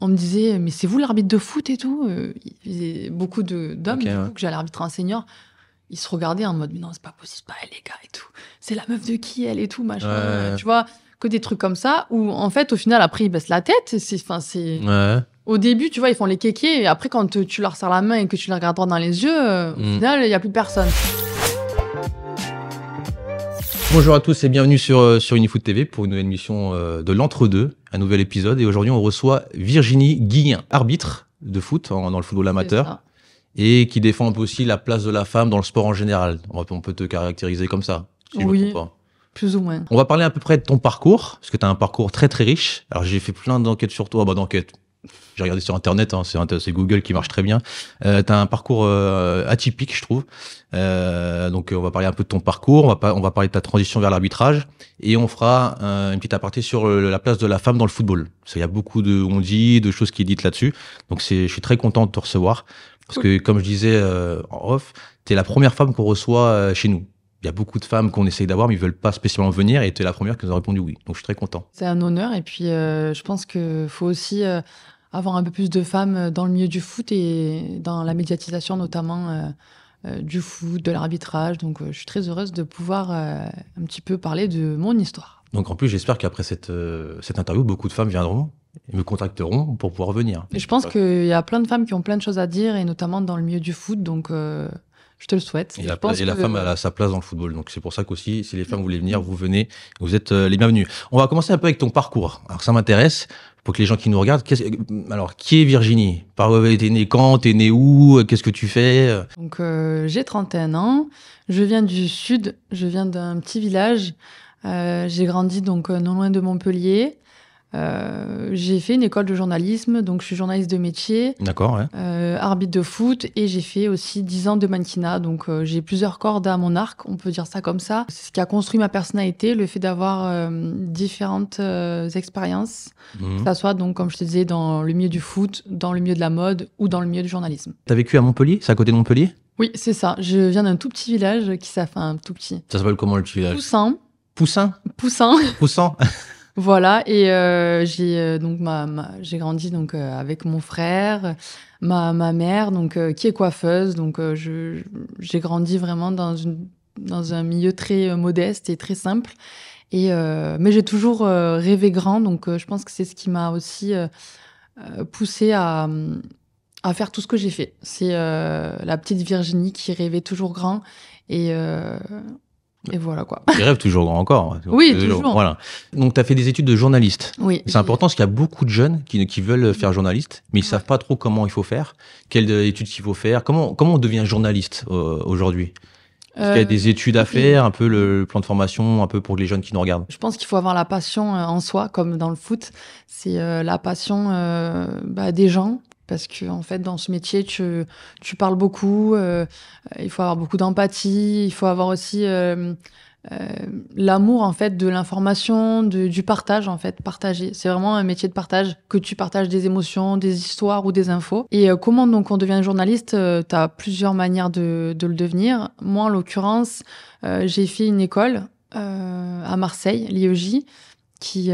on me disait, mais c'est vous l'arbitre de foot et tout. Il y a beaucoup d'hommes Ok, du ouais. coup, que j'allais arbitrer un senior. Ils se regardaient en mode, mais non, c'est pas possible, c'est pas elle, les gars, et tout. C'est la meuf de qui, elle, et tout, machin. Ouais. Tu vois, que des trucs comme ça, où en fait, au final, après, ils baissent la tête. Ouais. Au début, tu vois, ils font les kékés, et après, quand tu leur serres la main et que tu les regardes droit dans les yeux, au final, il n'y a plus personne. Bonjour à tous et bienvenue sur Unifoot TV pour une nouvelle émission de l'entre-deux, un nouvel épisode. Et aujourd'hui, on reçoit Virginie Guillen, arbitre de foot dans le football amateur et qui défend un peu aussi la place de la femme dans le sport en général. On peut te caractériser comme ça, si je me Oui, trompe pas. plus ou moins. On va parler à peu près de ton parcours, parce que tu as un parcours très très riche. Alors j'ai fait plein d'enquêtes sur toi, d'enquêtes. J'ai regardé sur Internet, hein, c'est Google qui marche très bien. Tu as un parcours atypique, je trouve. Donc on va parler un peu de ton parcours, on va parler de ta transition vers l'arbitrage, et on fera une petite aparté sur la place de la femme dans le football. Parce qu'il y a beaucoup de choses qui est dites là-dessus. Donc je suis très content de te recevoir, parce que comme je disais en off, tu es la première femme qu'on reçoit chez nous. Il y a beaucoup de femmes qu'on essaye d'avoir, mais ils veulent pas spécialement venir, et tu es la première qui nous a répondu oui. Donc je suis très content. C'est un honneur, et puis je pense qu'il faut aussi avoir un peu plus de femmes dans le milieu du foot et dans la médiatisation notamment du foot, de l'arbitrage. Donc je suis très heureuse de pouvoir un petit peu parler de mon histoire. Donc en plus, j'espère qu'après cette interview, beaucoup de femmes viendront et me contacteront pour pouvoir venir. Et je pense qu'il y a plein de femmes qui ont plein de choses à dire, et notamment dans le milieu du foot, donc je te le souhaite. Et la femme, elle a sa place dans le football. Donc c'est pour ça qu'aussi, si les femmes voulaient venir, vous venez, vous êtes les bienvenus. On va commencer un peu avec ton parcours. Alors ça m'intéresse, pour que les gens qui nous regardent, alors qui est Virginie? T'es née quand? T'es née où? Qu'est-ce que tu fais? Donc j'ai 31 ans, je viens du sud, je viens d'un petit village. J'ai grandi donc non loin de Montpellier. J'ai fait une école de journalisme, donc je suis journaliste de métier, D'accord, ouais. arbitre de foot, et j'ai fait aussi 10 ans de mannequinat, donc j'ai plusieurs cordes à mon arc, on peut dire ça comme ça. C'est ce qui a construit ma personnalité, le fait d'avoir différentes expériences, que ça soit donc, comme je te disais, dans le milieu du foot, dans le milieu de la mode ou dans le milieu du journalisme. T'as vécu à Montpellier? C'est à côté de Montpellier? Oui, c'est ça. Je viens d'un tout petit village qui s'appelle, enfin, tout petit. Ça s'appelle comment le petit village? Poussin. Poussin? Poussin. Poussant. Voilà, et j'ai grandi donc avec mon frère, ma mère donc qui est coiffeuse, donc j'ai grandi vraiment dans un milieu très modeste et très simple, et mais j'ai toujours rêvé grand, donc je pense que c'est ce qui m'a aussi poussée à faire tout ce que j'ai fait. C'est la petite Virginie qui rêvait toujours grand, et voilà quoi. Tu rêves toujours grand encore. Oui, toujours. Voilà. Donc, tu as fait des études de journaliste. Oui. C'est important parce qu'il y a beaucoup de jeunes qui veulent faire journaliste, mais ils savent pas trop comment il faut faire, quelles études il faut faire. Comment on devient journaliste aujourd'hui? Est-ce qu'il y a des études à faire, un peu le plan de formation, un peu pour les jeunes qui nous regardent? Je pense qu'il faut avoir la passion en soi, comme dans le foot. C'est la passion des gens. Parce que en fait, dans ce métier, tu parles beaucoup. Il faut avoir beaucoup d'empathie. Il faut avoir aussi l'amour en fait de l'information, du partage en fait, partager. C'est vraiment un métier de partage, que tu partages des émotions, des histoires ou des infos. Et comment donc on devient journaliste? Tu as plusieurs manières de le devenir. Moi, en l'occurrence, j'ai fait une école à Marseille, l'IEJ, qui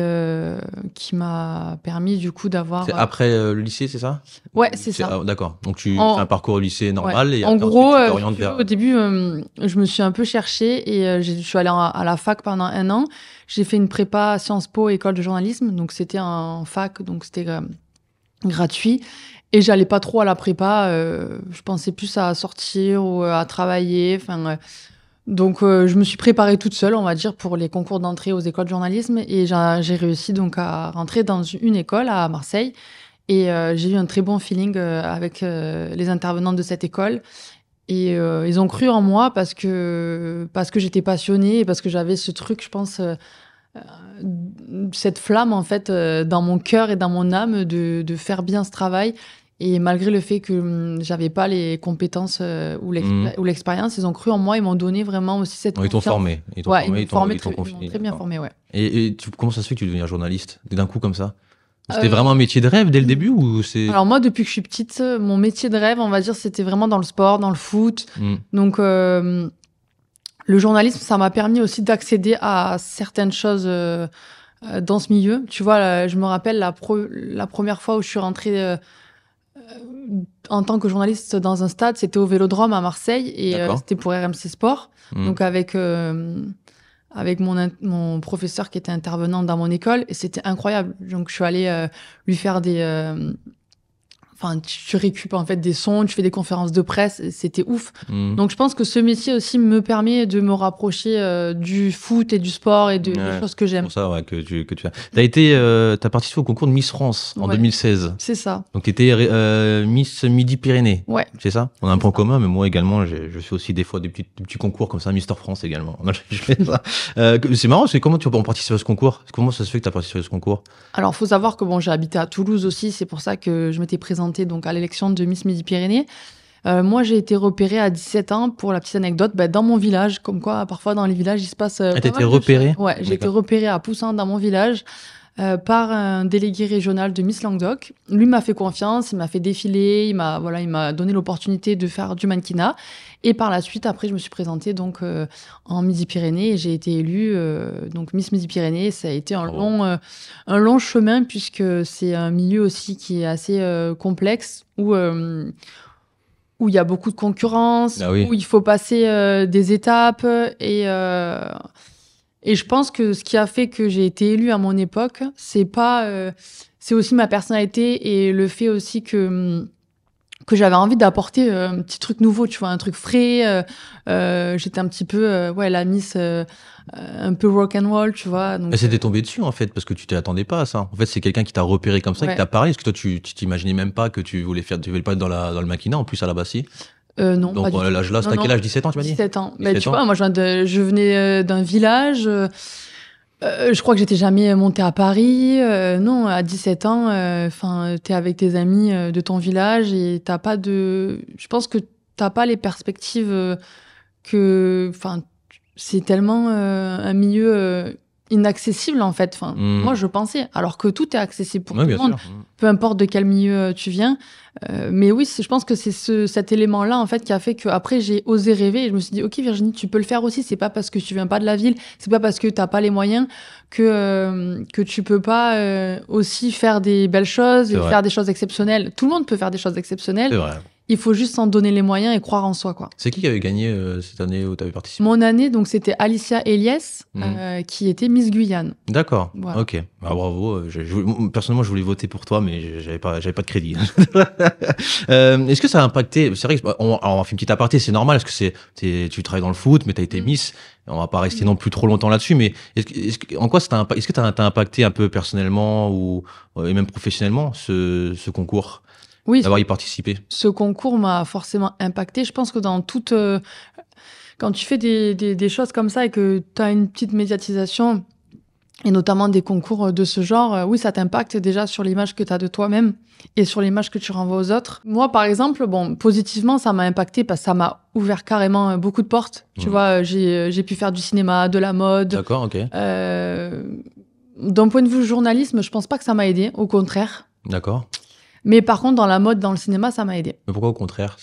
m'a permis du coup d'avoir... C'est après le lycée, c'est ça? Ouais, c'est ça. Ah, d'accord. Donc tu fais un parcours au lycée normal, ouais. et en après, gros, tu t'orientes vers... au début, je me suis un peu cherchée, et je suis allée à la fac pendant 1 an. J'ai fait une prépa à Sciences Po, école de journalisme, donc c'était en fac, donc c'était gratuit. Et j'allais pas trop à la prépa, je pensais plus à sortir ou à travailler, donc, je me suis préparée toute seule, on va dire, pour les concours d'entrée aux écoles de journalisme, et j'ai réussi donc à rentrer dans une école à Marseille, et j'ai eu un très bon feeling avec les intervenants de cette école, et ils ont cru en moi parce que j'étais passionnée et parce que j'avais ce truc, je pense, cette flamme en fait dans mon cœur et dans mon âme de faire bien ce travail. Et malgré le fait que j'avais pas les compétences ou l'expérience, ils ont cru en moi, ils m'ont donné vraiment aussi cette confiance. Ils t'ont formé. Ils m'ont très bien formé, ouais. Et comment ça se fait que tu deviens journaliste d'un coup comme ça? C'était vraiment un métier de rêve dès le début, ou c'est... Alors moi, depuis que je suis petite, mon métier de rêve, on va dire, c'était vraiment dans le sport, dans le foot. Donc le journalisme, ça m'a permis aussi d'accéder à certaines choses dans ce milieu. Tu vois, je me rappelle la première fois où je suis rentrée en tant que journaliste dans un stade, c'était au Vélodrome à Marseille et c'était pour RMC Sport. Donc avec mon professeur qui était intervenant dans mon école et c'était incroyable. Donc je suis allée lui faire tu récupères en fait des sons, tu fais des conférences de presse, c'était ouf. Donc je pense que ce métier aussi me permet de me rapprocher du foot et du sport et des choses que j'aime. C'est pour ça que tu as. T'as participé au concours de Miss France en 2016. C'est ça. Donc tu étais Miss Midi-Pyrénées. Ouais. C'est ça. On a un point commun, mais moi également, je fais aussi des fois des petits concours comme ça, Mister France également. Je fais ça. C'est marrant, c'est comment tu as participé à ce concours? Comment ça se fait que tu as participé à ce concours? Alors, faut savoir que j'ai habité à Toulouse aussi, c'est pour ça que je m'étais présentée donc à l'élection de Miss Midi-Pyrénées. Moi, j'ai été repérée à 17 ans, pour la petite anecdote, dans mon village. Comme quoi, parfois, dans les villages, il se passe... t'as été repérée? Ouais, j'ai été repérée à Poussin, dans mon village, par un délégué régional de Miss Languedoc. Lui m'a fait confiance, il m'a fait défiler, il m'a donné l'opportunité de faire du mannequinat. Et par la suite, après, je me suis présentée donc, en Midi-Pyrénées et j'ai été élue donc Miss Midi-Pyrénées. Ça a été un long chemin puisque c'est un milieu aussi qui est assez complexe où il y a beaucoup de concurrence, où il faut passer des étapes. Et je pense que ce qui a fait que j'ai été élue à mon époque, c'est aussi ma personnalité et le fait aussi que j'avais envie d'apporter un petit truc nouveau, tu vois, un truc frais. J'étais un petit peu la Miss un peu rock and roll, tu vois. Donc, c'était tombé dessus en fait parce que tu t'attendais pas à ça. En fait, c'est quelqu'un qui t'a repéré comme ça, qui t'a parlé. Est-ce que toi tu t'imaginais même pas que tu voulais pas être dans le maquinat en plus à la bas si? Non. Donc l'âge là, c'était quel âge? 17 ans, tu m'as dit? 17 ans. Mais tu vois, moi je venais d'un village. Je crois que j'étais jamais montée à Paris. Non, à 17 ans, t'es avec tes amis de ton village et t'as pas de. Je pense que t'as pas les perspectives c'est tellement un milieu inaccessible en fait. Moi je pensais, alors que tout est accessible pour tout le monde, peu importe de quel milieu tu viens. Mais oui, je pense que c'est cet élément-là en fait qui a fait que après j'ai osé rêver et je me suis dit ok Virginie, tu peux le faire aussi. C'est pas parce que tu viens pas de la ville, c'est pas parce que t'as pas les moyens que tu peux pas aussi faire des belles choses et faire des choses exceptionnelles. Tout le monde peut faire des choses exceptionnelles. C'est vrai. Il faut juste s'en donner les moyens et croire en soi, quoi. C'est qui avait gagné cette année où tu avais participé? Mon année, donc c'était Alicia Eliès, qui était Miss Guyane. D'accord. Voilà. Ok. Ah, bravo. Personnellement, je voulais voter pour toi, mais j'avais pas de crédit. Est-ce que ça a impacté? C'est vrai que on va faire une petite aparté, c'est normal, parce que tu travailles dans le foot, mais tu as été Miss. On va pas rester non plus trop longtemps là-dessus, mais en quoi ça t'a impacté? Est-ce que t'as impacté un peu personnellement et même professionnellement ce concours? Oui, d'avoir y participé. Ce concours m'a forcément impacté. Je pense que dans toute... quand tu fais des choses comme ça et que tu as une petite médiatisation, et notamment des concours de ce genre, oui, ça t'impacte déjà sur l'image que tu as de toi-même et sur l'image que tu renvoies aux autres. Moi, par exemple, positivement, ça m'a impacté parce que ça m'a ouvert carrément beaucoup de portes. Tu vois, j'ai pu faire du cinéma, de la mode. D'accord, ok. D'un point de vue journalisme, je pense pas que ça m'a aidé, au contraire. D'accord. Mais par contre, dans la mode, dans le cinéma, ça m'a aidé. Mais pourquoi au contraire?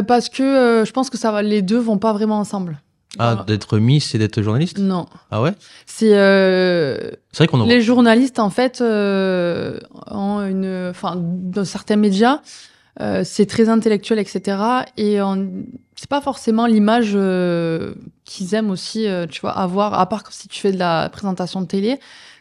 Parce que je pense que les deux vont pas vraiment ensemble. Ah, voilà. D'être Miss et d'être journaliste? Non. Ah ouais? C'est vrai qu'on en les journalistes, en fait, dans certains médias, c'est très intellectuel, etc. Et c'est pas forcément l'image qu'ils aiment aussi, tu vois, avoir, à part si tu fais de la présentation de télé.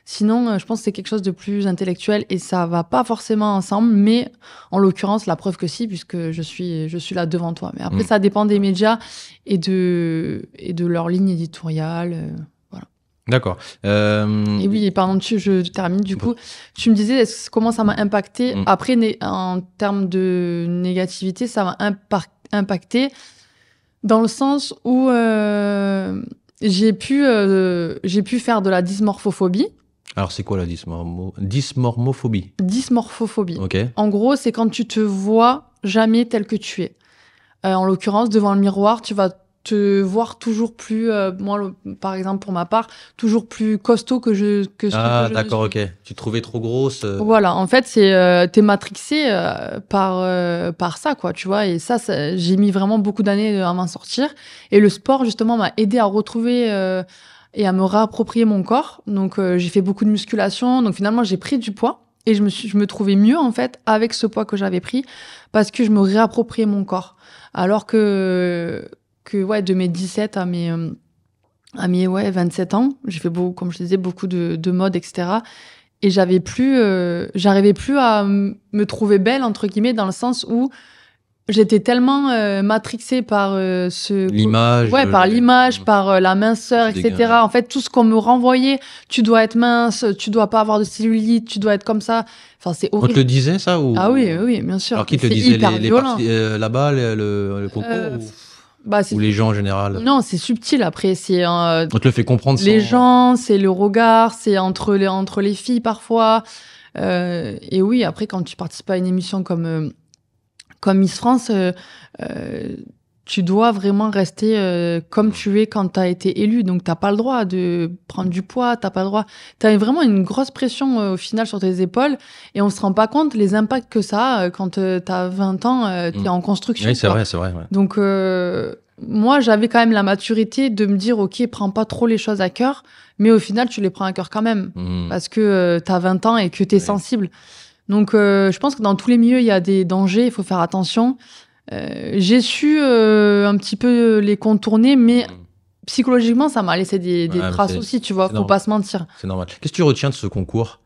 Sinon, je pense que c'est quelque chose de plus intellectuel et ça va pas forcément ensemble, mais en l'occurrence, la preuve que si, puisque je suis là devant toi. Mais après, ça dépend des médias et de leur ligne éditoriale. Voilà. D'accord. Et oui, pardon, je termine. Du coup, tu me disais comment ça m'a impacté. Après, en termes de négativité, ça m'a impacté dans le sens où j'ai pu faire de la dysmorphophobie. Alors, c'est quoi la dysmorphophobie? Dysmorphophobie. Ok. En gros, c'est quand tu te vois jamais tel que tu es. En l'occurrence, devant le miroir, tu vas te voir toujours plus, moi, par exemple, pour ma part, toujours plus costaud que ce que je d'accord, suis. ok. Tu te trouvais trop grosse. Voilà, en fait, t'es matrixé par ça, quoi, tu vois. Et ça, j'ai mis vraiment beaucoup d'années à m'en sortir. Et le sport, justement, m'a aidé à retrouver et à me réapproprier mon corps. Donc, j'ai fait beaucoup de musculation. Donc, finalement, j'ai pris du poids et je me trouvais mieux, en fait, avec ce poids que j'avais pris parce que je me réappropriais mon corps. Alors que ouais, de mes 17 à mes 27 ans, j'ai fait beaucoup, comme je disais, beaucoup de mode, etc. Et j'arrivais plus à me trouver belle, entre guillemets, dans le sens où j'étais tellement matrixée par L'image. par l'image, par la minceur, etc. En fait, tout ce qu'on me renvoyait, tu dois être mince, tu dois pas avoir de cellulite, tu dois être comme ça. Enfin, c'est horrible. On te le disait, ça ou... Ah oui, bien sûr. Alors, qui te le disait, les parties, là-bas, le concours ou les gens en général? Non, c'est subtil. Après, c'est... On te le fait comprendre. Les gens, c'est le regard, c'est entre les filles parfois. Et oui, après, quand tu participes à une émission comme Miss France, tu dois vraiment rester comme tu es quand tu as été élu. Donc, tu n'as pas le droit de prendre du poids, tu n'as pas le droit. Tu as vraiment une grosse pression au final sur tes épaules et on ne se rend pas compte les impacts que ça a quand tu as 20 ans, tu es en construction. Oui, c'est vrai. Ouais. Donc, moi, j'avais quand même la maturité de me dire, OK, prends pas trop les choses à cœur, mais au final, tu les prends à cœur quand même parce que tu as 20 ans et que tu es sensible. Donc, je pense que dans tous les milieux, il y a des dangers, il faut faire attention. J'ai su un petit peu les contourner, mais psychologiquement, ça m'a laissé des traces aussi, tu vois, faut pas se mentir. C'est normal. Qu'est-ce que tu retiens de ce concours?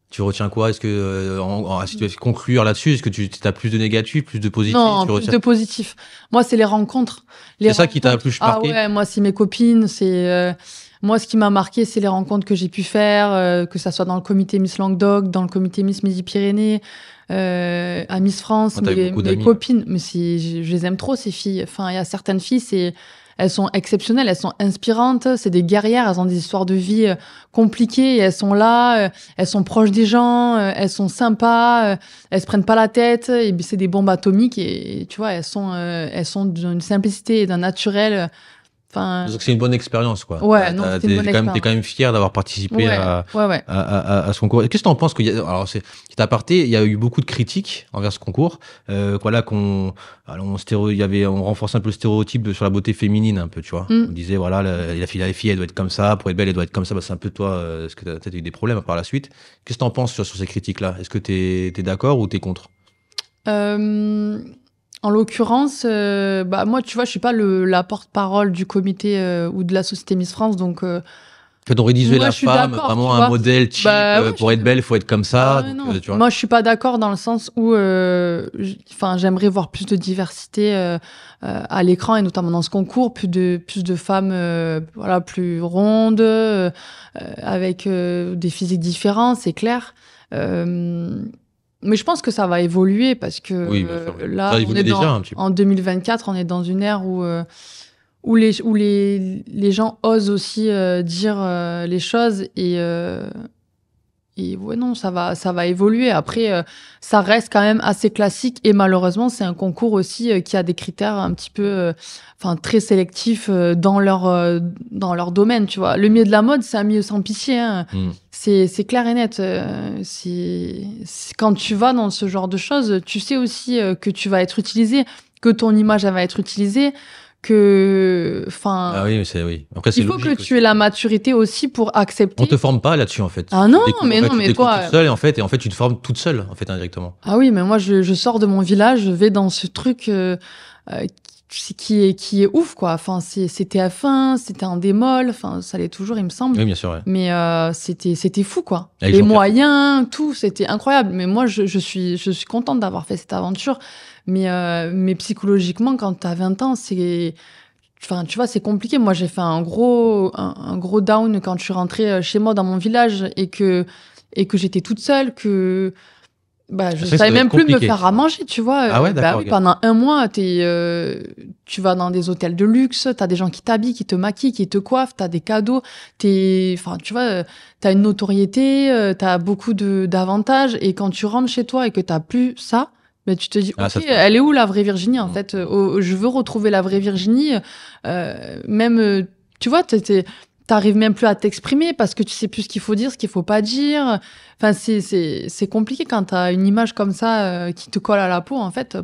Tu retiens quoi? Est-ce que, si tu veux conclure là-dessus, est-ce que tu as plus de négatifs, plus de positifs? Non, plus de positifs. Moi, c'est les rencontres. C'est ça qui t'a le plus marqué? Ah ouais, moi, c'est mes copines, moi, ce qui m'a marqué, c'est les rencontres que j'ai pu faire, que ça soit dans le comité Miss Languedoc, dans le comité Miss Midi-Pyrénées, à Miss France, mes copines. Mais je les aime trop, ces filles. Enfin, il y a certaines filles, elles sont exceptionnelles, elles sont inspirantes, c'est des guerrières, elles ont des histoires de vie compliquées, et elles sont là, elles sont proches des gens, elles sont sympas, elles se prennent pas la tête, et c'est des bombes atomiques, et tu vois, elles sont d'une simplicité et d'un naturel. Donc c'est une bonne expérience, quoi. Ouais, non, c'est une bonne expérience. T'es quand même fier d'avoir participé à ce concours. Qu'est-ce que t'en penses alors c'est petit aparté, il y a eu beaucoup de critiques envers ce concours. Voilà on renforce un peu le stéréotype sur la beauté féminine un peu, tu vois. On disait voilà la fille elle doit être comme ça, pour être belle elle doit être comme ça. C'est un peu toi. Est-ce que t'as peut-être eu des problèmes par la suite? Qu'est-ce que t'en penses sur ces critiques-là? Est-ce que t'es d'accord ou t'es contre? En l'occurrence, moi, tu vois, je suis pas la porte-parole du comité ou de la société Miss France, donc. On rédigeait la femme, vraiment un modèle type. Pour être belle, il faut être comme ça. Donc, tu vois. Moi, je suis pas d'accord dans le sens où, j'aimerais voir plus de diversité à l'écran et notamment dans ce concours, plus de femmes, plus rondes, avec des physiques différents, c'est clair. Mais je pense que ça va évoluer parce que là, on est en 2024, on est dans une ère où les gens osent aussi dire les choses et ouais, non, ça va évoluer. Après, ça reste quand même assez classique et malheureusement, c'est un concours aussi qui a des critères un petit peu, très sélectifs dans leur domaine, tu vois. Le milieu de la mode, c'est un milieu sans pitié, hein. C'est clair et net. Quand tu vas dans ce genre de choses, tu sais aussi que tu vas être utilisé, que ton image elle va être utilisée. Ah oui, mais oui. Après, il faut que tu aies la maturité aussi pour accepter. On te forme pas là-dessus, en fait. Ah non, mais toi. Toute seule, et en fait, tu te formes toute seule, en fait, indirectement. Ah oui, mais moi, je sors de mon village, je vais dans ce truc qui est ouf, quoi. Enfin, c'était TF1, c'était un démol, ça l'est toujours, il me semble. Oui, bien sûr, ouais. Mais c'était fou, quoi. Les moyens, tout, c'était incroyable. Mais moi, je suis contente d'avoir fait cette aventure. Mais psychologiquement, quand t'as 20 ans, tu vois, c'est compliqué. Moi, j'ai fait un gros down quand je suis rentrée chez moi dans mon village et que j'étais toute seule, que je savais même plus me faire à manger, tu vois. Ah ouais, d'accord. Pendant un mois, tu vas dans des hôtels de luxe, t'as des gens qui t'habillent, qui te maquillent, qui te coiffent, t'as des cadeaux, tu vois, t'as une notoriété, t'as beaucoup d'avantages, et quand tu rentres chez toi et que t'as plus ça, mais tu te dis, ok, elle est où la vraie Virginie, en fait? Je veux retrouver la vraie Virginie. Même, tu vois, t'arrives même plus à t'exprimer parce que tu sais plus ce qu'il faut dire, ce qu'il faut pas dire. Enfin, c'est compliqué quand t'as une image comme ça qui te colle à la peau, en fait,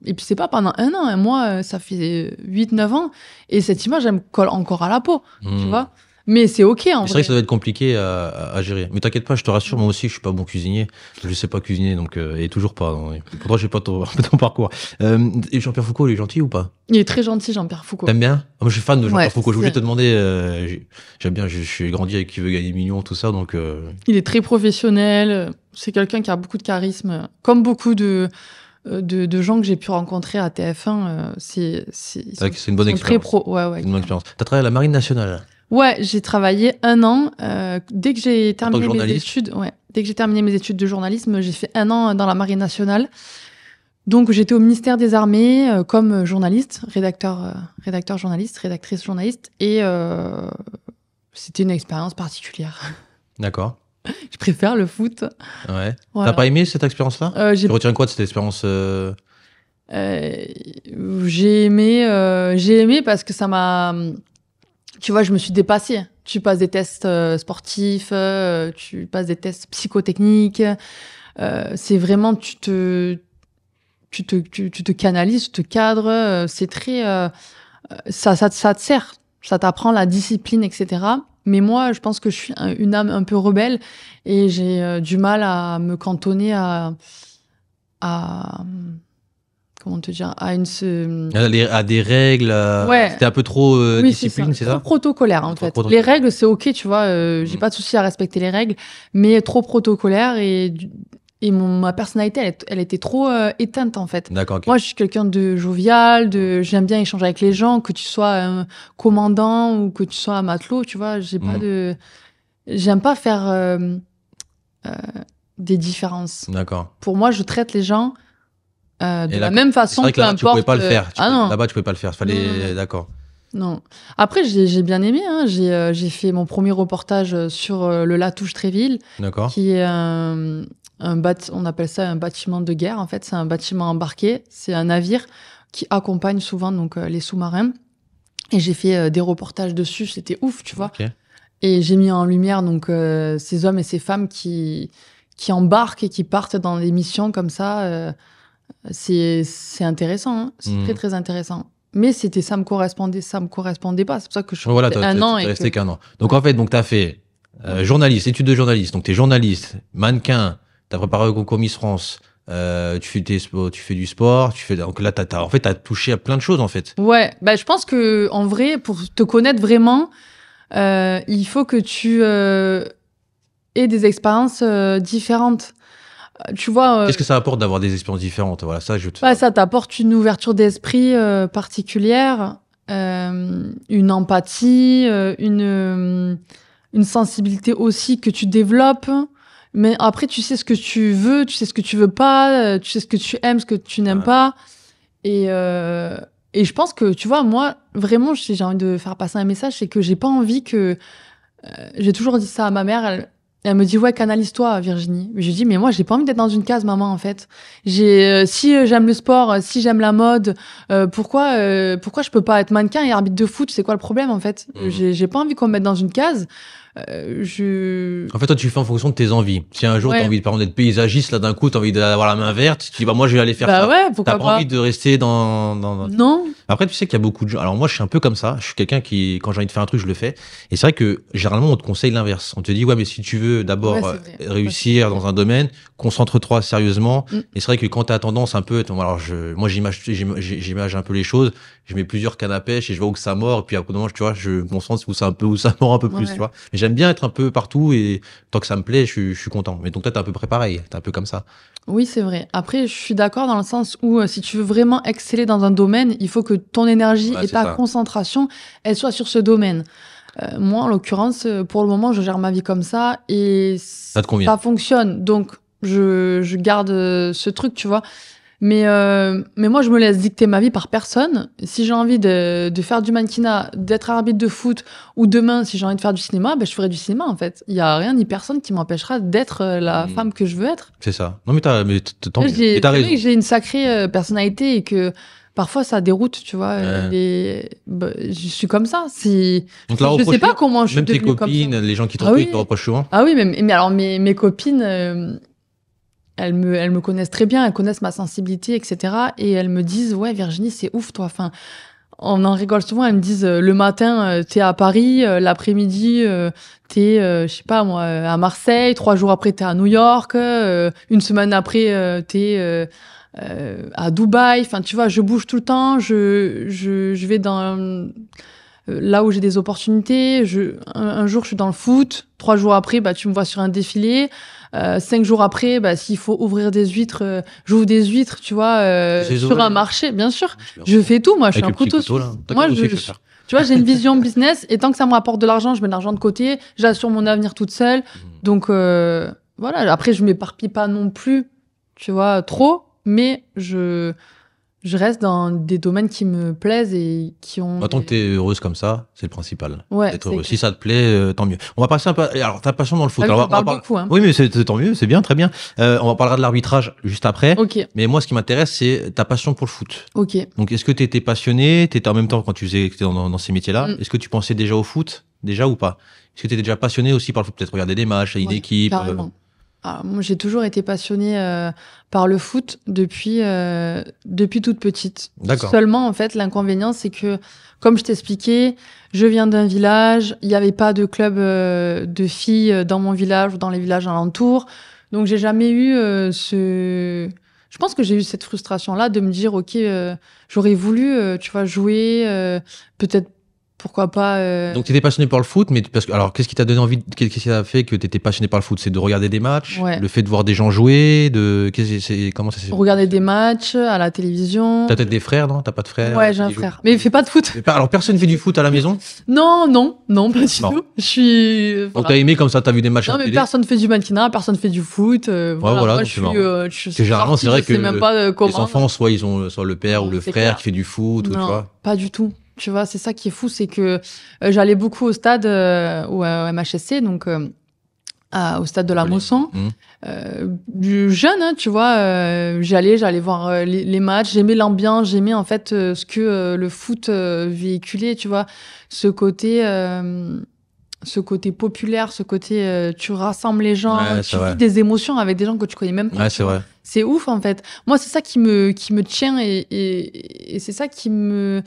et puis c'est pas pendant un an, hein. Moi, ça fait 8-9 ans, et cette image, elle me colle encore à la peau, tu vois. Mais c'est OK, en C'est vrai vrai. que ça doit être compliqué à gérer. Mais t'inquiète pas, je te rassure, moi aussi, je suis pas bon cuisinier. Je sais pas cuisiner, donc, et toujours pas. Non. Pourtant, j'ai pas ton parcours. Et Jean-Pierre Foucault, il est gentil ou pas? Il est très gentil, Jean-Pierre Foucault. T'aimes bien? Moi, je suis fan de Ouais, Jean-Pierre Foucault. Je voulais te demander, j'aime bien, je suis grandi avec Qui veut gagner des millions, tout ça, donc. il est très professionnel. C'est quelqu'un qui a beaucoup de charisme. Comme beaucoup de gens que j'ai pu rencontrer à TF1, ils C'est vrai que c'est une sont bonne très expérience. pro. Ouais, ouais. C'est une bonne expérience. T'as travaillé à la Marine nationale. Ouais, j'ai travaillé 1 an. Dès que j'ai En tant que terminé mes journaliste? études, ouais, dès que j'ai terminé mes études de journalisme, j'ai fait 1 an dans la Marine nationale. Donc j'étais au ministère des Armées comme journaliste, rédacteur journaliste, rédactrice journaliste, et c'était une expérience particulière. D'accord. Je préfère le foot. Ouais. Voilà. T'as pas aimé cette expérience-là? J'ai Tu retiens quoi de cette expérience? j'ai aimé parce que ça m'a. Tu vois, je me suis dépassée. Tu passes des tests sportifs, tu passes des tests psychotechniques. C'est vraiment, tu te canalises, tu te cadres. C'est très. Ça te sert. Ça t'apprend la discipline, etc. Mais moi, je pense que je suis une âme un peu rebelle et j'ai du mal à me cantonner à comment te dire, À des règles, ouais. c'était un peu trop Oui, discipline, c'est trop ça? protocolaire en Trop fait. protocolaire. Les règles, c'est ok, tu vois, j'ai pas de souci à respecter les règles, mais trop protocolaire et ma personnalité, elle était trop éteinte en fait. D'accord, ok. Moi, je suis quelqu'un de jovial, j'aime bien échanger avec les gens, que tu sois commandant ou que tu sois un matelot, tu vois, j'aime pas faire euh, des différences. D'accord. Pour moi, je traite les gens de Et la là, même c'est façon, vrai que peu là-bas, tu pouvais importe. pas le faire. Non. Là-bas, tu pouvais pas le faire. Fallait, Non. d'accord. Non. Après, j'ai bien aimé. Hein. J'ai fait mon premier reportage sur le Latouche-Tréville, D'accord. qui est on appelle ça un bâtiment de guerre. En fait, c'est un bâtiment embarqué. C'est un navire qui accompagne souvent donc les sous-marins. Et j'ai fait des reportages dessus. C'était ouf, tu vois. Ok. Et j'ai mis en lumière donc ces hommes et ces femmes qui embarquent et qui partent dans des missions comme ça. C'est intéressant. Hein. C'est très très intéressant. Mais ça me correspondait pas. C'est pour ça que je suis Voilà, resté 1 an. t'es resté qu'1 an. Donc, en fait, donc, t'as fait journaliste, études de journaliste. Donc, t'es journaliste, mannequin, t'as préparé au concours Miss France, tu fais du sport, donc là, en fait, t'as touché à plein de choses, en fait. Ouais, bah, je pense que en vrai, pour te connaître vraiment, il faut que tu aies des expériences différentes. Tu vois, Qu'est-ce que ça apporte d'avoir des expériences différentes? Voilà, ça, ça t'apporte une ouverture d'esprit particulière, une empathie, une sensibilité aussi que tu développes. Mais après, tu sais ce que tu veux, tu sais ce que tu veux pas, tu sais ce que tu aimes, ce que tu n'aimes pas. Et je pense que, tu vois, moi, vraiment, j'ai envie de faire passer un message, c'est que j'ai pas envie que... j'ai toujours dit ça à ma mère, elle me dit, ouais, canalise-toi, Virginie. Je lui dis, mais moi, j'ai pas envie d'être dans une case, maman, en fait. Si j'aime le sport, si j'aime la mode, pourquoi je peux pas être mannequin et arbitre de foot? C'est quoi le problème, en fait? J'ai pas envie qu'on me mette dans une case. En fait, toi, tu fais en fonction de tes envies. Si un jour, Ouais. t'as envie, par exemple, d'être paysagiste, là, d'un coup, t'as envie d'avoir la main verte, tu dis, bah, moi, je vais aller faire Bah ça. ouais, pourquoi T'as pas pas? envie de rester dans... Non. Après, tu sais qu'il y a beaucoup de gens. Alors, moi, je suis un peu comme ça. Je suis quelqu'un qui, quand j'ai envie de faire un truc, je le fais. Et c'est vrai que, généralement, on te conseille l'inverse. On te dit, ouais, mais si tu veux d'abord Ouais, c'est vrai. réussir dans un domaine, concentre-toi sérieusement. Mm. Et c'est vrai que quand t'as tendance un peu, alors, moi, j'image un peu les choses. Je mets plusieurs cannes à pêche et je vois où que ça mord. Et puis, après, tu vois, je me concentre où ça mord un peu plus, Ouais. tu vois. Mais j'aime bien être un peu partout et tant que ça me plaît, je suis content. Mais donc, toi, t'es à peu près pareil. T'es un peu comme ça. Oui, c'est vrai. Après, je suis d'accord dans le sens où si tu veux vraiment exceller dans un domaine, il faut que ton énergie Ouais, et c'est ta ça. concentration, elle soit sur ce domaine. Moi, en l'occurrence, pour le moment, je gère ma vie comme ça et Ça te convient. ça fonctionne. Donc, je garde ce truc, tu vois. Mais moi, je me laisse dicter ma vie par personne. Si j'ai envie de faire du mannequinat, d'être arbitre de foot, ou demain, si j'ai envie de faire du cinéma, ben, je ferai du cinéma, en fait. Il n'y a rien ni personne qui m'empêchera d'être la femme que je veux être. C'est ça. Non, mais tant mieux. C'est Et t'as vrai raison. que j'ai une sacrée personnalité et que parfois ça déroute, tu vois. Je suis comme ça. Donc là, Je sais pas comment je suis même tes devenue comme ça. copines, les gens qui te Ah retrouvent, oui. ils te reprochent souvent. Ah oui, mais alors mes copines, elles me connaissent très bien, elles connaissent ma sensibilité, etc. Et elles me disent, ouais, Virginie, c'est ouf, toi. Enfin, on en rigole souvent, elles me disent le matin, t'es à Paris, l'après-midi, t'es, je sais pas moi, à Marseille, 3 jours après, t'es à New York, une semaine après, t'es à Dubaï. Enfin, tu vois, je bouge tout le temps, je vais dans là où j'ai des opportunités. Un jour, je suis dans le foot, 3 jours après, bah, tu me vois sur un défilé. 5 jours après, bah, s'il faut ouvrir des huîtres, j'ouvre des huîtres, tu vois, sur un marché, bien sûr. Je fais tout, moi, je suis un couteau suisse. Moi, tu vois, j'ai une vision business et tant que ça me rapporte de l'argent, je mets de l'argent de côté, j'assure mon avenir toute seule. Donc, voilà. Après, je m'éparpille pas non plus, tu vois, trop, mais je reste dans des domaines qui me plaisent et qui ont. Tant que tu es heureuse comme ça, c'est le principal. Ouais, d'être heureux. Si ça te plaît, tant mieux. On va passer un peu. Alors, ta passion dans le foot. Ah oui, Alors, on parle beaucoup. Hein. Oui, mais c'est tant mieux, c'est bien, très bien. On parlera de l'arbitrage juste après. Ok. Mais moi, ce qui m'intéresse, c'est ta passion pour le foot. Ok. Donc, est-ce que tu étais passionné? Tu étais en même temps quand tu étais dans ces métiers-là. Est-ce que tu pensais déjà au foot, déjà ou pas? Est-ce que tu étais déjà passionné aussi par le foot? Peut-être regarder des matchs, une équipe. Carrément. Alors, moi, j'ai toujours été passionnée par le foot depuis toute petite. D'accord. Seulement, en fait, l'inconvénient, c'est que, comme je t'expliquais, je viens d'un village, il n'y avait pas de club de filles dans mon village ou dans les villages alentours. Donc, j'ai jamais eu Je pense que j'ai eu cette frustration-là de me dire, OK, j'aurais voulu, tu vois, jouer, peut-être. Pourquoi pas Donc, tu étais passionné par le foot, mais alors, qu'est-ce qui t'a donné envie, qu'est-ce qui a fait que tu étais passionné par le foot? C'est de regarder des matchs, le fait de voir des gens jouer, comment ça s'est regarder des matchs à la télévision. T'as peut-être des frères, non? T'as pas de frères? Ouais, j'ai un frère. Mais il fait pas de foot. Alors, personne fait du foot à la maison? Non, pas du tout. Je suis. Voilà. Donc, t'as aimé comme ça, t'as vu des matchs? Non, mais personne fait du mannequin, personne fait du foot. Voilà. Moi, je suis. Généralement, c'est vrai que même pas, les enfants, soit ils ont soit le père ou le frère qui fait du foot, ou tu vois. Pas du tout. Tu vois, c'est ça qui est fou, c'est que j'allais beaucoup au stade ou à MHSC, donc au stade de la Mosson. Du jeune, hein, tu vois, j'allais voir les matchs, j'aimais l'ambiance, j'aimais en fait ce que le foot véhiculait, tu vois, ce côté populaire, ce côté tu rassembles les gens, tu vis des émotions avec des gens que tu connais même pas. Ouais, c'est vrai. C'est ouf en fait. Moi, c'est ça qui me tient et c'est ça qui me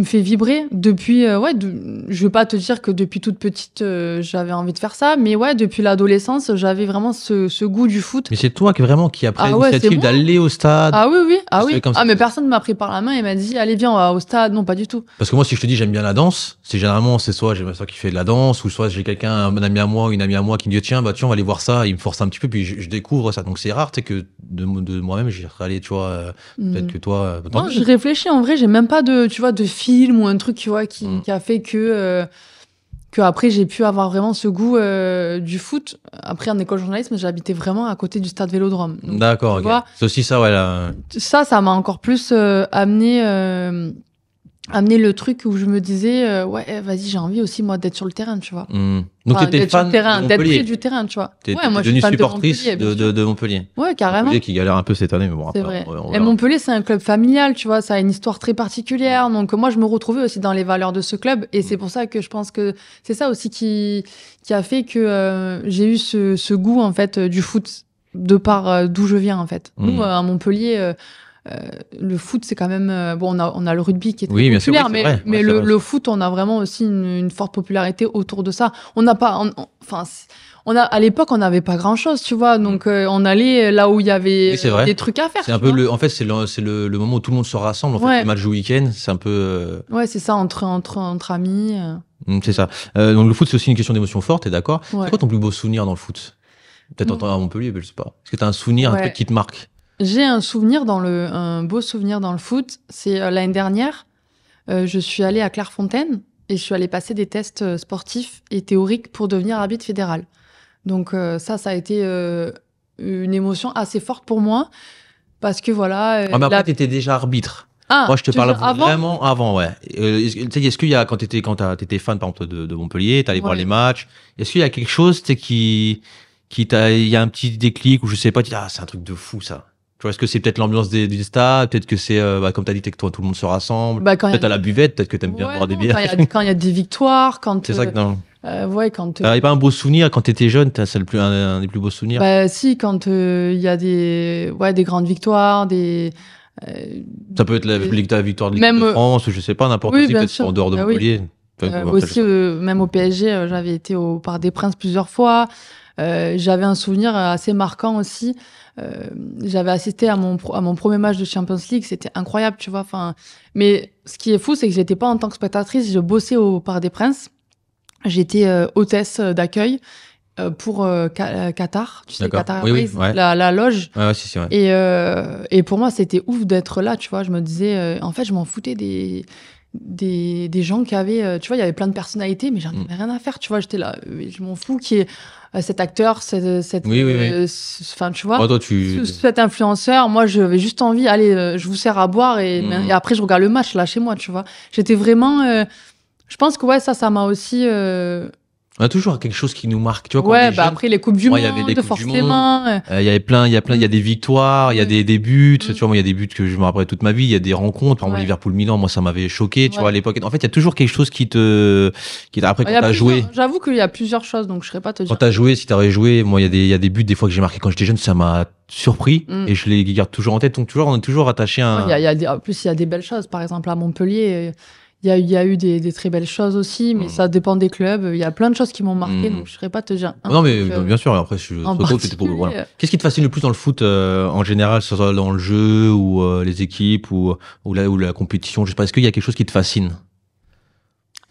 fait vibrer depuis je vais pas te dire que depuis toute petite j'avais envie de faire ça, mais ouais, depuis l'adolescence j'avais vraiment ce goût du foot. Mais c'est toi qui a pris l'initiative d'aller au stade? Mais personne m'a pris par la main et m'a dit allez viens, on va au stade. Non, pas du tout. Parce que moi, si je te dis j'aime bien la danse, c'est généralement soit j'ai ma soeur qui fait de la danse, ou soit j'ai un ami à moi, une amie à moi qui me dit tiens on va aller voir ça, il me force un petit peu, puis je découvre ça. Donc c'est rare, tu sais, que de moi-même j'y serais allé, tu vois. Peut-être que toi. Non, je réfléchis, en vrai j'ai même pas de film ou un truc, tu vois, qui a fait que après j'ai pu avoir vraiment ce goût du foot. Après, en école de journalisme, j'habitais vraiment à côté du stade Vélodrome. D'accord, ok. C'est aussi ça, ouais. Là. Ça m'a encore plus amené le truc où je me disais vas-y, j'ai envie aussi moi d'être sur le terrain, tu vois. Donc t'étais fan de Montpellier, d'être près du terrain, tu vois. T'es devenue supportrice de Montpellier. Ouais, carrément. Montpellier qui galère un peu cette année, mais bon. C'est vrai. Et Montpellier, c'est un club familial, tu vois, ça a une histoire très particulière. Donc moi, je me retrouvais aussi dans les valeurs de ce club, et c'est pour ça que je pense que c'est ça aussi qui a fait que j'ai eu ce goût en fait du foot de par d'où je viens en fait. Nous à Montpellier. Le foot, c'est quand même on a le rugby qui est très populaire, mais le foot, on a vraiment aussi une forte popularité autour de ça. On n'a pas, à l'époque, on n'avait pas grand chose, tu vois, donc on allait là où il y avait des trucs à faire. C'est un peu en fait, c'est le moment où tout le monde se rassemble. En fait, le match du week-end, c'est un peu. Ouais, c'est ça, entre amis. C'est ça. Donc le foot, c'est aussi une question d'émotion forte, t'es d'accord? Ouais. C'est quoi ton plus beau souvenir dans le foot? Peut-être à Montpellier, je sais pas. Est-ce que t'as un souvenir, un truc qui te marque? J'ai un beau souvenir dans le foot. C'est l'année dernière, je suis allée à Clairefontaine et je suis allée passer des tests sportifs et théoriques pour devenir arbitre fédéral. Donc ça a été une émotion assez forte pour moi parce que voilà. Mais après, t'étais déjà arbitre. Moi, je te parle vraiment avant, ouais. Est-ce qu'il y a, quand t'étais fan, par exemple, de Montpellier, t'allais voir les matchs, est-ce qu'il y a quelque chose, il y a un petit déclic où je sais pas, tu dis, c'est un truc de fou, ça. Tu vois, est-ce que c'est peut-être l'ambiance du stade, peut-être que c'est, comme tu as dit, que tout le monde se rassemble, peut-être à la buvette, peut-être que tu aimes bien boire des bières. Quand il y a des victoires, quand... C'est ça que non. Quand... Il n'y a pas un beau souvenir quand tu étais jeune, c'est un des plus beaux souvenirs? Si, quand il y a des grandes victoires, des Ça peut être la victoire de l'équipe Même, de France, ou je sais pas, n'importe oui, qui, bien peut-être sûr. en dehors de Bah oui. Montpellier. Aussi, même au PSG, j'avais été au Parc des Princes plusieurs fois. J'avais un souvenir assez marquant aussi. J'avais assisté à mon premier match de Champions League. C'était incroyable, tu vois. Enfin, mais ce qui est fou, c'est que j'étais pas en tant que spectatrice. Je bossais au Parc des Princes. J'étais hôtesse d'accueil pour Qatar. Tu sais, D'accord. Qatar Oui, oui, Airways, ouais. la loge. Ouais, si, ouais. Et pour moi, c'était ouf d'être là, tu vois. Je me disais, en fait, je m'en foutais des gens qui avaient, tu vois, il y avait plein de personnalités, mais j'en avais rien à faire, tu vois. J'étais là, je m'en fous qui est cet acteur, cette, Oui. enfin, tu vois, Oh, toi, cet influenceur. Moi, j'avais juste envie, allez, je vous sers à boire et après, je regarde le match là chez moi, tu vois. J'étais vraiment, je pense que ouais, ça m'a aussi. On a toujours quelque chose qui nous marque, tu vois. Quand Ouais, on est jeune, après les coupes du moi, monde, il y avait les coupes forcément. du monde. Il y avait plein, il y a des victoires, il y a des buts. Tu vois, moi, il y a des buts que je me rappellerai toute ma vie. Il y a des rencontres. Par exemple, Liverpool-Milan, moi, ça m'avait choqué, tu vois, à l'époque. En fait, il y a toujours quelque chose qui après, quand t'as joué. J'avoue qu'il y a plusieurs choses, donc je serais pas te dire. Quand t'as joué, si t'aurais joué, moi, il y a des buts, des fois, que j'ai marqué quand j'étais jeune, ça m'a surpris et je les garde toujours en tête. Donc, on est toujours attaché à en plus, il y a des belles choses. Par exemple, à Montpellier, il y a eu des très belles choses aussi, mais ça dépend des clubs. Il y a plein de choses qui m'ont marqué, donc je ne saurais pas te dire. Non, mais bien sûr, après, voilà. Qu'est-ce qui te fascine le plus dans le foot en général, que ce soit dans le jeu ou les équipes ou la compétition? Je sais pas, est-ce qu'il y a quelque chose qui te fascine?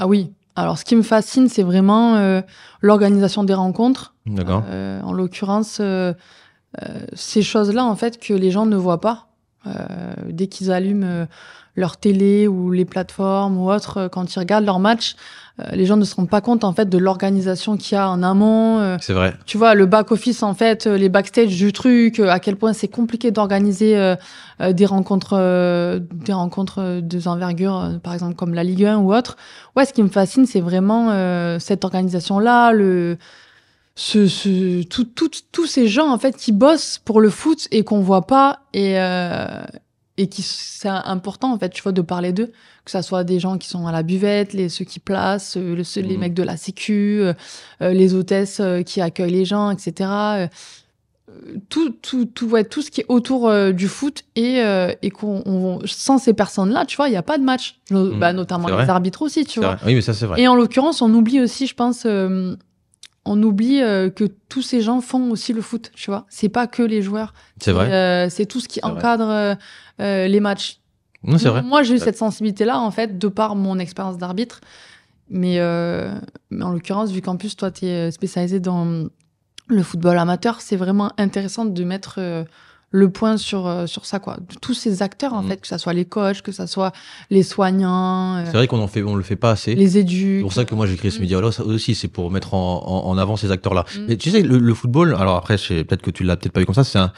Ah oui. Alors, ce qui me fascine, c'est vraiment l'organisation des rencontres. D'accord. En l'occurrence, ces choses-là, en fait, que les gens ne voient pas. Dès qu'ils allument leur télé ou les plateformes ou autres, quand ils regardent leur match, les gens ne se rendent pas compte en fait de l'organisation qu'il y a en amont. C'est vrai. Tu vois, le back-office, en fait, les backstage du truc, à quel point c'est compliqué d'organiser des rencontres de envergure, par exemple comme la Ligue 1 ou autre. Ouais, ce qui me fascine, c'est vraiment cette organisation-là, tous ces gens en fait qui bossent pour le foot et qu'on voit pas et qui c'est important en fait, tu vois, de parler d'eux, que ça soit des gens qui sont à la buvette, ceux qui placent, les mecs de la sécu, les hôtesses qui accueillent les gens, etc. Tout ce qui est autour du foot et sans ces personnes-là, tu vois, il n'y a pas de match. Notamment les arbitres aussi, tu vois. Oui, mais ça c'est vrai. Et en l'occurrence, on oublie aussi, je pense. On oublie que tous ces gens font aussi le foot, tu vois. C'est pas que les joueurs. C'est vrai. C'est tout ce qui encadre les matchs. Non, c'est vrai. Moi, j'ai eu cette sensibilité-là, en fait, de par mon expérience d'arbitre. Mais en l'occurrence, vu qu'en plus, toi, tu es spécialisé dans le football amateur, c'est vraiment intéressant de mettre le point sur ça, quoi. De tous ces acteurs, en fait, que ce soit les coachs, que ce soit les soignants. C'est vrai qu'on le fait pas assez. Les éduques. C'est pour ça que moi j'ai créé ce média-là aussi, c'est pour mettre en avant ces acteurs-là. Mais tu sais, le football, alors après, peut-être que tu l'as peut-être pas vu comme ça,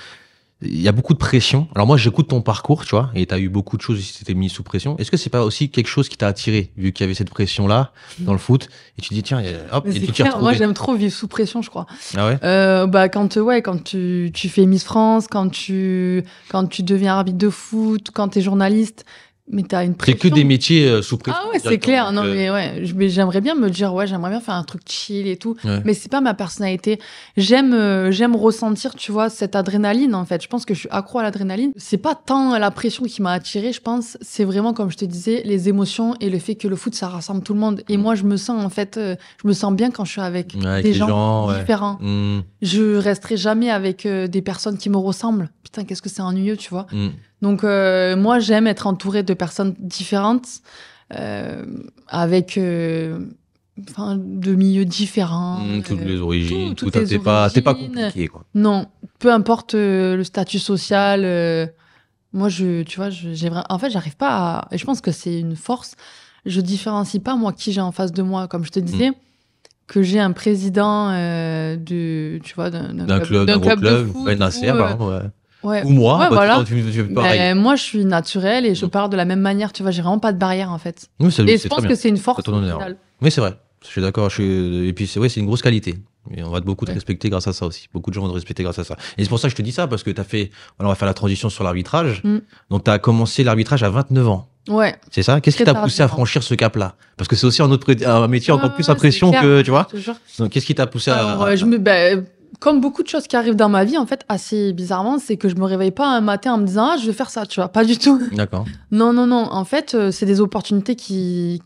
il y a beaucoup de pression. Alors moi, j'écoute ton parcours, tu vois, et tu as eu beaucoup de choses qui t'étaient mis sous pression. Est-ce que c'est pas aussi quelque chose qui t'a attiré, vu qu'il y avait cette pression-là dans le foot, et tu te dis, tiens, hop, et tu t'y retrouves. Moi, j'aime trop vivre sous pression, je crois. Ah ouais? Quand tu fais Miss France, quand tu deviens arbitre de foot, quand tu es journaliste, mais t'as une pression. C'est que des métiers sous pression. Ah ouais, c'est clair. Non, mais ouais, j'aimerais bien me dire, ouais, j'aimerais bien faire un truc chill et tout. Ouais. Mais c'est pas ma personnalité. J'aime ressentir, tu vois, cette adrénaline, en fait. Je pense que je suis accro à l'adrénaline. C'est pas tant la pression qui m'a attirée, je pense. C'est vraiment, comme je te disais, les émotions et le fait que le foot, ça rassemble tout le monde. Et moi, je me sens, en fait, je me sens bien quand je suis avec des gens différents. Ouais. Je resterai jamais avec des personnes qui me ressemblent. Putain, qu'est-ce que c'est ennuyeux, tu vois. Donc, moi, j'aime être entourée de personnes différentes, avec de milieux différents. Toutes les origines, t'es pas compliqué, quoi. Non, peu importe le statut social. Moi, en fait, j'arrive pas à... Et je pense que c'est une force. Je différencie pas, moi, qui j'ai en face de moi. Comme je te disais, que j'ai un président d'un club de foot. Ouais. Ou moi, ouais, voilà. Moi, je suis naturelle et je parle de la même manière, tu vois, j'ai vraiment pas de barrière en fait. Oui, et je pense que c'est une force. Oui, c'est vrai. Je suis d'accord. Et puis, c'est une grosse qualité. Et on va beaucoup te respecter grâce à ça aussi. Beaucoup de gens vont te respecter grâce à ça. Et c'est pour ça que je te dis ça, parce que on va faire la transition sur l'arbitrage. Donc, tu as commencé l'arbitrage à 29 ans. Ouais. C'est ça? Qu'est-ce qui t'a poussé à franchir ce cap-là? Parce que c'est aussi un métier encore plus à pression que, tu vois. Donc, qu'est-ce qui t'a poussé comme beaucoup de choses qui arrivent dans ma vie, en fait, assez bizarrement, c'est que je me réveille pas un matin en me disant, ah, je vais faire ça, tu vois, pas du tout. D'accord. Non. En fait, c'est des opportunités qui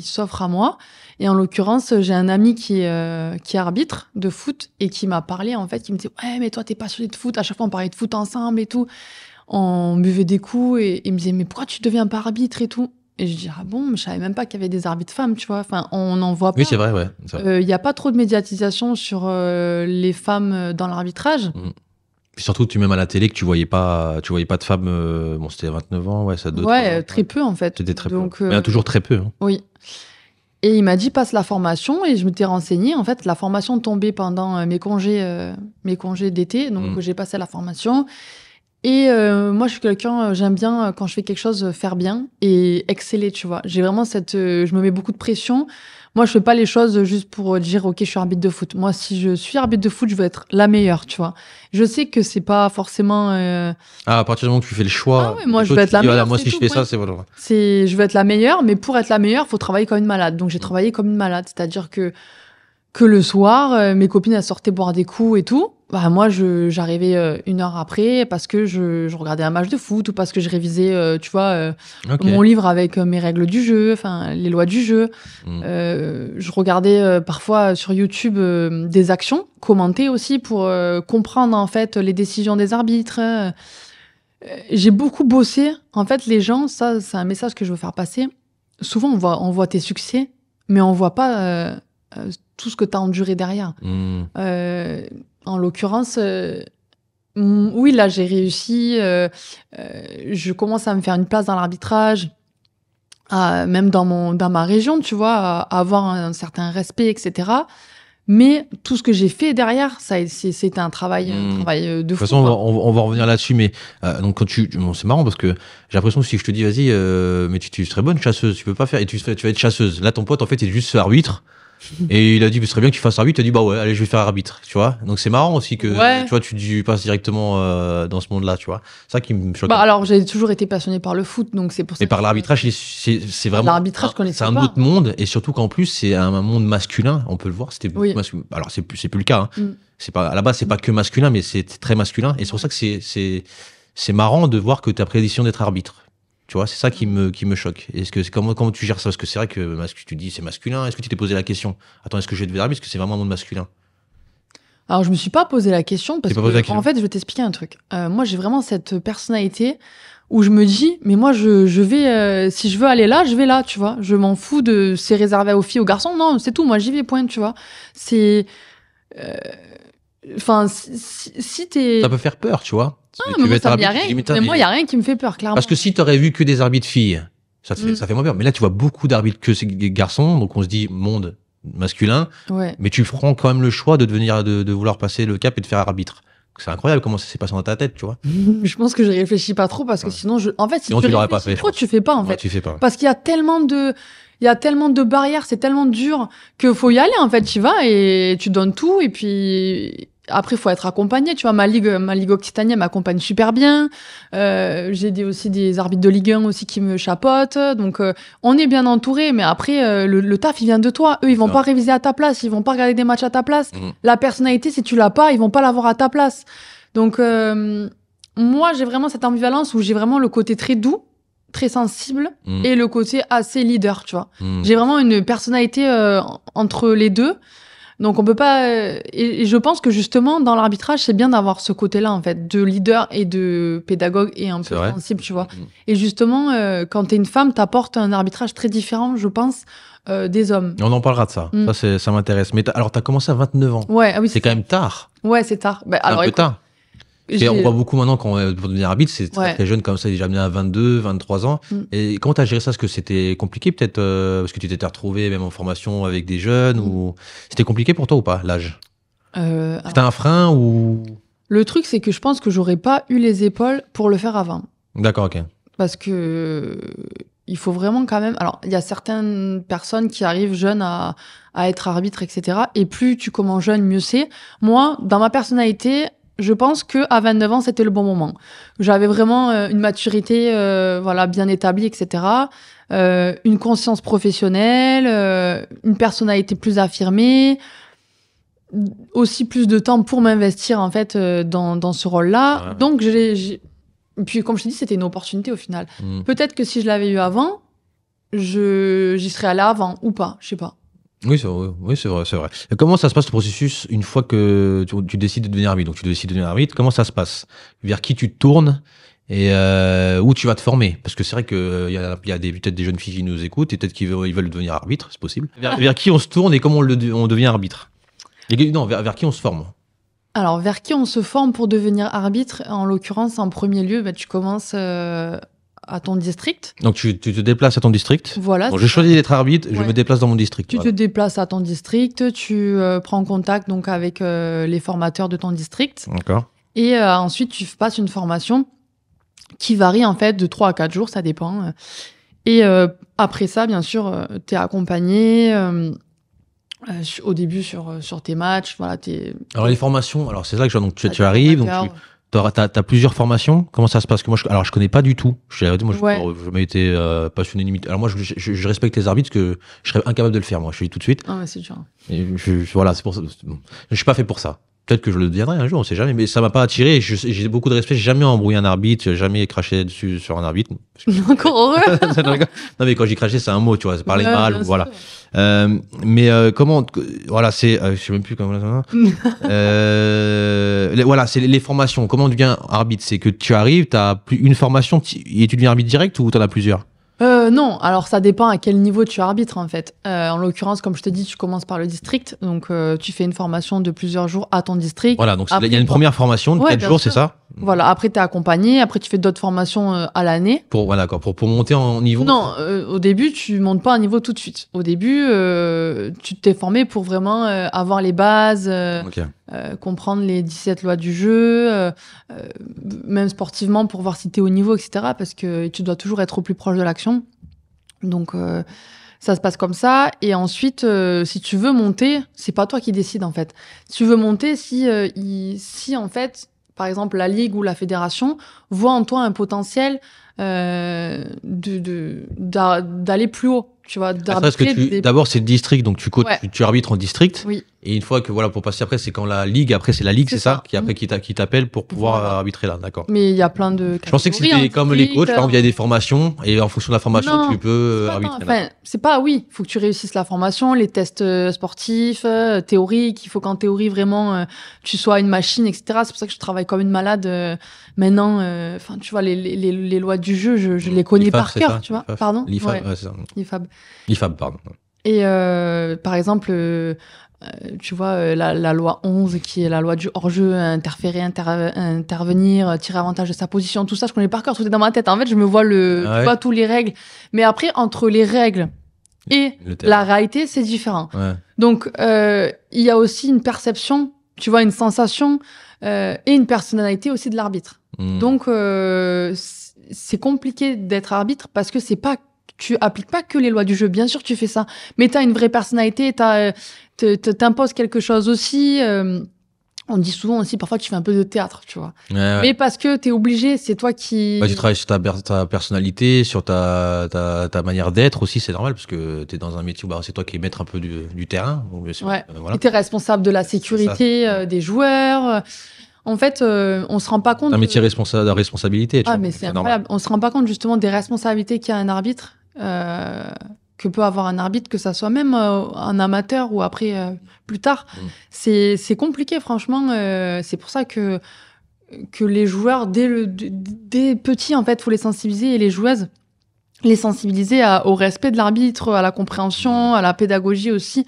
s'offrent à moi. Et en l'occurrence, j'ai un ami qui est arbitre de foot et qui m'a parlé, en fait, qui me dit, ouais, mais toi, t'es passionné de foot. À chaque fois, on parlait de foot ensemble et tout. On buvait des coups et il me disait, mais pourquoi tu deviens pas arbitre et tout? Et je dis, ah bon, mais je savais même pas qu'il y avait des arbitres femmes, tu vois. Enfin, on n'en voit pas. Oui, c'est vrai, ouais. Il n'y a pas trop de médiatisation sur les femmes dans l'arbitrage. Puis surtout, même à la télé, que tu voyais pas de femmes. Bon, c'était 29 ans, ouais, ça doit. Ouais, très peu en fait. C'était très Donc, peu. Mais toujours très peu. Hein. Oui. Et il m'a dit passe la formation et je m'étais renseignée. En fait, la formation tombait pendant mes congés d'été, donc j'ai passé la formation. Et moi, je suis quelqu'un, j'aime bien quand je fais quelque chose faire bien et exceller, tu vois. J'ai vraiment je me mets beaucoup de pression. Moi, je fais pas les choses juste pour dire ok, je suis arbitre de foot. Moi, si je suis arbitre de foot, je veux être la meilleure, tu vois. Je sais que c'est pas forcément. Ah, à partir du moment que tu fais le choix. Ah ouais, moi, je veux être la meilleure. Voilà, moi, si je fais ça, c'est voilà. Je veux être la meilleure, mais pour être la meilleure, faut travailler comme une malade. Donc, j'ai travaillé comme une malade, c'est-à-dire que le soir, mes copines elles sortaient boire des coups et tout. Bah moi, j'arrivais 1 heure après parce que je regardais un match de foot ou parce que je révisais, tu vois, mon livre avec mes règles du jeu, enfin les lois du jeu. Je regardais parfois sur YouTube des actions commentées aussi pour comprendre en fait les décisions des arbitres. J'ai beaucoup bossé. En fait, les gens, ça, c'est un message que je veux faire passer. Souvent, on voit tes succès, mais on voit pas tout ce que tu as enduré derrière. En l'occurrence, oui, là, j'ai réussi. Je commence à me faire une place dans l'arbitrage, même dans ma région, tu vois, à avoir un certain respect, etc. Mais tout ce que j'ai fait derrière, c'était un travail de fou. De toute façon, on va revenir là-dessus. Mais donc, c'est marrant parce que j'ai l'impression que si je te dis, vas-y, mais tu serais bonne chasseuse, tu peux pas faire, et tu vas être chasseuse. Là, ton pote, en fait, il est juste arbitre. Et il a dit, ce serait bien que tu fasses arbitre. Il a dit, bah ouais, allez, je vais faire arbitre, tu vois. Donc c'est marrant aussi que, tu vois, tu passes directement dans ce monde-là, tu vois. C'est ça qui me choque. Bah alors, j'ai toujours été passionnée par le foot, donc c'est pour ça. Et par l'arbitrage, c'est vraiment. L'arbitrage, je connaissais pas. C'est un autre monde, et surtout qu'en plus, c'est un monde masculin, on peut le voir. C'était masculin. Alors, c'est plus le cas, hein. C'est pas, à la base, c'est pas que masculin, mais c'est très masculin. Et c'est pour ça que c'est marrant de voir que tu as pris la décision d'être arbitre. Tu vois, c'est ça qui me choque. Est-ce que comment tu gères ça? Parce que c'est vrai que tu dis c'est masculin. Est-ce que tu t'es posé la question? Attends, est-ce que je vais devenir arbitre? Est-ce que c'est vraiment un monde masculin? Alors, je me suis pas posé la question parce que, en fait, je vais t'expliquer un truc. Moi, j'ai vraiment cette personnalité où je me dis, mais moi, je vais, si je veux aller là, je vais là, tu vois. Je m'en fous de c'est réservé aux filles, aux garçons. Non, c'est tout. Moi, j'y vais, point, tu vois. C'est, enfin, si t'es. Ça peut faire peur, tu vois. Mais moi, il y a rien qui me fait peur, clairement. Parce que si t'aurais vu que des arbitres filles, ça fait moins peur. Mais là, tu vois beaucoup d'arbitres que ces garçons, donc on se dit monde masculin. Ouais. Mais tu prends quand même le choix de vouloir passer le cap et de faire arbitre. C'est incroyable comment ça s'est passé dans ta tête, tu vois. Je pense que je réfléchis pas trop parce que sinon, en fait, si tu l'aurais pas fait, trop, tu fais pas, en fait. Tu fais pas. Parce qu'il y a tellement de barrières, c'est tellement dur qu'il faut y aller, en fait. Tu vas et tu donnes tout et puis après, il faut être accompagné. Tu vois, ma ligue occitanienne m'accompagne super bien. J'ai aussi des arbitres de Ligue 1 aussi qui me chapeautent. Donc, on est bien entouré. Mais après, le taf, il vient de toi. Eux, ils vont pas réviser à ta place. Ils vont pas regarder des matchs à ta place. La personnalité, si tu l'as pas, ils vont pas l'avoir à ta place. Donc, moi, j'ai vraiment cette ambivalence où j'ai vraiment le côté très doux, très sensible et le côté assez leader, tu vois. J'ai vraiment une personnalité entre les deux. Donc on peut pas et je pense que justement dans l'arbitrage c'est bien d'avoir ce côté-là en fait de leader et de pédagogue et un peu sensible, tu vois. Et justement quand t'es une femme t'apportes un arbitrage très différent, je pense, des hommes. On en parlera de ça. Ça m'intéresse. Mais alors t'as commencé à 29 ans. Ouais, ah oui, c'est quand même tard. Ouais, c'est tard. Bah, alors un peu tard. On voit beaucoup maintenant pour devenir arbitre, c'est très jeune comme ça, déjà amené à 22, 23 ans. Et comment t'as géré ça? Est-ce que c'était compliqué peut-être parce que tu t'étais retrouvé même en formation avec des jeunes ou c'était compliqué pour toi ou pas l'âge? C'était un frein ou? Le truc c'est que je pense que j'aurais pas eu les épaules pour le faire avant. D'accord, ok. Parce que il faut vraiment quand même. Alors il y a certaines personnes qui arrivent jeunes à être arbitre, etc. Et plus tu commences jeune, mieux c'est. Moi, dans ma personnalité. Je pense que à 29 ans, c'était le bon moment. J'avais vraiment une maturité bien établie, etc. Une conscience professionnelle, une personnalité plus affirmée. aussi plus de temps pour m'investir en fait dans ce rôle-là. Ouais. Donc puis comme je t'ai dit, c'était une opportunité au final. Peut-être que si je l'avais eu avant, j'y serais allée avant ou pas, je sais pas. Oui, c'est vrai, c'est vrai. Et comment ça se passe le processus une fois que tu décides de devenir arbitre? Donc tu décides de devenir arbitre, comment ça se passe? Vers qui tu te tournes et où tu vas te former? Parce que c'est vrai que il y a peut-être des jeunes filles qui nous écoutent et peut-être qu'ils veulent devenir arbitre, c'est possible. Vers qui on se tourne et comment on devient arbitre? Non, vers qui on se forme? Alors, vers qui on se forme pour devenir arbitre? En l'occurrence, en premier lieu, tu commences à ton district. Donc tu te déplaces à ton district. Voilà. Donc j'ai choisi d'être arbitre, je Ouais. me déplace dans mon district. Tu te déplaces à ton district, tu prends contact donc avec les formateurs de ton district. D'accord. Et ensuite, tu passes une formation qui varie en fait de 3 à 4 jours, ça dépend. Et après ça, bien sûr, tu es accompagné au début sur tes matchs. Voilà, Alors les formations, alors c'est là que donc tu t'as arrives, donc formateurs. t'as plusieurs formations. Comment ça se passe? Que moi, je connais pas du tout. Je Ouais. je m'ai été passionné limite. Alors moi, je respecte les arbitres parce que je serais incapable de le faire. Moi, je te dis tout de suite. Ah, mais c'est dur. Et voilà, c'est pour ça. Je suis pas fait pour ça. Peut-être que je le deviendrai un jour, on sait jamais. Mais ça m'a pas attiré. J'ai beaucoup de respect. J'ai jamais embrouillé un arbitre. J'ai jamais craché dessus sur un arbitre. Encore heureux. Non mais quand j'ai craché, c'est un mot, tu vois. C'est parler Ouais, mal, bien ou voilà. sûr. Mais comment, voilà, c'est, je sais même plus comment. Voilà, c'est les formations. Comment on devient arbitre? C'est que tu arrives, tu as une formation et tu deviens arbitre direct ou tu en as plusieurs? Non, alors ça dépend à quel niveau tu arbitres en fait. En l'occurrence, comme je te dis, tu commences par le district, donc tu fais une formation de plusieurs jours à ton district. Voilà, donc Après, il y a une première formation de Ouais, 4 bien jours, sûr. c'est ça? Voilà, après tu es accompagné, après tu fais d'autres formations à l'année. Voilà, d'accord, pour monter en niveau. Non, au début, tu montes pas un niveau tout de suite. Au début, tu t'es formé pour vraiment avoir les bases, Ok. comprendre les 17 lois du jeu, même sportivement pour voir si tu es au niveau, etc. Parce que tu dois toujours être au plus proche de l'action. Donc, ça se passe comme ça. Et ensuite, si tu veux monter, c'est pas toi qui décides, en fait. Si tu veux monter, si en fait, par exemple, la ligue ou la fédération voit en toi un potentiel d'aller plus haut, tu vois, Parce que d'abord, c'est le district, donc tu coaches, Ouais. tu arbitres en district. Oui. Et une fois que, voilà, pour passer après, c'est quand la ligue, après, c'est la ligue, C'est c'est ça, ça. qui t'appelle pour pouvoir Voilà. arbitrer là, d'accord. Mais il y a plein de Je pensais que catégories, c'était hein, comme les district, coachs, par exemple, il y a des formations, et en fonction de la formation, Non, tu peux c'est pas arbitrer. enfin, c'est pas oui, il faut que tu réussisses la formation, les tests sportifs, théoriques, il faut qu'en théorie vraiment tu sois une machine, etc. C'est pour ça que je travaille comme une malade maintenant. Enfin, tu vois, les lois du jeu, je les connais L'IFAB, par c'est cœur, ça, tu vois. l'IFAB. Pardon. L'IFAB, Ouais, ouais, c'est ça. l'IFAB. L'IFAB, pardon. Et par exemple, tu vois, la loi 11, qui est la loi du hors-jeu, interférer, intervenir, tirer avantage de sa position, tout ça, je connais par cœur, tout est dans ma tête. En fait, je me vois Ah ouais. tu vois, tous les règles. Mais après, entre les règles et Le terrain. la réalité, c'est différent. Ouais. Donc, il y a aussi une perception, tu vois, une sensation et une personnalité aussi de l'arbitre. Hmm. Donc, c'est compliqué d'être arbitre parce que c'est pas, tu appliques pas que les lois du jeu. Bien sûr, tu fais ça, mais tu as une vraie personnalité, t'imposes quelque chose aussi. On dit souvent aussi, parfois, tu fais un peu de théâtre, tu vois. Ouais. Mais parce que tu es obligé, c'est toi qui. Bah, tu travailles sur ta personnalité, sur ta manière d'être aussi, c'est normal, parce que tu es dans un métier où c'est toi qui es maître un peu du terrain. Donc, bien sûr, Ouais. voilà. Et tu es responsable de la sécurité des joueurs. En fait, on se rend pas compte. C'est un métier de responsabilité. Tu Ah, vois, mais donc c'est normal. incroyable. On se rend pas compte justement des responsabilités qu'a un arbitre, que peut avoir un arbitre, que ça soit même un amateur ou après plus tard. C'est compliqué, franchement. C'est pour ça que les joueurs, dès petits, en fait, faut les sensibiliser, et les joueuses, les sensibiliser au respect de l'arbitre, à la compréhension, à la pédagogie aussi.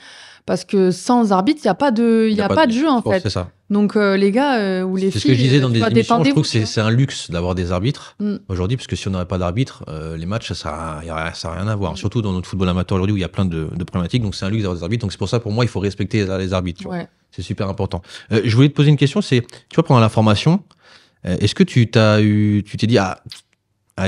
Parce que sans arbitre, il n'y a pas de jeu, en fait. C'est ça. Donc, les gars ou les filles, C'est ce que je disais dans des émissions. Je détendez-vous, trouve que tu vois. c'est un luxe d'avoir des arbitres Mm. aujourd'hui, parce que si on n'aurait pas d'arbitre, les matchs, ça n'a rien à voir. Surtout dans notre football amateur aujourd'hui où il y a plein de problématiques. Donc c'est un luxe d'avoir des arbitres. Donc c'est pour ça, pour moi, il faut respecter les arbitres. Tu vois. Ouais. C'est super important. Je voulais te poser une question. Tu vois, pendant la formation, est-ce que tu t'es dit,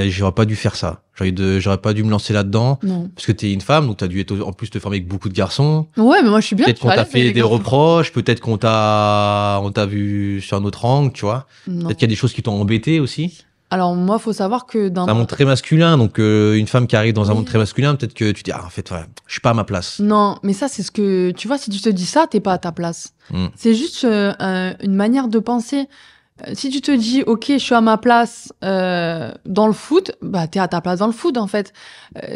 j'aurais pas dû faire ça. J'aurais pas dû me lancer là-dedans. Non. Parce que t'es une femme, donc t'as dû en plus te former avec beaucoup de garçons. Ouais, mais moi, je suis bien. Peut-être je suis qu'on à t'a l'aise avec fait les des garçons. reproches, peut-être on t'a vu sur un autre angle, tu vois. Non. Peut-être qu'il y a des choses qui t'ont embêté aussi. Alors moi, faut savoir que dans C'est un monde très masculin, donc une femme qui arrive dans un Oui. monde très masculin, peut-être que tu dis, ah, en fait, ouais, je suis pas à ma place. Non, mais ça, c'est ce que tu vois. Si tu te dis ça, t'es pas à ta place. Mm. C'est juste une manière de penser. Si tu te dis, ok, je suis à ma place dans le foot, bah t'es à ta place dans le foot en fait.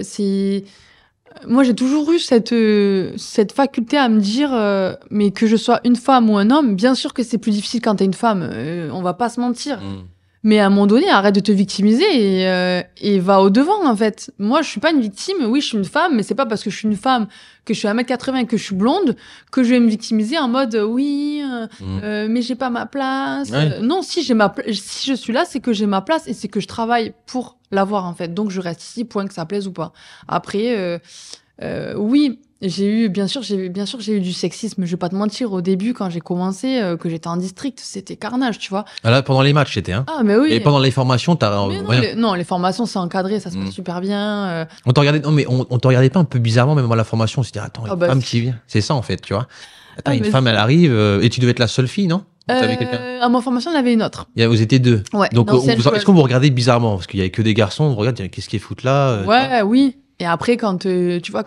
C'est Moi, j'ai toujours eu cette faculté à me dire, mais que je sois une femme ou un homme, bien sûr que c'est plus difficile quand t'es une femme. On va pas se mentir. Mm. Mais à un moment donné, arrête de te victimiser et va au-devant, en fait. Moi, je suis pas une victime. Oui, je suis une femme, mais c'est pas parce que je suis une femme, que je suis 1m80 et que je suis blonde, que je vais me victimiser en mode, mais j'ai pas ma place. Ouais. Non, si si je suis là, c'est que j'ai ma place et c'est que je travaille pour l'avoir, en fait. Donc, je reste ici, point que ça plaise ou pas. Après, oui, bien sûr, j'ai eu du sexisme. Je vais pas te mentir. Au début, quand j'ai commencé, que j'étais en district, c'était carnage, tu vois. Ah, là, pendant les matchs, c'était, hein. Ah, mais oui. Et pendant les formations, t'as Mais non, rien. les formations, c'est encadré, ça se passe super bien. On te regardait, non, mais on te regardait pas un peu bizarrement, même à la formation, on se dit, attends, Ah une bah, femme qui vient. C'est ça, en fait, tu vois. Attends, Ah, une mais femme, elle arrive, et tu devais être la seule fille, non? T'avais quelqu'un? à ma formation, il y en avait une autre. Vous étiez deux. Ouais, Donc, une ancienne est-ce joueuse. qu'on vous regardait bizarrement? Parce qu'il y avait que des garçons, on regarde, qu'est-ce qu'ils foutent là? Ouais, oui. Et après, quand tu vois,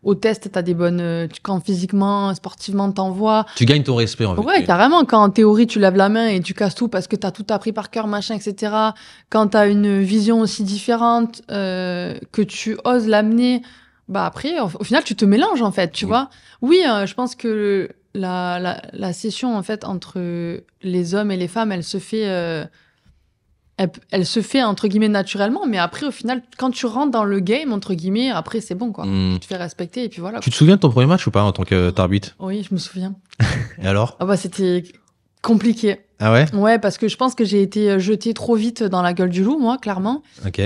au test, t'as des bonnes. Quand physiquement, sportivement, t'envoies. Tu gagnes ton respect, en fait. Ouais, carrément. Quand en théorie, tu lèves la main et tu casses tout parce que t'as tout appris par cœur, machin, etc. Quand t'as une vision aussi différente, que tu oses l'amener, bah après, au final, tu te mélanges, en fait, tu Oui. vois. Oui, je pense que la session, en fait, entre les hommes et les femmes, elle se fait. Elle se fait entre guillemets naturellement, mais après, au final, quand tu rentres dans le game, entre guillemets, après, c'est bon, quoi. Hmm. Tu te fais respecter et puis voilà. Tu te souviens de ton premier match ou pas en tant qu'arbitre? Oui, je me souviens. Et alors? Ah bah, c'était compliqué. Ah ouais? Ouais, parce que je pense que j'ai été jetée trop vite dans la gueule du loup, moi, clairement. Ok.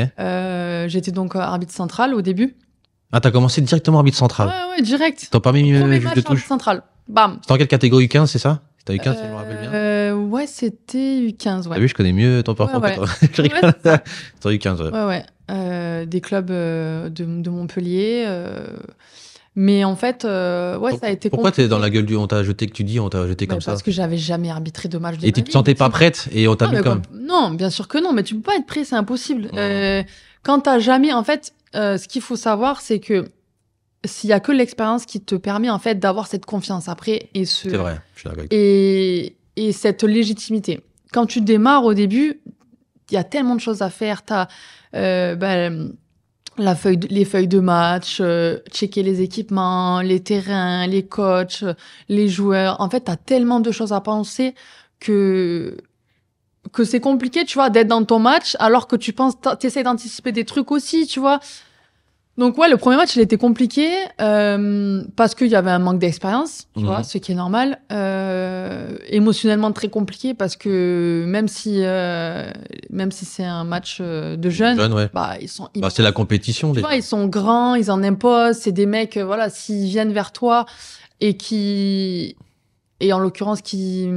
J'étais donc arbitre central au début. Ah, t'as commencé directement arbitre central. Ouais, direct. T'as pas mis Premier juge match de arbitre touche? central. Bam. C'était en quelle catégorie? 15, c'est ça? C'était U15, si je me rappelle bien. Ouais, c'était U15, T'as ouais. vu, je connais mieux ton parcours Ouais, que ouais. toi. Je rigole. Ouais, c'est ça. C'était U15, ouais. Ouais. Des clubs de Montpellier. Mais en fait, ouais, ça a été Pourquoi compliqué. t'es dans la gueule du on t'a jeté que tu dis, on t'a jeté Bah, comme ça? parce que j'avais jamais arbitré de match de Et ma tu te vie. sentais pas prête et on t'a Non, mis mais comme. non, bien sûr que non, mais tu peux pas être prêt, c'est impossible. Non. Quand t'as jamais, en fait, ce qu'il faut savoir, c'est que s'il y a que l'expérience qui te permet en fait d'avoir cette confiance après C'est vrai, je suis d'accord avec toi. et cette légitimité. Quand tu démarres au début, il y a tellement de choses à faire. T'as les feuilles de match, checker les équipements, les terrains, les coachs, les joueurs. En fait, t'as tellement de choses à penser que c'est compliqué, tu vois, d'être dans ton match alors que t'essaies d'anticiper des trucs aussi, tu vois. Donc ouais, le premier match, il était compliqué parce qu'il y avait un manque d'expérience, tu vois, ce qui est normal. Émotionnellement très compliqué parce que même si c'est un match de jeunes, Ouais. bah ils sont Bah, c'est la compétition. tu vois, ils sont grands, ils en imposent, c'est des mecs, voilà, s'ils viennent vers toi et en l'occurrence qui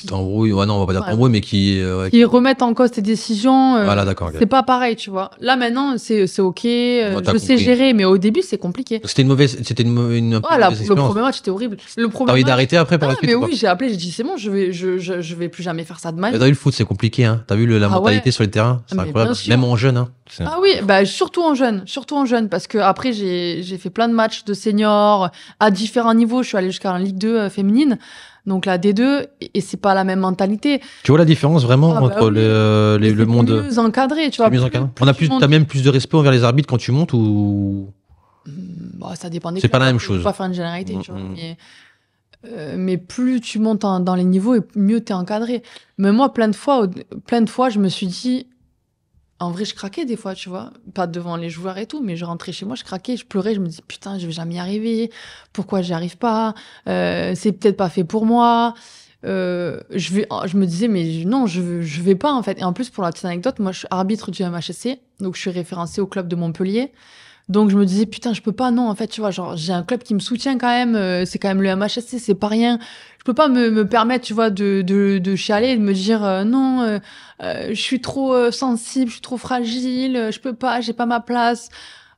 T'embrouilles, ouais, non, on va pas dire t'embrouille, mais qui. Ouais, qui remettent en cause tes décisions, voilà, d'accord. Ok. c'est pas pareil, tu vois. Là maintenant, c'est ok, t'as je sais compris. gérer, mais au début c'est compliqué. C'était une mauvaise expérience. Le premier match était horrible. T'as envie d'arrêter après par la suite? Mais ou pas oui, j'ai appelé, j'ai dit c'est bon, je vais plus jamais faire ça de ma vie. T'as vu le foot, c'est compliqué, hein. T'as vu la mentalité ouais. sur le terrain? C'est Mais incroyable. bien sûr. Même en jeune, hein. Ah oui, bah surtout en jeune, parce que après j'ai fait plein de matchs de seniors à différents niveaux. Je suis allée jusqu'à la Ligue 2 féminine, donc la D2, et c'est pas la même mentalité. Tu vois la différence vraiment Ah bah entre oui. le monde. Mieux encadré, tu vois. Mieux encadré. T'as même plus de respect envers les arbitres quand tu montes ou. Bah, ça dépend des C'est pas clubs, la même je peux chose. pas faire une généralité, tu vois. Mais plus tu montes dans les niveaux et mieux t'es encadré. Mais moi, plein de fois, je me suis dit, en vrai, je craquais des fois, tu vois. Pas devant les joueurs et tout, mais je rentrais chez moi, je craquais, je pleurais, je me dis, putain, je vais jamais y arriver. Pourquoi j'y arrive pas? C'est peut-être pas fait pour moi. Je me disais, mais non, je vais pas, en fait. Et en plus, pour la petite anecdote, moi, je suis arbitre du MHSC, donc je suis référencée au club de Montpellier. Donc je me disais, putain, je peux pas, non, en fait, tu vois, genre, j'ai un club qui me soutient quand même, c'est quand même le MHSC, c'est pas rien. Je peux pas me permettre, tu vois, de chialer et de me dire, non, je suis trop sensible, je suis trop fragile, je peux pas, j'ai pas ma place.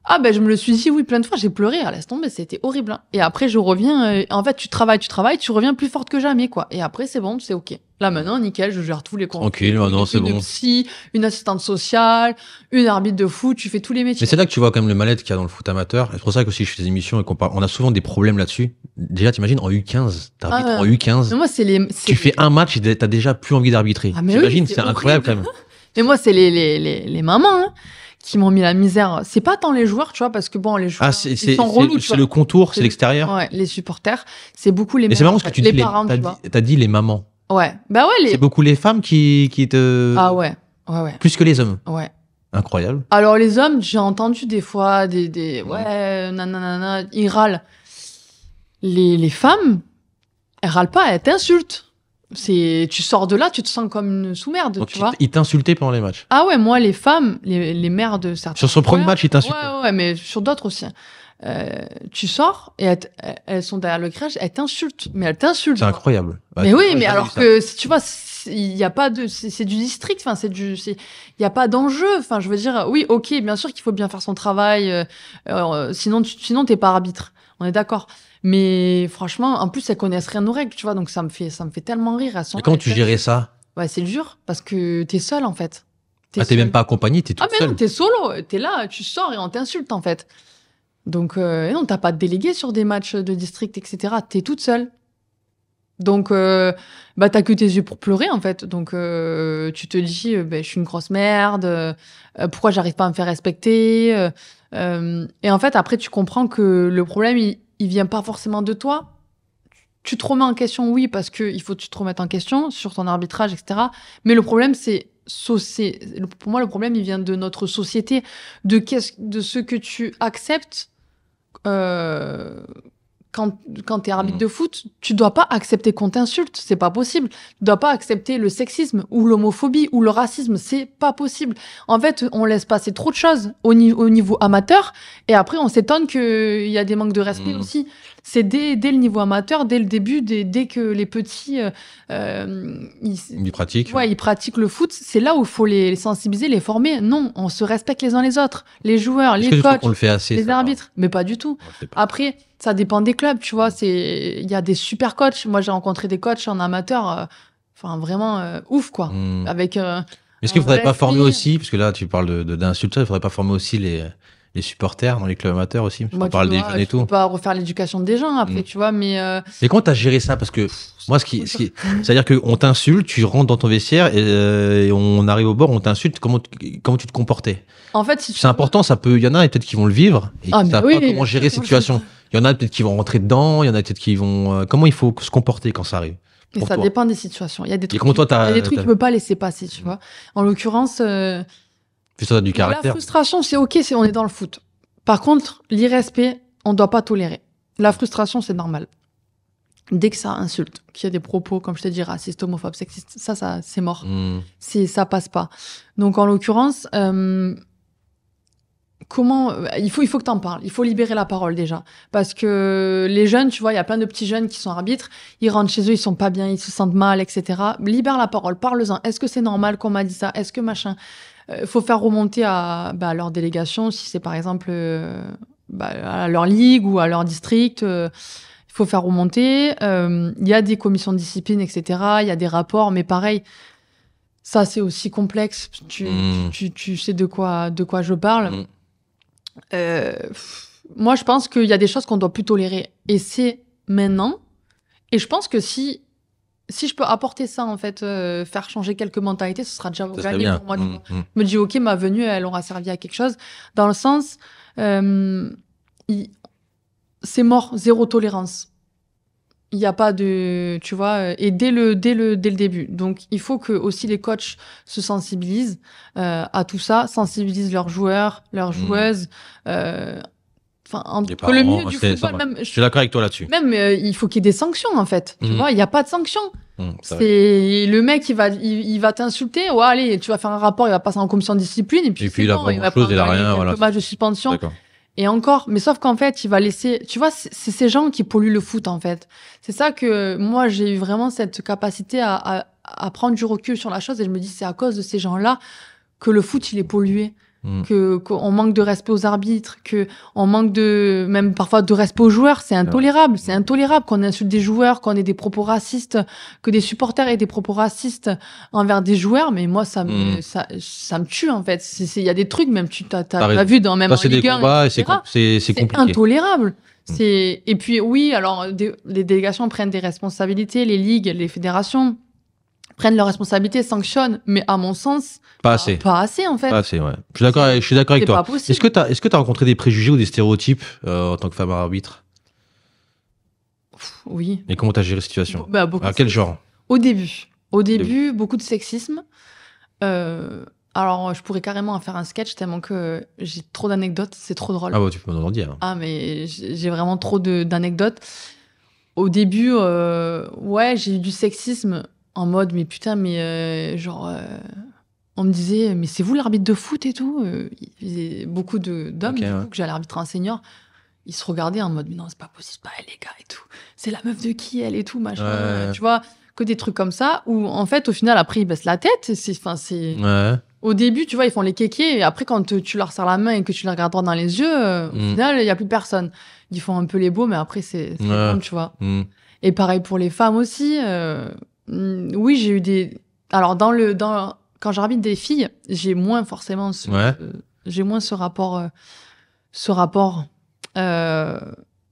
Ah ben je me le suis dit, oui, plein de fois, j'ai pleuré, laisse tomber, c'était horrible. Hein. Et après, je reviens, en fait, tu travailles, tu reviens plus forte que jamais, quoi. Et après, c'est bon, c'est OK. Là, maintenant, nickel, je gère tous les conflits. Tranquille, maintenant, c'est bon. Une psy, une assistante sociale, une arbitre de foot, tu fais tous les métiers. Mais c'est là que tu vois quand même le mal-être qu'il y a dans le foot amateur. Et c'est pour ça que aussi je fais des émissions et on a souvent des problèmes là-dessus. Déjà, t'imagines, en U15, t'arbitres en U15. Mais moi, tu fais un match et t'as déjà plus envie d'arbitrer. Ah, mais t'imagines, oui, c'est incroyable quand même. Mais moi, c'est les mamans, hein, qui m'ont mis la misère. C'est pas tant les joueurs, tu vois, parce que bon, les joueurs, ils sont relous, c'est le contour, c'est l'extérieur. Ouais, les supporters, c'est beaucoup les mères. Et c'est marrant ce que tu dis, parents, tu vois. T'as dit les mamans. Ouais, bah ouais. C'est beaucoup les femmes qui te... Ah ouais, ouais. Plus que les hommes. Ouais. Incroyable. Alors les hommes, j'ai entendu des fois ouais, nanana, ils râlent. Les femmes, elles râlent pas, elles t'insultent. Tu sors de là, tu te sens comme une sous-merde, donc tu vois. Ils t'insultaient pendant les matchs. Ah ouais, moi, les femmes, les mères de certains... Sur ce premier match, ils t'insultaient. Ouais, mais sur d'autres aussi. Tu sors et elles sont derrière le crèche, elles t'insultent. Mais elles t'insultent. C'est incroyable. Ouais, mais oui, mais alors que, tu vois, il n'y a pas de... C'est du district, enfin, il n'y a pas d'enjeu. Enfin, je veux dire, oui, ok, bien sûr qu'il faut bien faire son travail. Sinon, t'es pas arbitre. On est d'accord. Mais franchement, en plus, elles connaissent rien aux règles, tu vois, donc ça me fait tellement rire. Et comment tu gérais ça? Ouais, c'est dur, parce que t'es seul, en fait. T'es même pas accompagné, t'es toute seule. Ah, mais non, t'es solo, t'es là, tu sors et on t'insulte, en fait. Donc, non, t'as pas de délégué sur des matchs de district, etc. T'es toute seule. Donc, t'as que tes yeux pour pleurer, en fait. Donc, tu te dis, je suis une grosse merde, pourquoi j'arrive pas à me faire respecter et en fait, après, tu comprends que le problème, il vient pas forcément de toi. Tu te remets en question, oui, parce qu'il faut que tu te remettes en question sur ton arbitrage, etc. Mais le problème, pour moi, le problème, il vient de notre société, de ce que tu acceptes quand t'es arbitre de foot. Tu dois pas accepter qu'on t'insulte, c'est pas possible. Tu dois pas accepter le sexisme ou l'homophobie ou le racisme, c'est pas possible. En fait, on laisse passer trop de choses au niveau amateur et après on s'étonne qu'il y a des manques de respect aussi. C'est dès le niveau amateur, dès le début, dès que les petits ils pratiquent. Ouais, ils pratiquent le foot. C'est là où il faut les sensibiliser, les former. Non, on se respecte les uns les autres, les joueurs, les coachs, on le fait assez, les arbitres. Mais pas du tout. Après, ça dépend des clubs, tu vois. Il y a des super coachs. Moi, j'ai rencontré des coachs en amateur, vraiment ouf, quoi. Avec. Est-ce qu'il faudrait pas former aussi, parce que là, tu parles d'insultes, il faudrait pas former aussi les supporters dans les clubs amateurs aussi. On parle des jeunes et tout. Tu peux pas refaire l'éducation des gens après, tu vois, mais. Et comment t'as géré ça? Parce que moi, c'est-à-dire qu'on t'insulte, tu rentres dans ton vestiaire et on arrive au bord, on t'insulte. Comment tu te comportais? En fait, c'est important. Il y en a peut-être qui vont le vivre et qui savent pas comment gérer cette situation. Il y en a peut-être qui vont rentrer dedans, il y en a peut-être qui vont. Comment il faut se comporter quand ça arrive? Et ça dépend des situations. Il y a des trucs. Tu peux pas laisser passer, tu vois. En l'occurrence. Ça, du caractère. La frustration, c'est ok, on est dans le foot. Par contre, l'irrespect, on doit pas tolérer. La frustration, c'est normal. Dès que ça insulte, qu'il y a des propos, comme je t'ai dit, racistes, homophobes, sexistes, ça c'est mort. Ça passe pas. Donc, en l'occurrence, il faut que t'en parles. Il faut libérer la parole déjà. Parce que les jeunes, tu vois, il y a plein de petits jeunes qui sont arbitres. Ils rentrent chez eux, ils sont pas bien, ils se sentent mal, etc. Libère la parole, parle-en. Est-ce que c'est normal qu'on m'a dit ça? Est-ce que machin? Faut faire remonter à leur délégation, si c'est par exemple à leur ligue ou à leur district. Il faut faire remonter. Il y a des commissions de discipline, etc. Il y a des rapports, mais pareil, ça c'est aussi complexe. Tu sais de quoi je parle. Moi, je pense qu'il y a des choses qu'on doit plus tolérer. Et c'est maintenant. Et je pense que si je peux apporter ça, en fait, faire changer quelques mentalités, ce sera déjà gagné pour moi. Je me dis, ok, ma venue, elle aura servi à quelque chose. Dans le sens, c'est mort, zéro tolérance. Il n'y a pas de, tu vois, et dès le début. Donc, il faut que aussi les coachs se sensibilisent à tout ça, sensibilisent leurs joueurs, leurs joueuses. Entre le milieu du football, même. Je suis d'accord avec toi là-dessus. Même, il faut qu'il y ait des sanctions, en fait. Tu vois, il n'y a pas de sanctions. C'est le mec, il va t'insulter. Ouais, allez, tu vas faire un rapport, il va passer en commission de discipline. Et puis il a pas grand-chose, il a rien. Quelques matchs de suspension. Et encore, mais sauf qu'en fait, il va laisser... Tu vois, c'est ces gens qui polluent le foot, en fait. C'est ça que moi, j'ai eu vraiment cette capacité à prendre du recul sur la chose. Et je me dis, c'est à cause de ces gens-là que le foot, il est pollué. qu'on manque de respect aux arbitres, qu'on manque même parfois de respect aux joueurs. C'est intolérable. C'est intolérable qu'on insulte des joueurs, qu'on ait des propos racistes, que des supporters aient des propos racistes envers des joueurs. Mais moi, ça me tue, en fait. Il y a des trucs, même t'as vu même en Ligue 1, c'est compliqué. C'est intolérable. Et puis, oui, alors, les délégations prennent des responsabilités, les ligues, les fédérations prennent leurs responsabilités, sanctionnent, mais à mon sens, pas assez. Pas assez, en fait. Pas assez, ouais. Je suis d'accord avec toi. Pas possible. Est-ce que t'as rencontré des préjugés ou des stéréotypes en tant que femme arbitre? Oui. Et comment t'as géré la situation? Beaucoup. Quel genre? Au début, beaucoup de sexisme. Alors, je pourrais carrément en faire un sketch tellement que j'ai trop d'anecdotes, c'est trop drôle. Ah bah, tu peux m'en dire. Ah, mais j'ai vraiment trop d'anecdotes. Au début, j'ai eu du sexisme en mode, mais putain, on me disait, mais c'est vous l'arbitre de foot et tout. Il y avait beaucoup d'hommes que j'allais arbitrer un senior. Ils se regardaient en mode, mais non, c'est pas possible, pas elle, les gars et tout. C'est la meuf de qui, elle et tout, machin. Tu vois, que des trucs comme ça, où en fait, au final, après, ils baissent la tête. Au début, tu vois, ils font les kékés, et après, quand tu leur serres la main et que tu les regardes droit dans les yeux, au final, il n'y a plus personne. Ils font un peu les beaux, mais après, c'est bon, tu vois. Et pareil pour les femmes aussi. Oui, j'ai eu des... Alors, quand j'arbitre des filles, j'ai moins forcément ce rapport...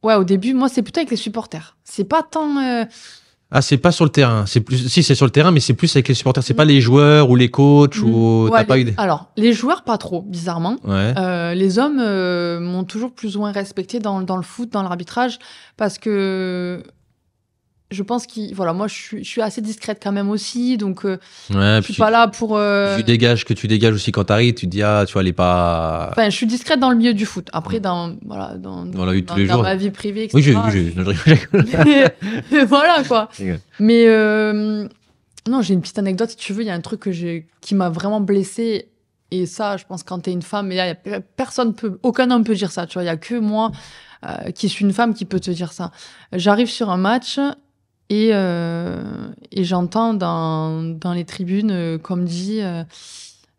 au début, moi, c'est plutôt avec les supporters. C'est pas tant... c'est pas sur le terrain. Si, c'est sur le terrain, mais c'est plus avec les supporters. C'est pas les joueurs ou les coachs ou... Alors, les joueurs, pas trop, bizarrement. Les hommes m'ont toujours plus ou moins respecté dans le foot, dans l'arbitrage, parce que... Je pense moi, je suis assez discrète quand même aussi, donc je suis pas là pour... Tu dégages aussi quand t'arrives, tu te dis, tu vois, elle est pas... Enfin, je suis discrète dans le milieu du foot. Après, dans la vie de tous les jours. Dans ma vie privée, etc. Oui, mais voilà, quoi. Mais non, j'ai une petite anecdote, si tu veux. Il y a un truc qui m'a vraiment blessée. Et ça, je pense, quand t'es une femme, mais aucun homme peut dire ça, tu vois. Il y a que moi, qui suis une femme, qui peut te dire ça. J'arrive sur un match... Et j'entends dans les tribunes comme dit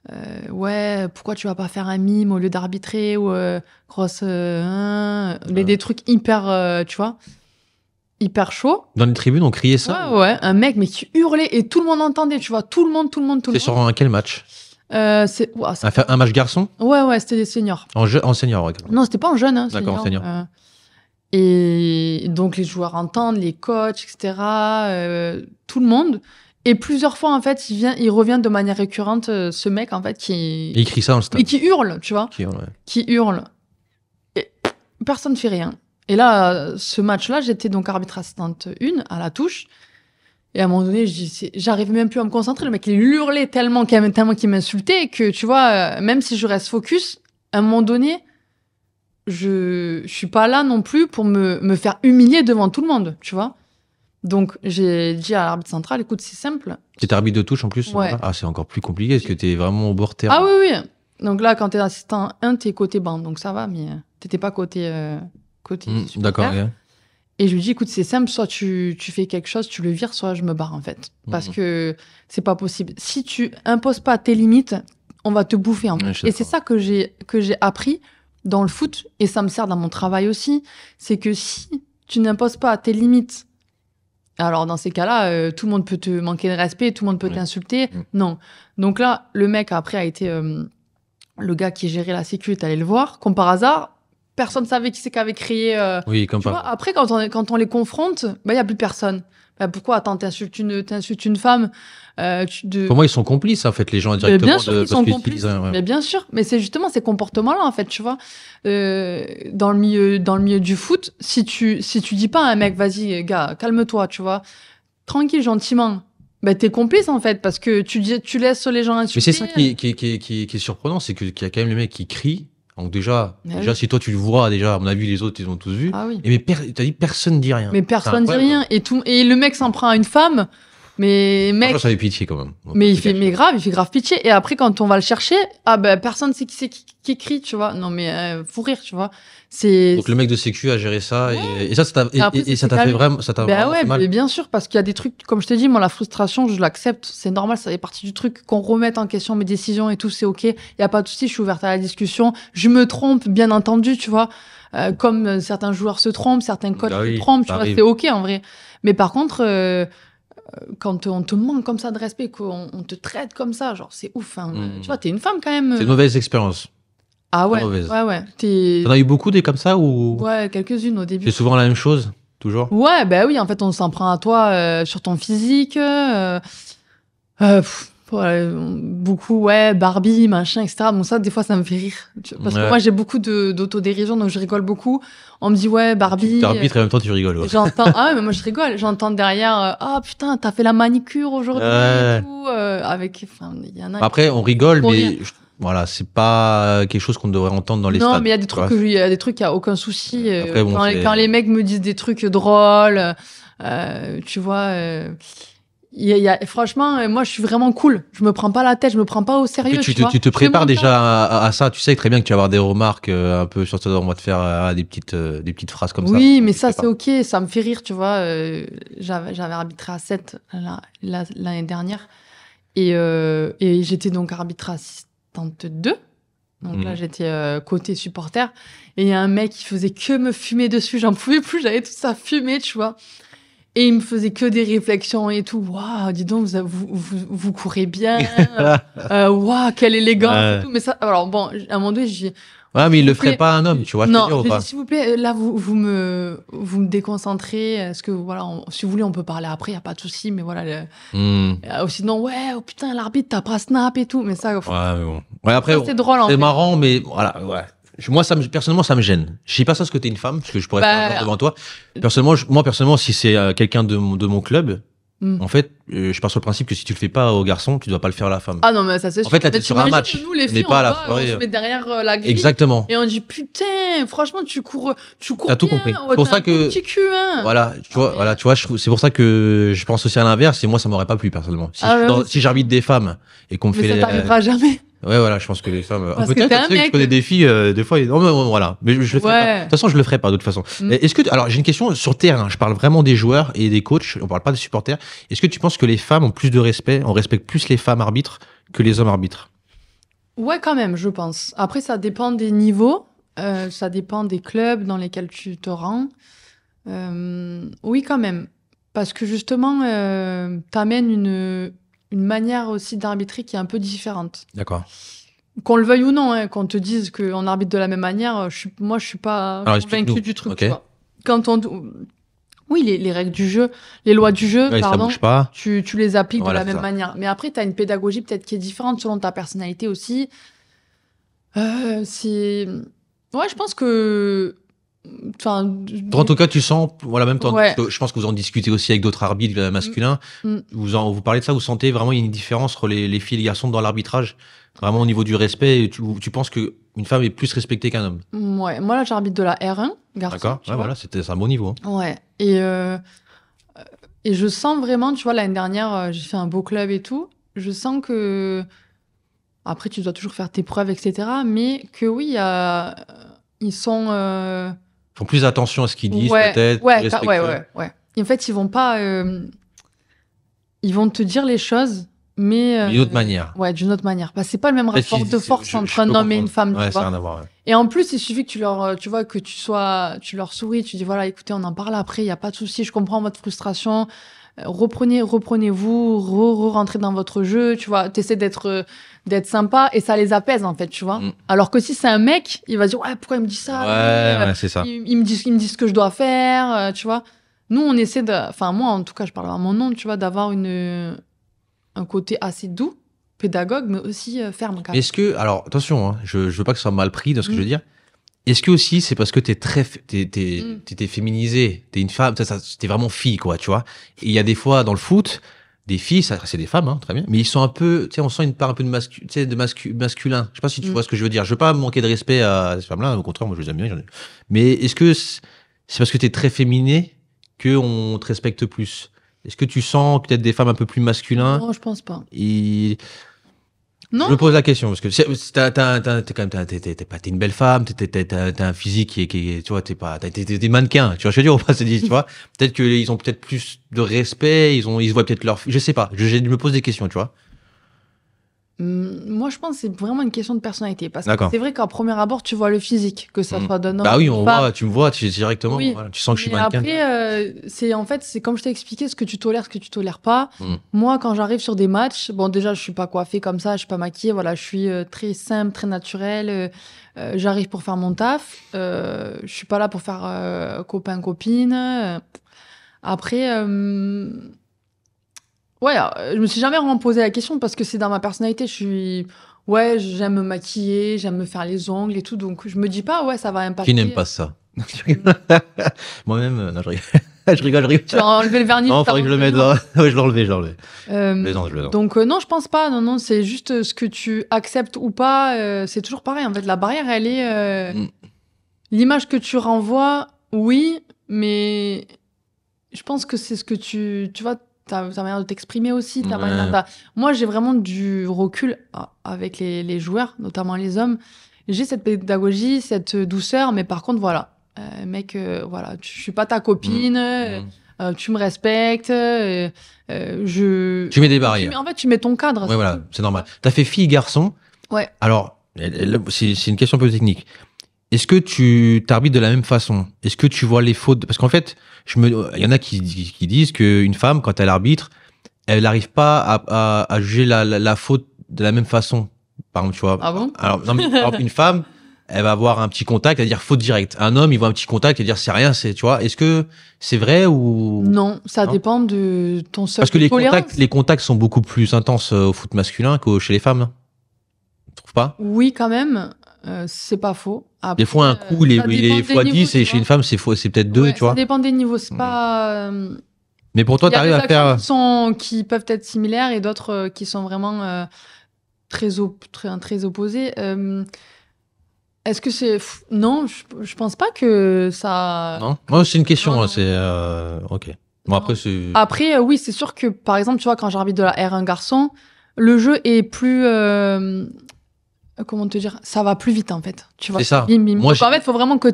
pourquoi tu vas pas faire un mime au lieu d'arbitrer ou des trucs hyper tu vois, hyper chaud. Dans les tribunes on criait ça? Un mec mais qui hurlait et tout le monde entendait, tu vois, tout le monde. C'est sur quel match? Un match garçon? Ouais, c'était des seniors. En senior, ouais. Non, c'était pas en jeune, hein, d'accord, en senior. Et donc, les joueurs entendent, les coachs, etc., tout le monde. Et plusieurs fois, en fait, il revient de manière récurrente, ce mec, en fait, qui... Il crie ça dans le stade. Et qui hurle, tu vois. Qui hurle. Et personne ne fait rien. Et là, ce match-là, j'étais donc arbitre assistante 1 à la touche. Et à un moment donné, j'arrivais même plus à me concentrer. Le mec, il hurlait tellement qu'il m'insultait que, tu vois, même si je reste focus, à un moment donné... Je suis pas là non plus pour me faire humilier devant tout le monde, tu vois. Donc, j'ai dit à l'arbitre central, écoute, c'est simple. T'es arbitre de touche en plus? Ouais. C'est encore plus compliqué parce que t'es vraiment au bord terrain. Ah oui. Donc là, quand t'es assistant 1, t'es côté bande, donc ça va, mais t'étais pas côté d'accord, ouais. Et je lui dis, écoute, c'est simple, soit tu fais quelque chose, tu le vires, soit je me barre, en fait. Parce que c'est pas possible. Si tu imposes pas tes limites, on va te bouffer, en fait. Et c'est ça que j'ai appris dans le foot, et ça me sert dans mon travail aussi, c'est que si tu n'imposes pas tes limites, alors dans ces cas-là, tout le monde peut te manquer de respect, tout le monde peut t'insulter. Non. Donc là, le mec après a été le gars qui gérait la sécurité, allé le voir, comme par hasard, personne ne savait qui c'est qui avait crié. Oui, comme pas. Après, quand on les confronte, il n'y a plus personne. Pourquoi? Attends, t'insultes une femme. Pour moi, ils sont complices, en fait, les gens directement. Bien sûr qu'ils sont complices. Mais bien sûr. Mais c'est justement ces comportements-là, en fait, tu vois. Dans le milieu du foot, si tu dis pas à un mec, vas-y, gars, calme-toi, tu vois, tranquille, gentiment, t'es complice, en fait, parce que tu laisses les gens insulter. Mais c'est ça qui est surprenant, c'est qu'il y a quand même les mecs qui crient. Donc déjà, si toi tu le vois, déjà, à mon avis, les autres, ils ont tous vu. Ah oui. Mais t'as dit, personne dit rien. Mais personne dit rien. Et le mec s'en prend à une femme. Mais mec, Franchement, ça fait pitié quand même. mais il fait grave pitié. Et après, quand on va le chercher, personne sait qui c'est qui écrit, tu vois. Non, mais faut rire, tu vois. Donc le mec de Sécu a géré ça et ça t'a fait vraiment, ça t'a Ben vraiment ouais, fait mal. mais bien sûr, parce qu'il y a des trucs, comme je t'ai dit, moi, la frustration, je l'accepte. C'est normal, ça fait partie du truc. Qu'on remette en question mes décisions et tout, c'est OK. Il n'y a pas de souci, je suis ouverte à la discussion. Je me trompe, bien entendu, tu vois. Comme certains joueurs se trompent, certains coachs se trompent, tu vois, c'est OK en vrai. Mais par contre, quand on te manque comme ça de respect, qu'on te traite comme ça, genre, c'est ouf. Hein. Tu vois, t'es une femme quand même. C'est une mauvaise expérience. Ah ouais, mauvaise. ouais. T'en as eu beaucoup des comme ça ou? Ouais, quelques-unes au début. C'est souvent la même chose, toujours? Ouais, bah oui, en fait, on s'en prend à toi sur ton physique. Beaucoup, ouais, Barbie, machin, etc. Bon, ça, des fois, ça me fait rire. Parce que moi, j'ai beaucoup d'autodérision, donc je rigole beaucoup. On me dit, ouais, Barbie. Tu arbitres et en même temps, tu rigoles. Ouais. J'entends, ah ouais, mais moi, je rigole. J'entends derrière, ah putain, t'as fait la manicure aujourd'hui et tout. Il y en a. Après, on rigole, mais voilà, c'est pas quelque chose qu'on devrait entendre dans les stades. Non, mais il y a des trucs il y a aucun souci. Après, bon, quand les mecs me disent des trucs drôles, tu vois. Franchement, moi, je suis vraiment cool. Je me prends pas la tête, je me prends pas au sérieux. Tu te prépares déjà à ça. Tu sais très bien que tu vas avoir des remarques un peu sur ça. On va te faire des petites phrases comme ça. Oui, mais ça, c'est OK. Ça me fait rire, tu vois. J'avais arbitré à 7 l'année dernière. Et j'étais donc arbitre assistante 2. Donc là, j'étais côté supporter. Et il y a un mec qui faisait que me fumer dessus. J'en pouvais plus. J'avais tout ça fumé, tu vois. Et il me faisait que des réflexions et tout. Waouh, dis donc, vous courez bien. Waouh, quelle élégance et tout. Mais ça, alors bon, à un moment donné, j'ai dit. Ouais, mais il le ferait pas un homme, tu vois. Non, s'il vous plaît, là, vous me déconcentrez. Est-ce que, voilà, si vous voulez, on peut parler après, il n'y a pas de souci. Mais voilà. Sinon, ouais, oh putain, l'arbitre, t'as pas snap et tout. Mais ça, ouais, mais bon. Ouais, après, c'est drôle. C'est marrant, mais voilà, ouais. Moi, personnellement, ça me gêne. Je sais pas ça parce que t'es une femme, parce que je pourrais faire un genre devant toi. Personnellement, si c'est quelqu'un de mon club, en fait, je pars sur le principe que si tu le fais pas au garçon, tu dois pas le faire à la femme. Ah non, mais ça c'est sûr. En fait, là, t'es sur un match. Nous, les filles, pas à la on se met derrière la grille. Exactement. Et on dit, putain, franchement, tu cours T'as tout compris. C'est pour ça que. Petit cul, hein. Voilà, tu vois, c'est pour ça que je pense aussi à l'inverse, et moi, ça m'aurait pas plu, personnellement. Si j'arbitre des femmes et qu'on me fait. Mais ça t'arrivera jamais. Ouais, voilà, je pense que les femmes. Parce peut-être, que tu sais que je connais des filles, des fois. Non, mais voilà. Mais je le ferai pas. De toute façon, je le ferai pas, de toute façon. Alors, j'ai une question sur terrain. Je parle vraiment des joueurs et des coachs. On parle pas des supporters. Est-ce que tu penses que les femmes ont plus de respect, on respecte plus les femmes arbitres que les hommes arbitres? Ouais, quand même, je pense. Après, ça dépend des niveaux. Ça dépend des clubs dans lesquels tu te rends. Oui, quand même. Parce que justement, t'amènes une manière aussi d'arbitrer qui est un peu différente. D'accord. Qu'on le veuille ou non, hein, qu'on te dise qu'on arbitre de la même manière, moi, je suis pas convaincue du truc. Okay. Quand oui, les règles du jeu, les lois du jeu, pardon, tu les appliques de la même manière. Mais après, tu as une pédagogie peut-être qui est différente selon ta personnalité aussi. Ouais, je pense que... En tout cas, tu sens, voilà, même temps, je pense que vous en discutez aussi avec d'autres arbitres masculins. Vous parlez de ça, vous sentez vraiment une différence entre les filles et les garçons dans l'arbitrage, vraiment au niveau du respect. Tu penses que une femme est plus respectée qu'un homme? Ouais, moi là, j'arbitre de la R1, garçon. D'accord, ouais, voilà, c'est un bon niveau. Hein. Ouais, et je sens vraiment, tu vois, l'année dernière, j'ai fait un beau club et tout. Je sens que après, tu dois toujours faire tes preuves, etc. Mais que oui, ils sont font plus attention à ce qu'ils disent, peut-être. Ouais. En fait, ils vont pas. Ils vont te dire les choses, mais. D'une autre manière. Ouais, d'une autre manière. Parce que c'est pas le même rapport de force entre un homme et une femme. Ouais, ça n'a rien à voir. Ouais. Et en plus, il suffit que tu leur souris, tu dis voilà, écoutez, on en parle après, il y a pas de souci, je comprends votre frustration. Reprenez-vous, rentrez dans votre jeu, tu vois, t'essaies d'être sympa et ça les apaise en fait, tu vois. Alors que si c'est un mec, il va dire ouais, pourquoi il me dit ça? Ouais, c'est ça. Il me dit ce que je dois faire, tu vois. Nous, on essaie moi en tout cas, je parle à mon nom, tu vois, d'avoir un côté assez doux, pédagogue, mais aussi ferme. Est-ce que, alors attention, hein, je veux pas que ce soit mal pris dans ce que je veux dire. Est-ce que aussi c'est parce que t'es féminisée, t'es une femme, t'es vraiment fille quoi, tu vois. Et il y a des fois dans le foot, des filles, c'est des femmes, hein, très bien, mais ils sont un peu, tu sais, on sent une part un peu de masculin. Je sais pas si tu vois ce que je veux dire. Je veux pas manquer de respect à ces femmes-là, au contraire, moi je les aime bien. Mais est-ce que c'est parce que t'es très féminée que on te respecte plus? Est-ce que tu sens peut-être des femmes un peu plus masculins? Non, je pense pas. Et Non. je me pose la question parce que t'es une belle femme, t'as un physique qui est, tu vois, t'es mannequin, tu vois, je veux dire, tu vois, peut-être qu'ils ont peut-être plus de respect, ils se voient peut-être je sais pas, je me pose des questions, tu vois. Moi, je pense que c'est vraiment une question de personnalité. Parce que D'accord. c'est vrai qu'à premier abord, tu vois le physique, que ça soit d'un homme Bah oui, ou on d'une femme. voit, tu me vois, directement, Oui. voilà, tu sens que je suis Mais mannequin. après, c'est comme je t'ai expliqué, ce que tu tolères, ce que tu tolères pas. Moi, quand j'arrive sur des matchs, bon, déjà, je suis pas coiffée comme ça, je suis pas maquillée, voilà, je suis très simple, très naturelle. J'arrive pour faire mon taf. Je suis pas là pour faire copain-copine. Après, ouais, je me suis jamais vraiment posé la question parce que c'est dans ma personnalité. Ouais, j'aime me maquiller, j'aime me faire les ongles et tout. Donc, je me dis pas, ouais, ça va impacter. Qui n'aime pas ça? Moi-même, non, je rigole. je rigole. Tu vas enlever le vernis. Non, faudrait que je le mette là. Ouais, je l'ai enlevé. Donc, non, je pense pas. Non, c'est juste ce que tu acceptes ou pas. C'est toujours pareil. En fait, la barrière, elle est. L'image que tu renvoies, oui, mais je pense que c'est ce que tu vois, ta manière de t'exprimer aussi. Moi, j'ai vraiment du recul avec les joueurs, notamment les hommes. J'ai cette pédagogie, cette douceur, mais par contre, voilà. Mec, voilà, je suis pas ta copine, tu me respectes, Tu mets des barrières. En fait, tu mets ton cadre. Ouais, voilà, c'est normal. T'as fait fille-garçon. Ouais. Alors, c'est une question un peu technique. Est-ce que tu t'arbitres de la même façon? Est-ce que tu vois les fautes? Parce qu'en fait, il y en a qui disent qu'une femme, quand elle arbitre, elle n'arrive pas à juger la faute de la même façon. Par exemple, tu vois. Ah bon? Alors, non, mais, par exemple, une femme, elle va avoir un petit contact, elle va dire faute directe. Un homme, il voit un petit contact, il va dire c'est rien, tu vois. Est-ce que c'est vrai ou? Non, ça dépend de ton seuil Parce que de tolérance. les contacts sont beaucoup plus intenses au foot masculin que chez les femmes. Tu trouves pas? Oui, quand même. C'est pas faux. Après, des fois, un coup, il est x10 et chez une femme, c'est peut-être 2, tu vois. Ça dépend des niveaux. C'est pas. Mais pour toi, tu arrives à faire. Qui peuvent être similaires et d'autres qui sont vraiment très opposés. Est-ce que c'est. Non, je pense pas que ça. Non, moi, c'est une question. Non. C'est. Ok. Bon, après, c'est. Après, oui, c'est sûr que, par exemple, tu vois, quand j'arbitre de la R1 garçon, le jeu est plus. Comment te dire, ça va plus vite en fait. Tu vois. C'est ça. Bim, bim. Moi, donc, en fait, il faut vraiment que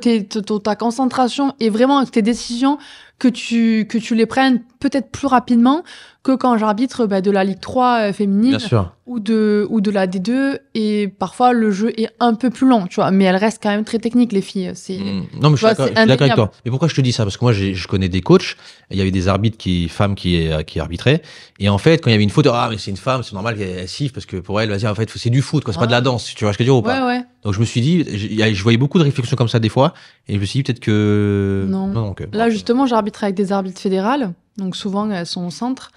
ta concentration et vraiment que tes décisions, que tu les prennes peut-être plus rapidement que quand j'arbitre de la Ligue 3 féminine. Bien sûr. Ou de la D2, et parfois le jeu est un peu plus long, tu vois, mais elles restent quand même très techniques, les filles. Non, mais je suis d'accord avec toi. Mais pourquoi je te dis ça? Parce que moi, je connais des coachs, il y avait des arbitres femmes qui arbitraient, et en fait, quand il y avait une faute, mais c'est une femme, c'est normal qu'elle siffle, parce que pour elle, vas-y, en fait, c'est du foot, quoi, c'est pas de la danse, tu vois ce que je veux dire ou pas? Ouais. Donc je me suis dit, je voyais beaucoup de réflexions comme ça des fois, et je me suis dit peut-être que. Non. Là, justement, j'arbitre avec des arbitres fédérales, donc souvent elles sont au centre.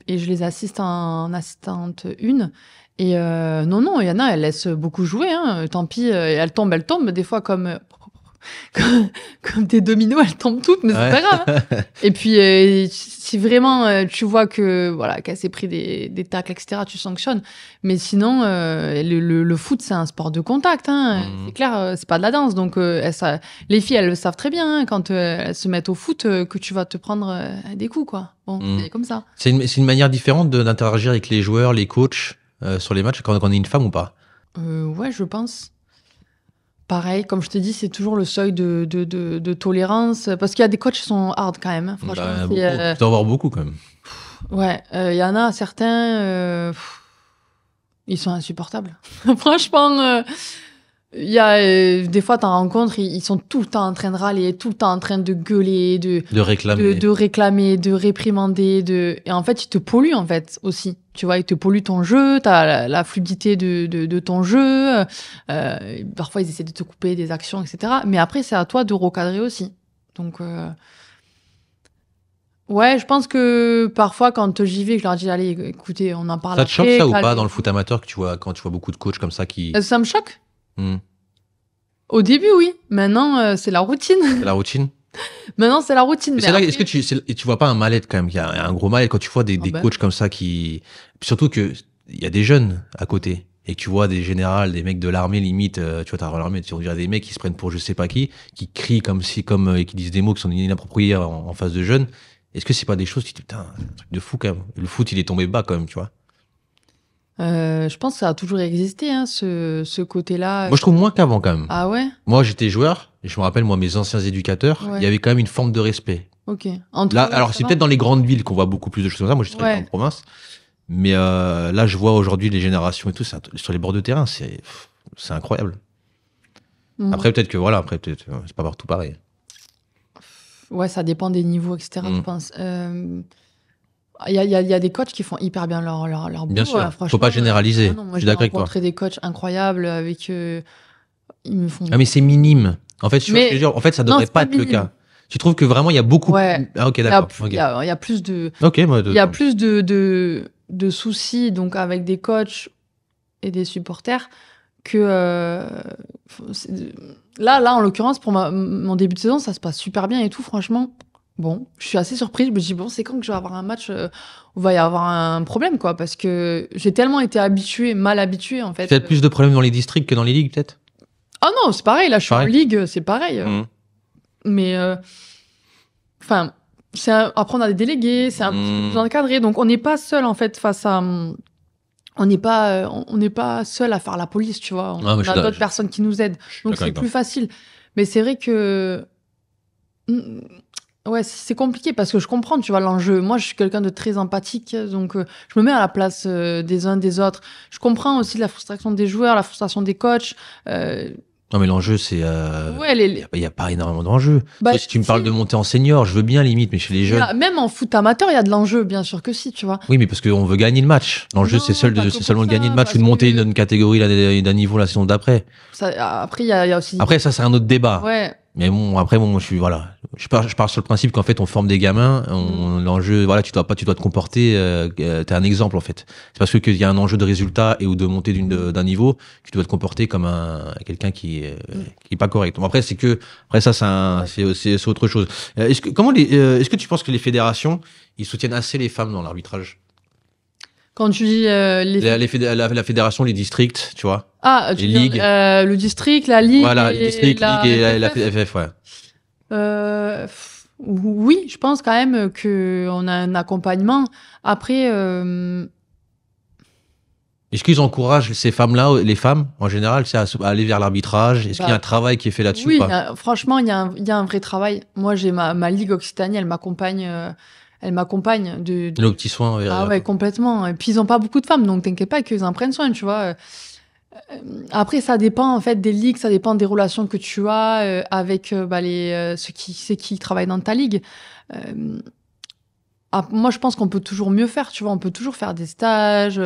Et je les assiste en assistante 1. Et non, il y en a, elles laissent beaucoup jouer. Hein. Tant pis, elles tombent. Des fois, comme des dominos, elles tombent toutes, mais c'est pas grave. Hein. Et puis, si vraiment tu vois qu'elle s'est pris des tacles, etc., tu sanctionnes. Mais sinon, le foot, c'est un sport de contact. Hein. C'est clair, c'est pas de la danse. Donc, les filles, elles le savent très bien hein, quand elles se mettent au foot que tu vas te prendre des coups, quoi. Bon, c'est comme ça. C'est une manière différente d'interagir avec les joueurs, les coachs sur les matchs quand on est une femme ou pas? Ouais, je pense. Pareil, comme je te dis, c'est toujours le seuil de tolérance. Parce qu'il y a des coachs qui sont hard quand même. Hein, franchement, tu dois avoir beaucoup quand même. Ouais, il y en a certains, ils sont insupportables. Franchement, il y a des fois, tu en rencontres, ils sont tout le temps en train de râler, tout le temps en train de gueuler, de réclamer, de réprimander. Et en fait, ils te polluent en fait aussi. Tu vois, ils te polluent ton jeu, t'as la fluidité de ton jeu. Parfois, ils essaient de te couper des actions, etc. Mais après, c'est à toi de recadrer aussi. Donc, ouais, je pense que parfois, quand j'y vais, je leur dis, allez, écoutez, on en parle après. Ça te choque ça ou pas dans le foot amateur quand tu vois beaucoup de coachs comme ça qui... Ça me choque. Au début, oui. Maintenant, c'est la routine. C'est la routine. Maintenant, c'est la routine. Mais après... Est-ce que tu vois pas un mal-être quand même? Il y a un gros mal-être quand tu vois des coachs comme ça qui... Surtout qu'il y a des jeunes à côté. Et que tu vois des générales, des mecs de l'armée limite, tu vois, t'as l'armée, on dirait des mecs qui se prennent pour je sais pas qui crient et qui disent des mots qui sont inappropriés en face de jeunes. Est-ce que c'est pas des choses, tu te dis, putain, c'est un truc de fou quand même. Le foot, il est tombé bas quand même, tu vois. Je pense que ça a toujours existé, hein, ce côté-là. Moi, je trouve moins qu'avant quand même. Ah ouais? Moi, j'étais joueur, et je me rappelle, moi, mes anciens éducateurs, Ouais. il y avait quand même une forme de respect. Ok. Là, alors, c'est peut-être dans les grandes villes qu'on voit beaucoup plus de choses comme ça. Moi, je travaille Ouais. en province. Mais là, je vois aujourd'hui les générations et tout, sur les bords de terrain, c'est incroyable. Après, peut-être que voilà, c'est pas partout pareil. Ouais, ça dépend des niveaux, etc. Je pense. Il y a des coachs qui font hyper bien leur boulot. Bien sûr, Franchement, faut pas généraliser. non, moi, Je suis j'ai d'accord avec toi. rencontré des coachs incroyables avec. Ils me font. Ah, mais c'est minime. En fait, en fait, ça devrait pas être le cas. Tu trouves que vraiment il y a beaucoup. Ouais. Ah, ok, d'accord. Il y a plus de. Ok, moi. Il y a plus de soucis donc avec des coachs et des supporters que là en l'occurrence pour mon début de saison ça se passe super bien et tout franchement. Bon, je suis assez surprise. Je me dis, bon, c'est quand que je vais avoir un match où il va y avoir un problème, quoi. Parce que j'ai tellement été mal habituée, en fait. Peut-être plus de problèmes dans les districts que dans les ligues, peut-être. Ah non, c'est pareil. Là, je suis en ligue, c'est pareil. Mais, enfin, après, on a des délégués, c'est un petit peu encadré. Donc, on n'est pas seul, en fait, face à. On n'est pas seul à faire la police, tu vois. On a d'autres personnes qui nous aident. Donc, c'est plus facile. Mais c'est vrai que. Ouais, c'est compliqué parce que je comprends, tu vois, l'enjeu. Moi, je suis quelqu'un de très empathique, donc je me mets à la place des uns des autres. Je comprends aussi la frustration des joueurs, la frustration des coachs. Non, mais l'enjeu, c'est. Il n'y a pas énormément d'enjeux. Si tu me parles de monter en senior, je veux bien limite, mais chez les jeunes. Même en foot amateur, il y a de l'enjeu, bien sûr que si, tu vois. Oui, mais parce qu'on veut gagner le match. L'enjeu, c'est seulement de gagner le match ou de monter d'une catégorie d'un niveau la saison d'après. Après, il y a aussi. Après, ça, c'est un autre débat. Ouais. Mais bon, après, je pars sur le principe qu'en fait, on forme des gamins. L'enjeu, voilà, tu dois te comporter. T'es un exemple, en fait. C'est parce qu'il y a un enjeu de résultat et ou de monter d'un niveau, que tu dois te comporter comme quelqu'un qui est pas correct. Bon, après, ça, c'est autre chose. Est-ce que tu penses que les fédérations, ils soutiennent assez les femmes dans l'arbitrage? Quand tu dis la fédération, les districts, tu vois. Ah, les ligues. Le district, la ligue. Voilà, les districts, ligue et la FF, ouais. Oui, je pense quand même qu'on a un accompagnement. Après. Est-ce qu'ils encouragent ces femmes-là, les femmes en général, à aller vers l'arbitrage? Est-ce qu'il y a un travail qui est fait là-dessus? Oui, franchement, il y a un vrai travail. Moi, j'ai ma ligue Occitanie, elle m'accompagne. Elle m'accompagne nos petits soins. Ah ouais, complètement. Et puis ils ont pas beaucoup de femmes, donc t'inquiète pas qu'ils en prennent soin, tu vois. Après, ça dépend en fait des ligues, ça dépend des relations que tu as avec ceux qui travaillent dans ta ligue. Moi, je pense qu'on peut toujours mieux faire, tu vois. On peut toujours faire des stages,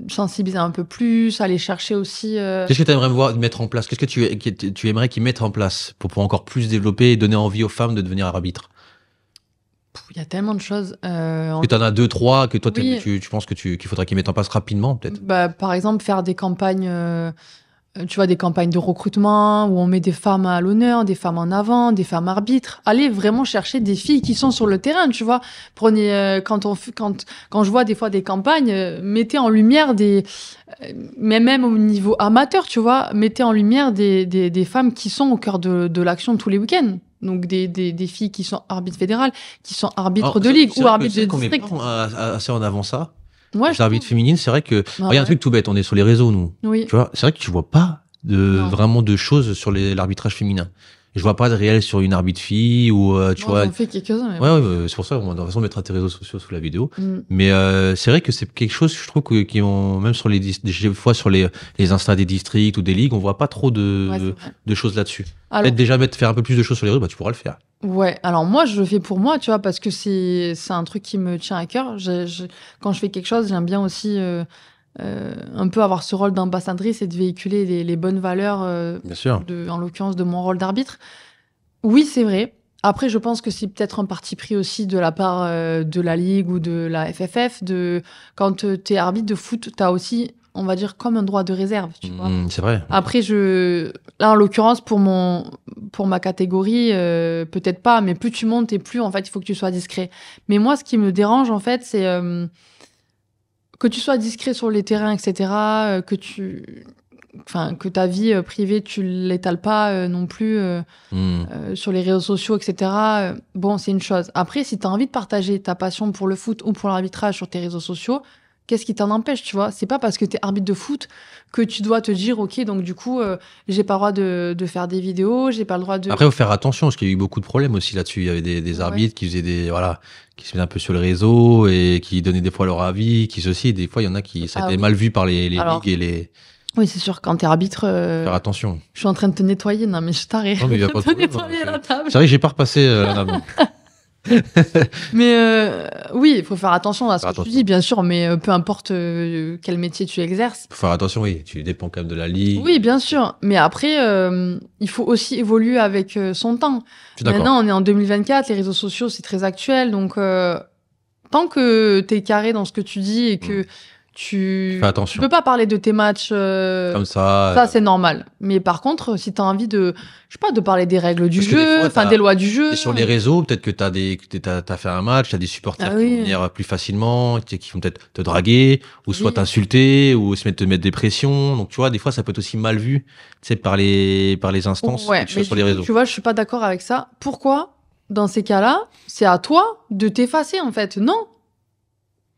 sensibiliser un peu plus, aller chercher aussi. Qu'est-ce que tu aimerais voir mettre en place? Qu'est-ce que tu aimerais qu'ils mettent en place pour pouvoir encore plus développer et donner envie aux femmes de devenir arbitres? Il y a tellement de choses. Que tu en as 2, 3, que toi, tu penses qu'il faudrait qu'ils mettent en place rapidement, peut-être? Par exemple, faire des campagnes, tu vois, des campagnes de recrutement où on met des femmes à l'honneur, des femmes en avant, des femmes arbitres. Allez vraiment chercher des filles qui sont sur le terrain, tu vois. Prenez, quand je vois des fois des campagnes, mettez en lumière mais même au niveau amateur, tu vois, mettez en lumière des femmes qui sont au cœur de l'action tous les week-ends. Donc des filles qui sont arbitres fédérales, qui sont arbitres de ligue ou arbitres de district. On met pas assez en avant ça. Ouais, les arbitres féminines, c'est vrai que il y a un truc tout bête, on est sur les réseaux nous. Oui. Tu vois, c'est vrai que tu vois pas vraiment de choses sur l'arbitrage féminin. Je vois pas de réel sur une arbitre fille ou tu vois. J'en fais quelques-uns. Mais ouais, c'est pour ça qu'on va de mettre tes réseaux sociaux sous la vidéo. Mais c'est vrai que c'est quelque chose, je trouve qui ont même sur des fois sur les Insta des districts ou des ligues, on voit pas trop de choses là-dessus. Peut-être déjà faire un peu plus de choses sur les réseaux, tu pourras le faire. Ouais, alors moi je le fais pour moi, tu vois, parce que c'est un truc qui me tient à cœur. Quand je fais quelque chose, j'aime bien aussi un peu avoir ce rôle d'ambassadrice et de véhiculer les bonnes valeurs, bien sûr. En l'occurrence de mon rôle d'arbitre. Oui, c'est vrai. Après, je pense que c'est peut-être un parti pris aussi de la part de la Ligue ou de la FFF. Quand tu es arbitre de foot, tu as aussi, on va dire, comme un droit de réserve. Tu vois. C'est vrai. Après, là, en l'occurrence, pour ma catégorie, peut-être pas, mais plus tu montes et plus, en fait, il faut que tu sois discret. Mais moi, ce qui me dérange, en fait, c'est que tu sois discret sur les terrains, etc., enfin, que ta vie privée, tu l'étales pas non plus sur les réseaux sociaux, etc. Bon, c'est une chose. Après, si tu as envie de partager ta passion pour le foot ou pour l'arbitrage sur tes réseaux sociaux, qu'est-ce qui t'en empêche, tu vois? C'est pas parce que tu es arbitre de foot que tu dois te dire, OK, donc du coup, j'ai pas le droit de faire des vidéos, j'ai pas le droit de... Après, il faut faire attention, parce qu'il y a eu beaucoup de problèmes aussi là-dessus. Il y avait des arbitres qui faisaient qui se mettaient un peu sur le réseau et qui donnaient des fois leur avis, qui ceci. Des fois, il y en a qui, ça a été mal vu par les ligues et les... Oui, c'est sûr, quand t'es arbitre... Faire attention. Je suis en train de te nettoyer, non, mais je t'arrête. Non, mais il y a pas de problème. Nettoyer la table. C'est vrai que j'ai pas repassé la table. Mais oui, il faut faire attention à ce que tu dis, bien sûr, mais peu importe quel métier tu exerces. Faut faire attention, oui, tu dépends quand même de la ligue. Oui, bien sûr, mais après, il faut aussi évoluer avec son temps. Maintenant, on est en 2024, les réseaux sociaux, c'est très actuel, donc tant que t'es carré dans ce que tu dis et que tu peux pas parler de tes matchs comme ça, c'est normal. Mais par contre, si tu as envie de, je sais pas, de parler des règles du jeu, enfin des lois du jeu. Et sur les réseaux, peut-être que t'as fait un match, t'as des supporters qui vont venir plus facilement, qui vont peut-être te draguer, ou soit t'insulter, ou te mettre des pressions. Donc tu vois, des fois, ça peut être aussi mal vu, tu sais, par les instances sur les réseaux. Tu vois, je suis pas d'accord avec ça. Pourquoi, dans ces cas-là, c'est à toi de t'effacer, en fait? Non.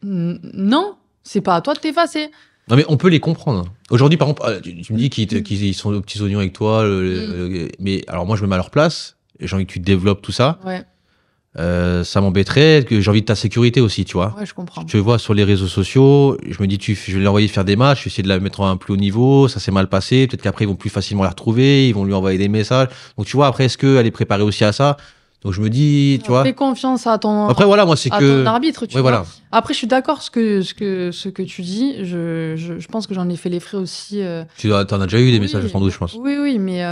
Non. C'est pas à toi de t'effacer. Non, mais on peut les comprendre. Aujourd'hui, par exemple, tu me dis qu'ils sont aux petits oignons avec toi. Mais alors, moi, je me mets à leur place. J'ai envie que tu développes tout ça. Ouais. Ça m'embêterait. Que j'ai envie de ta sécurité aussi, tu vois. Ouais, je comprends. Tu vois, sur les réseaux sociaux, je me dis, je vais l'envoyer faire des matchs. Je vais essayer de la mettre à un plus haut niveau. Ça s'est mal passé. Peut-être qu'après, ils vont plus facilement la retrouver. Ils vont lui envoyer des messages. Donc, tu vois, après, est-ce qu'elle est préparée aussi à ça? Donc je me dis, tu vois. Fais confiance à ton. Après voilà, moi c'est que. Ton arbitre, tu vois. Voilà. Après, je suis d'accord ce que tu dis. Je pense que j'en ai fait les frais aussi. Tu en as déjà eu des messages sans doute, je pense. Oui, mais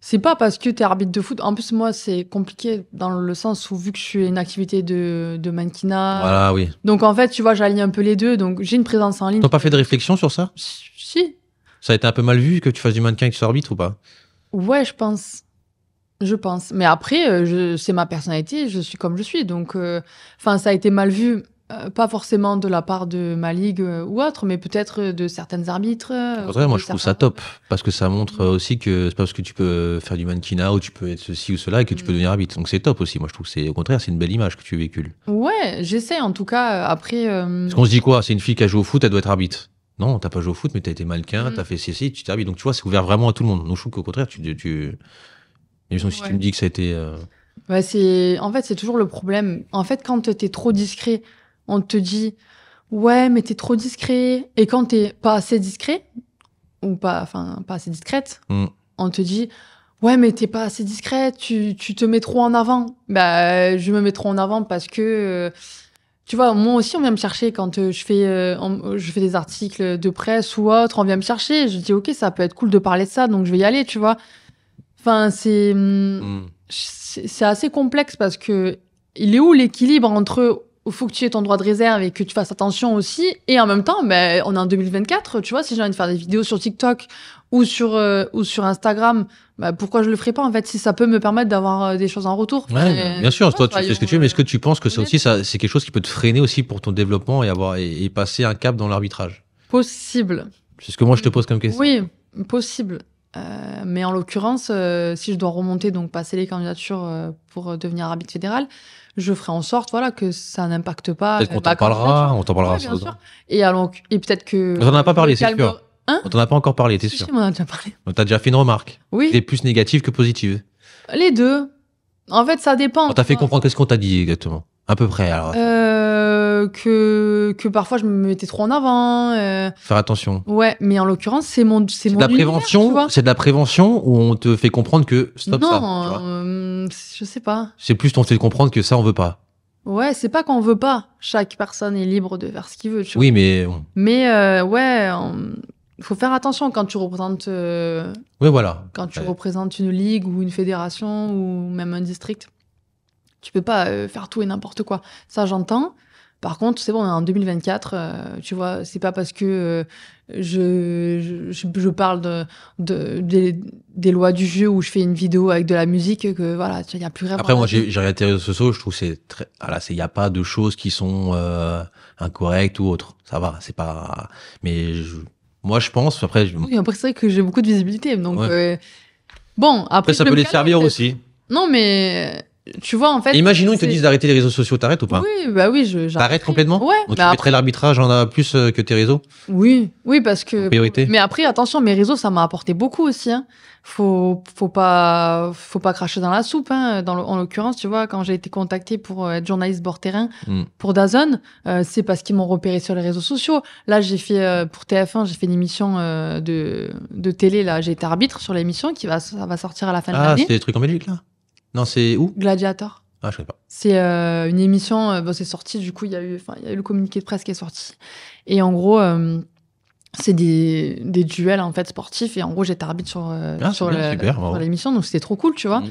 c'est pas parce que t'es arbitre de foot. En plus, moi, c'est compliqué dans le sens où vu que je suis une activité de mannequinat. Voilà, oui. Donc en fait, tu vois, j'aligne un peu les deux. Donc j'ai une présence en ligne. T'as pas fait de réflexion sur ça? Si. Ça a été un peu mal vu que tu fasses du mannequin et que tu sois arbitre ou pas? Ouais, je pense. Mais après, c'est ma personnalité, je suis comme je suis. Donc, ça a été mal vu, pas forcément de la part de ma ligue ou autre, mais peut-être de certaines arbitres. Moi, je trouve ça top, parce que ça montre aussi que c'est pas parce que tu peux faire du mannequinat ou tu peux être ceci ou cela et que tu peux devenir arbitre. Donc, c'est top aussi. Moi, je trouve que au contraire, c'est une belle image que tu véhicules. Ouais, j'essaie en tout cas. Après. Parce qu'on se dit quoi? C'est une fille qui a joué au foot, elle doit être arbitre. Non, t'as pas joué au foot, mais t'as été mannequin, t'as fait ceci, tu t'es arbitre. Donc, tu vois, c'est ouvert vraiment à tout le monde. Donc, je trouve qu'au contraire, Et si tu me dis que ça a été... En fait, c'est toujours le problème. En fait, quand t'es trop discret, on te dit « Ouais, mais t'es trop discret. » Et quand t'es pas assez discret, ou pas assez discrète, on te dit « Ouais, mais t'es pas assez discrète, tu te mets trop en avant. » Je me mets trop en avant parce que... tu vois, moi aussi, on vient me chercher quand je fais des articles de presse ou autre. On vient me chercher. Je dis « Ok, ça peut être cool de parler de ça, donc je vais y aller, tu vois. » Enfin, c'est assez complexe parce que il est où l'équilibre entre il faut que tu aies ton droit de réserve et que tu fasses attention aussi, et en même temps, on est en 2024, tu vois, si j'ai envie de faire des vidéos sur TikTok ou sur Instagram, pourquoi je le ferais pas en fait, si ça peut me permettre d'avoir des choses en retour. Ouais, bien sûr, toi tu fais ce que tu veux, mais est-ce que tu penses que ça aussi, c'est quelque chose qui peut te freiner aussi pour ton développement et passer un cap dans l'arbitrage? Possible. C'est ce que moi je te pose comme question. Oui, possible. Mais en l'occurrence, si je dois remonter, donc passer les candidatures pour devenir arbitre fédéral, je ferai en sorte, voilà, que ça n'impacte pas. Peut-être qu'on t'en parlera, ouais, bien sûr. Et peut-être que. On t'en a pas parlé, c'est sûr. On t'en a pas encore parlé, t'es sûr. Si, on en a déjà parlé. Donc t'as déjà fait une remarque. Oui. Qui est plus négative que positive. Les deux. En fait, ça dépend. On t'a fait comprendre qu'est-ce qu'on t'a dit exactement. À peu près, alors. Que parfois je me mettais trop en avant. Faire attention. Ouais, mais en l'occurrence, c'est mon de la prévention. C'est de la prévention où on te fait comprendre que stop ça. Non, je sais pas. C'est plus on te fait comprendre que ça on veut pas. Ouais, c'est pas qu'on veut pas. Chaque personne est libre de faire ce qu'il veut. Tu oui, vois. mais. Mais ouais, faut faire attention quand tu représentes. Oui, voilà. Quand tu représentes une ligue ou une fédération ou même un district, tu peux pas faire tout et n'importe quoi. Ça, j'entends. Par contre, c'est bon, on est en 2024, tu vois, c'est pas parce que je parle des lois du jeu ou je fais une vidéo avec de la musique que voilà, il y a plus rien. Après, moi, j'ai regardé les réseaux sociaux, je trouve que c'est très, voilà, il y a pas de choses qui sont incorrectes ou autres. Ça va, c'est pas, mais Moi, je pense, après... Oui, après, c'est vrai que j'ai beaucoup de visibilité. Donc, Ouais. bon, Après, ça je peut vais les me calmer, servir peut-être. aussi. Non, mais tu vois, en fait. Et imaginons, ils te c'est- disent d'arrêter les réseaux sociaux, t'arrêtes ou pas? Oui, bah oui, T'arrêtes j'arrêterai. complètement? Ouais, Donc mais tu mettrais après. l'arbitrage en a plus que tes réseaux Oui, oui, parce en que. priorité? Mais après, attention, mes réseaux, ça m'a apporté beaucoup aussi. Hein. Faut pas cracher dans la soupe. Hein. En l'occurrence, tu vois, quand j'ai été contactée pour être journaliste bord terrain Hmm. pour DAZN, c'est parce qu'ils m'ont repéré sur les réseaux sociaux. Là, j'ai fait pour TF1, j'ai fait une émission de télé. Là, j'ai été arbitre sur l'émission ça va sortir à la fin de Ah, l'année. c'est des trucs en Belgique, là? Non, c'est où? Gladiator. Ah, je connais pas. C'est une émission, bon, c'est sorti, du coup, il y a eu le communiqué de presse qui est sorti. Et en gros, c'est des duels en fait sportifs. Et en gros, j'étais arbitre C'est bien, super, bravo. sur l'émission, donc c'était trop cool, tu vois. Mhm.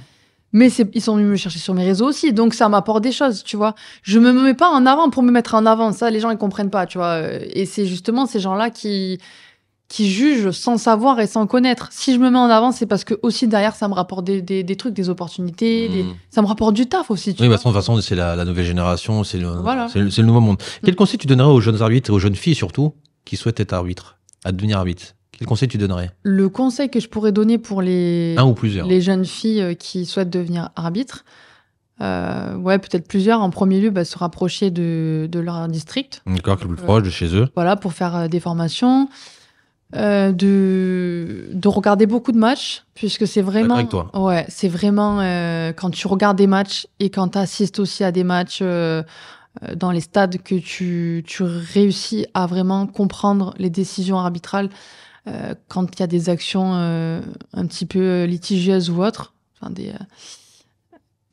Mais ils sont venus me chercher sur mes réseaux aussi, donc ça m'apporte des choses, tu vois. Je me mets pas en avant pour me mettre en avant, ça, les gens ils comprennent pas, tu vois. Et c'est justement ces gens-là qui jugent sans savoir et sans connaître. Si je me mets en avant, c'est parce que aussi derrière, ça me rapporte des trucs, des opportunités, Mhm. ça me rapporte du taf aussi, tu Oui, vois. de toute façon, c'est la nouvelle génération, Voilà. c'est le nouveau monde. Quel conseil tu donnerais aux jeunes arbitres et aux jeunes filles surtout qui souhaitent être arbitres, à devenir arbitre? Quel conseil tu donnerais? Le conseil que je pourrais donner pour Un ou plusieurs? les jeunes filles qui souhaitent devenir arbitres, ouais, peut-être plusieurs. En premier lieu, se rapprocher de leur district. D'accord, que le plus proche de chez eux. Voilà, pour faire des formations. De regarder beaucoup de matchs, puisque c'est vraiment. D'accord avec toi. Ouais, c'est vraiment quand tu regardes des matchs et quand tu assistes aussi à des matchs dans les stades que tu réussis à vraiment comprendre les décisions arbitrales quand il y a des actions un petit peu litigieuses ou autres. Enfin,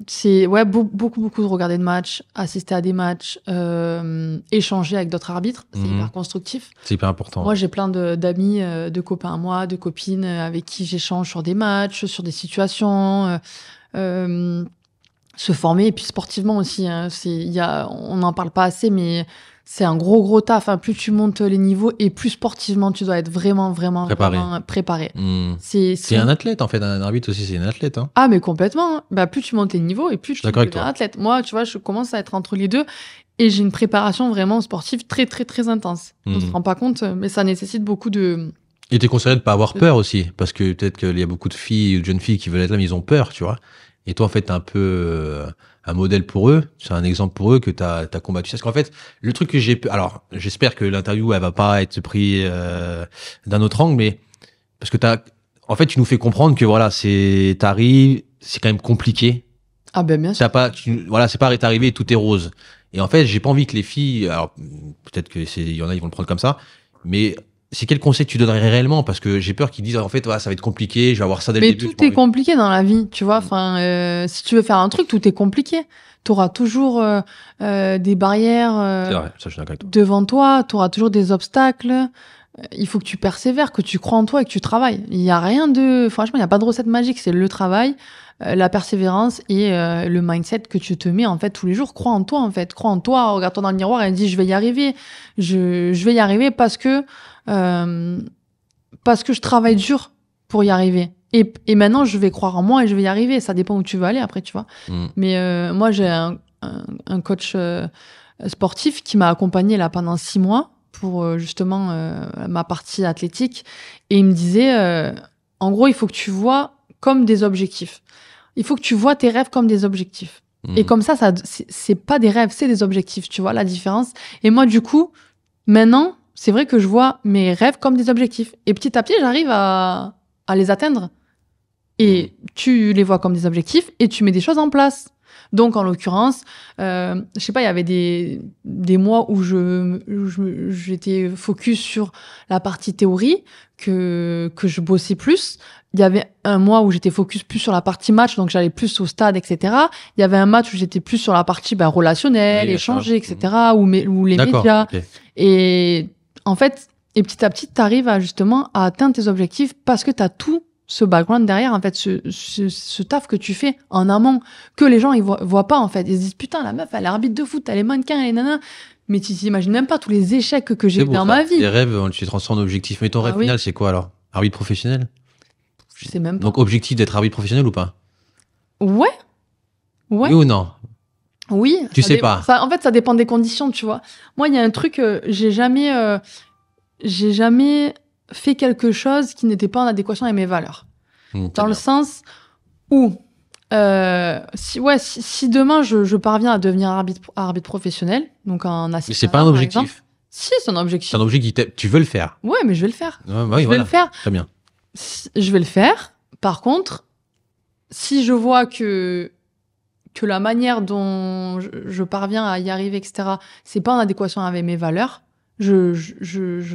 c'est ouais, beaucoup de regarder de matchs, assister à des matchs, échanger avec d'autres arbitres, c'est hyper constructif. C'est hyper important. Moi, j'ai plein d'amis, de copains à moi, de copines avec qui j'échange sur des matchs, sur des situations, se former, et puis sportivement aussi. Hein, on n'en parle pas assez, mais c'est un gros taf. Hein. Plus tu montes les niveaux et plus sportivement, tu dois être vraiment préparé. C'est un athlète, en fait. Un arbitre aussi, c'est un athlète. Hein. Ah, mais complètement. Hein. Bah, plus tu montes les niveaux et plus tu deviens athlète. Moi, tu vois, je commence à être entre les deux et j'ai une préparation vraiment sportive très intense. On ne se rend pas compte, mais ça nécessite beaucoup de... Et t'es conseillé de ne pas avoir peur aussi, parce que peut-être qu'il y a beaucoup de filles ou de jeunes filles qui veulent être là, mais ils ont peur, tu vois. Et toi, en fait, t'es un peu un modèle pour eux. C'est un exemple pour eux que t'as combattu. Parce qu'en fait, le truc que alors, j'espère que l'interview, elle va pas être prise d'un autre angle, mais parce que en fait, tu nous fais comprendre que voilà, t'arrives, c'est quand même compliqué. Ah ben bien sûr. Voilà, c'est pas arrivé et tout est rose. Et en fait, j'ai pas envie que les filles, alors peut-être que il y en a, ils vont le prendre comme ça, mais c'est quel conseil tu donnerais réellement? Parce que j'ai peur qu'ils disent, en fait, ouais, ça va être compliqué, je vais avoir ça dès le début. Mais tout est compliqué dans la vie, tu vois. Enfin, si tu veux faire un truc, tout est compliqué. Tu auras toujours des barrières c'est vrai, ça, je suis d'accord avec toi. devant toi, tu auras toujours des obstacles. Il faut que tu persévères, que tu crois en toi et que tu travailles. Il n'y a rien de... Franchement, il n'y a pas de recette magique, c'est le travail, la persévérance et le mindset que tu te mets en fait tous les jours. Crois en toi en fait, crois en toi, regarde-toi dans le miroir et dis je vais y arriver. Je vais y arriver parce que je travaille dur pour y arriver. Et maintenant, je vais croire en moi et je vais y arriver. Ça dépend où tu veux aller après, tu vois. Mais moi, j'ai un coach sportif qui m'a accompagné là pendant 6 mois pour justement ma partie athlétique. Et il me disait, en gros, il faut que tu vois comme des objectifs. Il faut que tu vois tes rêves comme des objectifs. Et comme ça c'est pas des rêves, c'est des objectifs, tu vois la différence. Et moi, du coup, maintenant, c'est vrai que je vois mes rêves comme des objectifs. Et petit à petit, j'arrive à les atteindre. Et tu les vois comme des objectifs et tu mets des choses en place. Donc, en l'occurrence, je sais pas, il y avait des mois où j'étais focus sur la partie théorie, que je bossais plus. Il y avait un mois où j'étais focus plus sur la partie match, donc j'allais plus au stade, etc. Il y avait un match où j'étais plus sur la partie relationnelle, échanger, etc. Ou les médias. Okay. Et en fait, petit à petit, tu arrives justement à atteindre tes objectifs parce que tu as tout ce background derrière, en fait, ce taf que tu fais en amont, que les gens ils voient pas, en fait. Ils se disent, putain, la meuf, elle est arbitre de foot, elle est mannequin, elle est nana. Mais tu t'imagines même pas tous les échecs que j'ai eu dans ma vie. Les rêves, tu les transformes en objectifs. Mais ton rêve final, c'est quoi alors? Arbitre professionnel? Je sais même pas. Donc, objectif d'être arbitre professionnel ou pas? Ouais. Oui ou non? Oui. Tu sais pas. En fait, ça dépend des conditions, tu vois. Moi, il y a un truc, j'ai jamais fait quelque chose qui n'était pas en adéquation avec mes valeurs. Dans le bien. sens où, si demain je parviens à devenir arbitre professionnel, donc en assistant. Mais c'est pas un objectif. Si, c'est un objectif. C'est un objectif tu veux le faire. Ouais, mais je vais le faire. Ouais, oui, Je vais le faire. Très bien. Je vais le faire. Par contre, si je vois que la manière dont je parviens à y arriver, etc., c'est pas en adéquation avec mes valeurs, je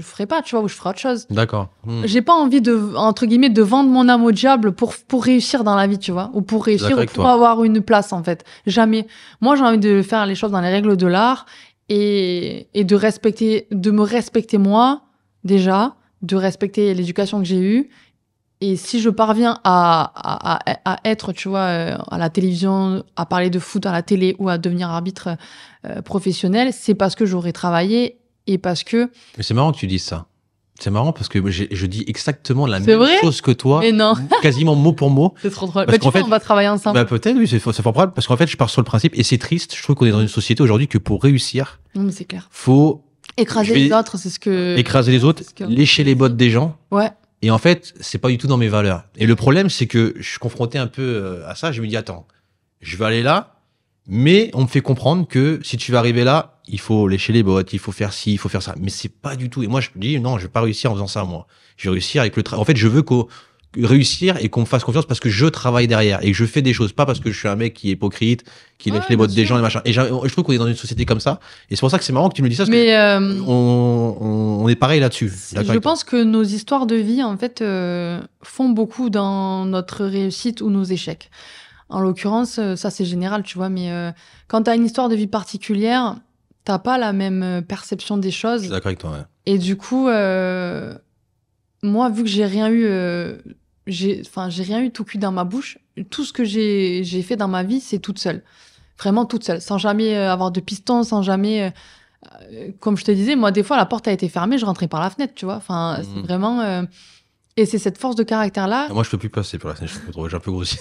ferai pas, tu vois, ou je ferai autre chose. D'accord. J'ai pas envie entre guillemets, de vendre mon âme au diable pour réussir dans la vie, tu vois, ou pour réussir, ou pour avoir une place, en fait. Jamais. Moi, j'ai envie de faire les choses dans les règles de l'art et de me respecter moi, déjà, de respecter l'éducation que j'ai eue. Et si je parviens à être, tu vois, à la télévision, à parler de foot à la télé ou à devenir arbitre professionnel, c'est parce que j'aurais travaillé et parce que... Mais c'est marrant que tu dises ça. C'est marrant parce que je dis exactement la même chose que toi. Mais non. Quasiment mot pour mot. C'est trop drôle. Bah, tu vois, on va travailler ensemble. Bah, peut-être, oui, c'est fort probable. Parce qu'en fait, je pars sur le principe, et c'est triste, je trouve qu'on est dans une société aujourd'hui que pour réussir, non, mais c'est clair. Faut... Écraser les autres, c'est ce que... Écraser les autres, lécher les bottes des gens. Ouais. Et en fait, c'est pas du tout dans mes valeurs. Et le problème, c'est que je suis confronté un peu à ça. Je me dis, attends, je vais aller là, mais on me fait comprendre que si tu vas arriver là, il faut lécher les bottes, il faut faire ci, il faut faire ça. Mais c'est pas du tout. Et moi, je me dis, non, je vais pas réussir en faisant ça, moi. Je vais réussir avec le travail. En fait, je veux réussir et qu'on me fasse confiance parce que je travaille derrière et que je fais des choses, pas parce que je suis un mec qui est hypocrite, qui lèche les bottes des gens et machin. Et je trouve qu'on est dans une société comme ça. Et c'est pour ça que c'est marrant que tu me le dises ça, parce que on est pareil là-dessus. Je pense que nos histoires de vie, en fait, font beaucoup dans notre réussite ou nos échecs. En l'occurrence, ça c'est général, tu vois, mais quand t'as une histoire de vie particulière, t'as pas la même perception des choses. Je suis d'accord avec toi, ouais. Et du coup, moi, vu que j'ai rien eu, j'ai rien eu tout cuit dans ma bouche, tout ce que j'ai fait dans ma vie, c'est toute seule. Vraiment toute seule, sans jamais avoir de piston, sans jamais... comme je te disais, moi, des fois, la porte a été fermée, je rentrais par la fenêtre, tu vois. Enfin, c'est vraiment... Et c'est cette force de caractère-là... Moi, je peux plus passer par la fenêtre, j'ai un peu grossi.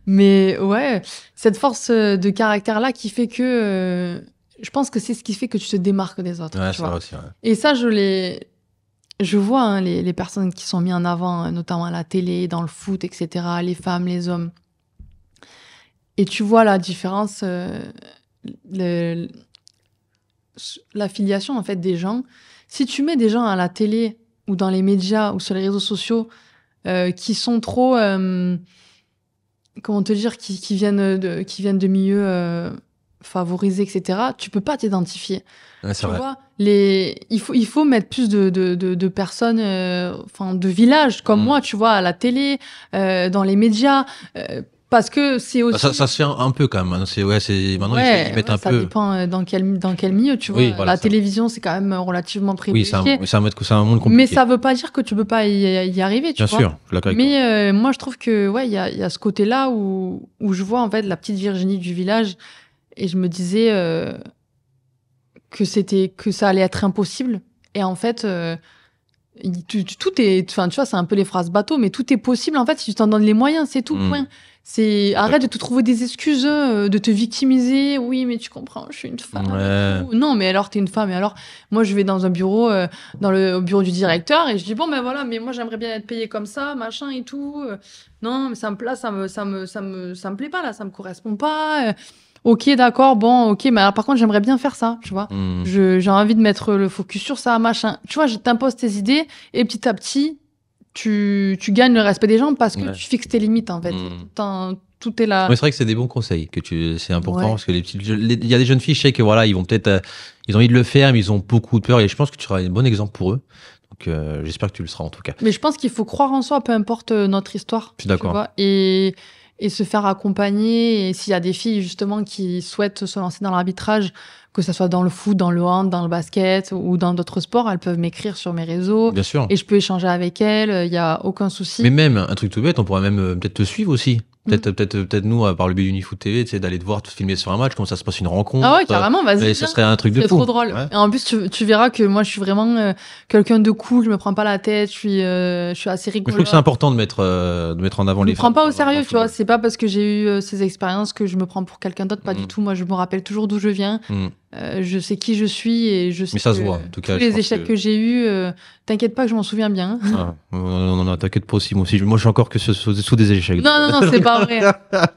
Mais ouais, cette force de caractère-là qui fait que... je pense que c'est ce qui fait que tu te démarques des autres. Ouais, tu c'est vois. vrai aussi, ouais. Et ça, je vois hein, les personnes qui sont mises en avant, notamment à la télé, dans le foot, etc., les femmes, les hommes. Et tu vois la différence, l'affiliation en fait des gens. Si tu mets des gens à la télé ou dans les médias ou sur les réseaux sociaux qui sont trop, comment te dire, qui viennent de milieux favorisés, etc., tu peux pas t'identifier. Ouais, c'est vrai. Vois, il faut mettre plus de personnes, de villages comme moi, tu vois, à la télé, dans les médias, parce que c'est aussi... Ça se fait un peu quand même. Maintenant, ils mettent un ça peu... dépend dans quel milieu, tu vois. Oui, voilà, la télévision, c'est quand même relativement privilégié. Oui, c'est un monde compliqué. Mais ça veut pas dire que tu peux pas y arriver, tu vois. Bien sûr, je suis d'accord avec toi. Mais moi, je trouve que, ouais, il y a ce côté-là où je vois, en fait, la petite Virginie du village et je me disais... que ça allait être impossible. Et en fait, tout est... Enfin, tu vois, c'est un peu les phrases bateau, mais tout est possible, en fait, si tu t'en donnes les moyens, c'est tout, point. Arrête de te trouver des excuses, de te victimiser. Oui, mais tu comprends, je suis une femme. Ouais. Non, mais alors, t'es une femme. Et alors, moi, je vais dans un bureau, au bureau du directeur, et je dis, bon, ben voilà, mais moi, j'aimerais bien être payée comme ça, machin et tout. Non, mais ça me plaît pas, là, ça me correspond pas. Ok, d'accord, bon, ok, mais alors, par contre, j'aimerais bien faire ça, tu vois. J'ai envie de mettre le focus sur ça, machin. Tu vois, je t'impose tes idées et petit à petit, tu gagnes le respect des gens parce que tu fixes tes limites, en fait. Tout est là. Ouais, c'est vrai que c'est des bons conseils, c'est important parce que il y a des jeunes filles, je sais que voilà, ils vont peut-être, ils ont envie de le faire, mais ils ont beaucoup de peur et je pense que tu seras un bon exemple pour eux. Donc, j'espère que tu le seras en tout cas. Mais je pense qu'il faut croire en soi, peu importe notre histoire. Je suis d'accord. Tu vois, et se faire accompagner. Et s'il y a des filles, justement, qui souhaitent se lancer dans l'arbitrage, que ce soit dans le foot, dans le hand, dans le basket ou dans d'autres sports, elles peuvent m'écrire sur mes réseaux. Bien sûr. Et je peux échanger avec elles, il n'y a aucun souci. Mais même, un truc tout bête, on pourrait même peut-être te suivre aussi. Peut-être nous, par le biais d'Unifoot TV, d'aller te voir, te filmer sur un match, comment ça se passe une rencontre. Ah ouais, carrément, vas-y. Ça serait un truc de fou. C'est trop drôle. Ouais. Et en plus, tu verras que moi, je suis vraiment quelqu'un de cool, je me prends pas la tête, je suis assez rigolo. Je trouve que c'est important de mettre en avant les femmes. Je me prends pas au sérieux, tu vois. C'est pas parce que j'ai eu ces expériences que je me prends pour quelqu'un d'autre, pas du tout. Moi, je me rappelle toujours d'où je viens. Je sais qui je suis et je sais Mais ça se que voit, en tout cas. tous je les pense échecs que j'ai eus, t'inquiète pas que je m'en souviens bien. Ah, non, t'inquiète pas aussi. Moi aussi, moi, je suis encore que sous des échecs. Non, c'est pas vrai.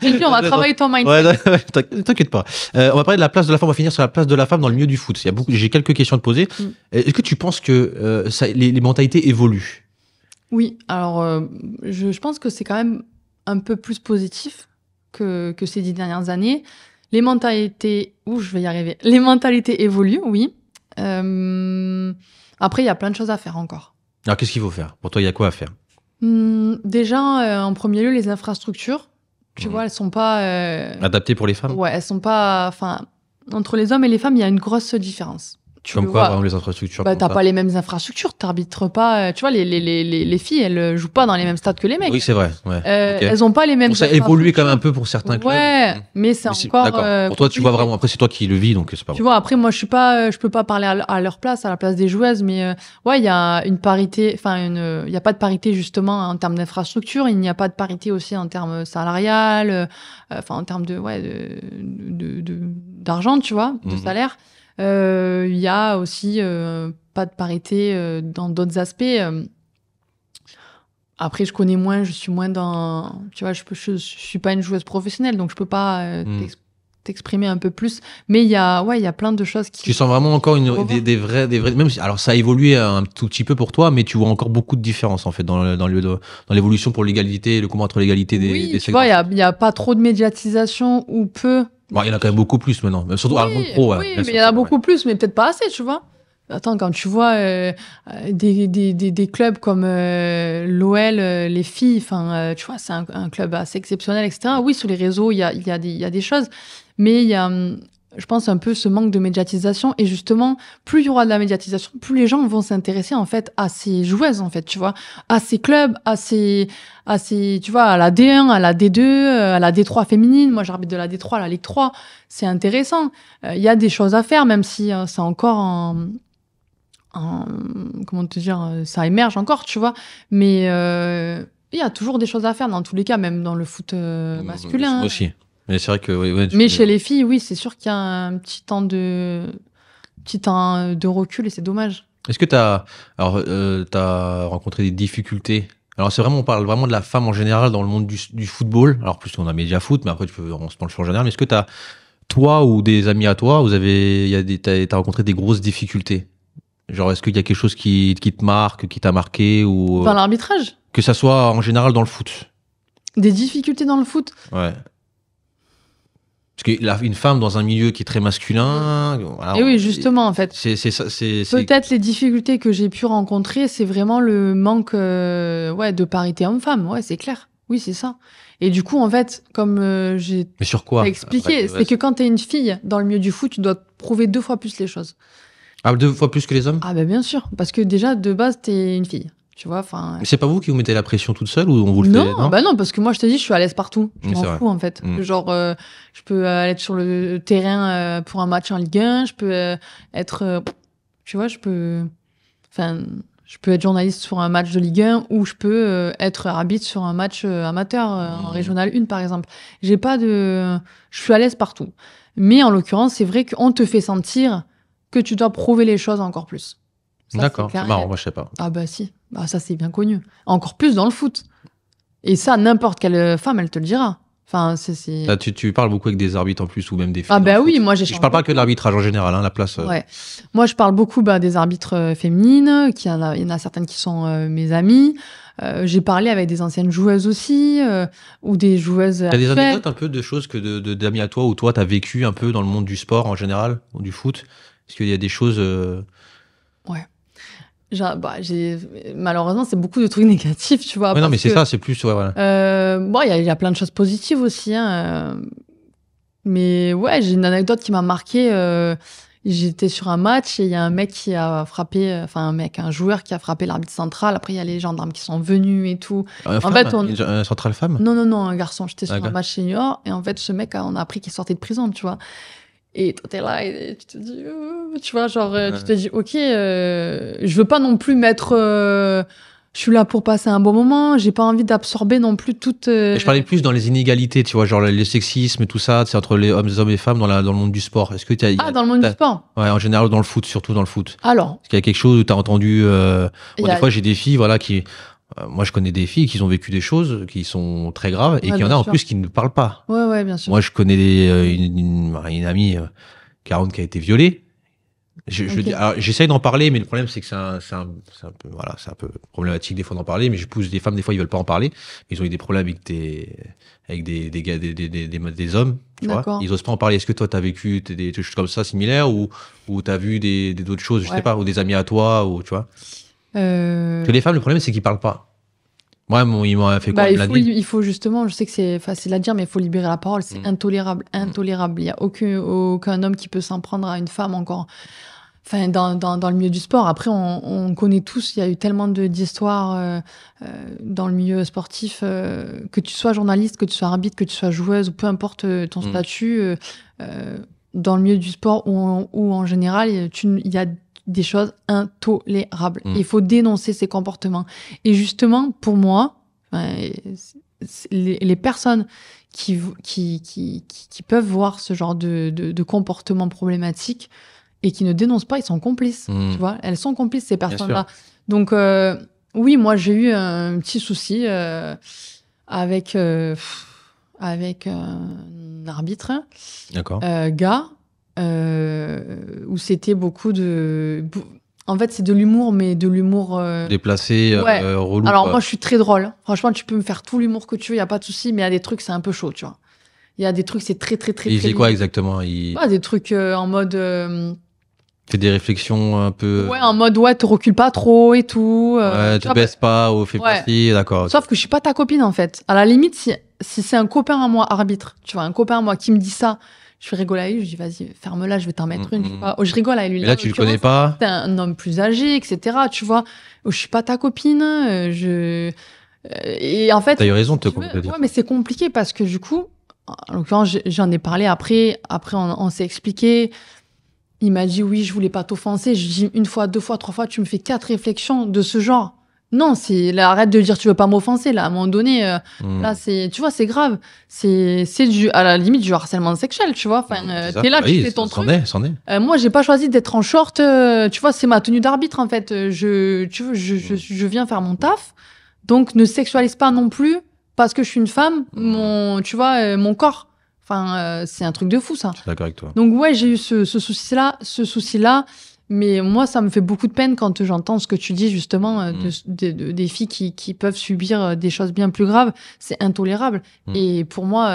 J'ai dit, on va travailler ton mindset. Ouais, t'inquiète pas. On va parler de la place de la femme. On va finir sur la place de la femme dans le milieu du foot. J'ai quelques questions à te poser. Est-ce que tu penses que les mentalités évoluent? Oui, alors je pense que c'est quand même un peu plus positif que ces 10 dernières années. Les mentalités... je vais y arriver. Les mentalités évoluent, oui. Après, il y a plein de choses à faire encore. Alors, qu'est-ce qu'il faut faire? Pour toi, il y a quoi à faire? Déjà, en premier lieu, les infrastructures. Tu vois, elles sont pas... Adaptées pour les femmes? Ouais, elles sont pas... Enfin, entre les hommes et les femmes, il y a une grosse différence. Comme quoi, par exemple, les infrastructures? T'as pas les mêmes infrastructures, t'arbitres pas. Tu vois, les filles, elles jouent pas dans les mêmes stades que les mecs. Oui, c'est vrai. Ouais. Okay. Elles ont pas les mêmes. Donc ça a évolué quand même un peu pour certains clubs. Ouais, mais c'est encore. D'accord. Pour toi, tu vois vraiment. Après, c'est toi qui le vis, donc c'est pas. Tu vois, après, moi, je peux pas parler à leur place, à la place des joueuses, mais ouais, il y a une parité. Enfin, il y a pas de parité justement en termes d'infrastructure. Il n'y a pas de parité aussi en termes salarial. Enfin, en termes d'argent, tu vois, de salaire. Il y a aussi pas de parité dans d'autres aspects. Après, je connais moins, je suis moins dans... Tu vois, je suis pas une joueuse professionnelle, donc je peux pas t'exprimer un peu plus. Mais il y a plein de choses qui... Tu sens vraiment encore des vrais... Même si, alors, ça a évolué un tout petit peu pour toi, mais tu vois encore beaucoup de différences, en fait, dans l'évolution pour l'égalité, le combat entre l'égalité des sexes. Tu vois, il y a pas trop de médiatisation ou peu. Bon, il y en a quand même beaucoup plus maintenant, même surtout à le monde pro. Oui, mais il y en a beaucoup plus, mais peut-être pas assez, tu vois. Attends, quand tu vois des clubs comme l'OL, les filles, tu vois, c'est un club assez exceptionnel, etc. Oui, sur les réseaux, il y a des choses, mais il y a, je pense, un peu ce manque de médiatisation. Et justement, plus il y aura de la médiatisation, plus les gens vont s'intéresser, en fait, à ces joueuses, en fait, tu vois, à ces clubs, tu vois, à la D1, à la D2, à la D3 féminine. Moi, j'arbitre de la D3 à la Ligue 3. C'est intéressant. Il y a des choses à faire, même si c'est encore comment te dire, ça émerge encore, tu vois. Mais il y a toujours des choses à faire dans tous les cas, même dans le foot masculin. Aussi. Mais c'est vrai que... mais chez les filles, oui, c'est sûr qu'il y a un petit temps de recul et c'est dommage. Est-ce que t'as rencontré des difficultés? Alors c'est vraiment, on parle vraiment de la femme en général dans le monde du football. Alors plus on a média foot, mais après on se penche en général. Mais est-ce que toi ou des amis à toi, t'as rencontré des grosses difficultés? Genre, est-ce qu'il y a quelque chose qui te marque, qui t'a marqué ou... Dans l'arbitrage? Que ça soit en général dans le foot. Des difficultés dans le foot? Ouais. Parce qu'une femme dans un milieu qui est très masculin... Voilà, et oui, justement, en fait. Peut-être les difficultés que j'ai pu rencontrer, c'est vraiment le manque de parité homme-femme. Ouais, c'est clair. Oui, c'est ça. Et du coup, en fait, comme j'ai expliqué, c'est que quand t'es une fille dans le milieu du foot, tu dois prouver 2 fois plus les choses. Ah, 2 fois plus que les hommes? Ah ben bien sûr, parce que déjà, de base, t'es une fille. Tu vois, mais c'est pas vous qui vous mettez la pression toute seule ou on vous le fait? Non, bah non, parce que moi je te dis, je suis à l'aise partout. Je m'en fous en fait. Genre, je peux être sur le terrain pour un match en Ligue 1, je peux être, tu vois, je peux être journaliste sur un match de Ligue 1 ou je peux être arbitre sur un match amateur en Régional 1 par exemple. Je suis à l'aise partout. Mais en l'occurrence, c'est vrai qu'on te fait sentir que tu dois prouver les choses encore plus. D'accord, c'est marrant, moi je sais pas. Ah bah si, ça c'est bien connu. Encore plus dans le foot. Et ça, n'importe quelle femme, elle te le dira. Enfin, Là, tu parles beaucoup avec des arbitres en plus ou même des filles. Ah bah oui, moi j'échange. Je parle pas que de l'arbitrage en général, la place. Ouais. Moi je parle beaucoup des arbitres féminines, il y en a certaines qui sont mes amies. J'ai parlé avec des anciennes joueuses aussi, ou des joueuses. T'as des anecdotes un peu de choses d'amis à toi où toi t'as vécu un peu dans le monde du sport en général, ou du foot? Est-ce qu'il y a des choses... Ouais. Malheureusement, c'est beaucoup de trucs négatifs, tu vois. Ouais, non, mais c'est ça, c'est plus... Ouais, voilà. Il y a plein de choses positives aussi. Mais ouais, j'ai une anecdote qui m'a marquée. J'étais sur un match et il y a un mec qui a frappé... un joueur qui a frappé l'arbitre central. Après, il y a les gendarmes qui sont venus et tout. En fait, une centrale femme? Non, un garçon. J'étais sur un match senior. Et en fait, ce mec, on a appris qu'il sortait de prison, tu vois. Et toi, t'es là et tu te dis, tu vois, genre, tu te dis, ok, je veux pas non plus mettre Je suis là pour passer un bon moment. J'ai pas envie d'absorber non plus toute. Et je parlais plus dans les inégalités, tu vois, genre les sexismes et tout ça, c'est entre les hommes et femmes dans le monde du sport. Est-ce que Ah, dans le monde du sport. Ouais, en général dans le foot, surtout dans le foot. Alors. Est-ce qu'il y a quelque chose où tu as entendu des fois j'ai des filles, voilà, qui. Moi, je connais des filles qui ont vécu des choses qui sont très graves et qu'il y en a en plus qui ne parlent pas. Ouais, bien sûr. Moi, je connais une amie, Caronne, qui a été violée. J'essaye d'en parler, mais le problème, c'est que c'est un peu problématique des fois d'en parler. Mais je pousse des femmes, des fois, ils veulent pas en parler. Ils ont eu des problèmes avec des gars, des hommes. Tu vois, ils osent pas en parler. Est-ce que toi, tu as vécu des choses comme ça similaires ou tu as vu d'autres choses, je sais pas, ou des amis à toi, ou tu vois? Parce que les femmes, le problème, c'est qu'ils parlent pas. Moi, il m'a fait quoi? Il faut justement, je sais que c'est facile à dire, mais il faut libérer la parole. C'est intolérable. Il y a aucun homme qui peut s'en prendre à une femme encore. Enfin, dans le milieu du sport. Après, on connaît tous, il y a eu tellement d'histoires dans le milieu sportif, que tu sois journaliste, que tu sois arbitre, que tu sois joueuse, ou peu importe ton statut, dans le milieu du sport ou en général, il y a des choses intolérables. Il faut dénoncer ces comportements. Et justement, pour moi, les personnes qui peuvent voir ce genre de comportement problématique et qui ne dénoncent pas, ils sont complices. Tu vois, elles sont complices, ces personnes-là. Donc, oui, moi, j'ai eu un petit souci avec un arbitre, gars, où c'était beaucoup de... En fait, c'est de l'humour, mais de l'humour... déplacé, relou. Alors, moi, je suis très drôle. Franchement, tu peux me faire tout l'humour que tu veux, il n'y a pas de souci, mais il y a des trucs, c'est un peu chaud, tu vois. Il y a des trucs, c'est très... Il faisait quoi exactement? Des trucs en mode... Fais des réflexions un peu... Ouais, en mode, te recule pas trop et tout. Tu baisses pas ou fais pas ci, d'accord. Sauf que je suis pas ta copine, en fait. À la limite, si c'est un copain à moi, arbitre, tu vois, un copain à moi qui me dit ça, je fais rigoler à lui, je dis, vas-y, ferme-la, je vais t'en mettre une. Je rigole à lui. Et là, tu le connais pas? C'est un homme plus âgé, etc., tu vois. Je suis pas ta copine, Et en fait... T'as eu raison de te dire. Ouais, mais c'est compliqué parce que du coup, en l'occurrence, j'en ai parlé après on s'est expliqué. Il m'a dit, oui, je voulais pas t'offenser. Je dis, 1 fois, 2 fois, 3 fois, tu me fais 4 réflexions de ce genre. Non, arrête de dire, tu veux pas m'offenser, là, à un moment donné, là, tu vois, c'est grave. C'est à la limite, du harcèlement sexuel, tu vois. Enfin, t'es là, tu fais ton truc. C'en est. Moi, j'ai pas choisi d'être en short, tu vois, c'est ma tenue d'arbitre, en fait. Je viens faire mon taf. Donc, ne sexualise pas non plus, parce que je suis une femme, mon corps. Enfin, c'est un truc de fou, ça. Je suis d'accord avec toi. Donc, ouais, j'ai eu ce souci-là. Mais moi, ça me fait beaucoup de peine quand j'entends ce que tu dis, justement, des filles qui peuvent subir des choses bien plus graves. C'est intolérable. Et pour moi,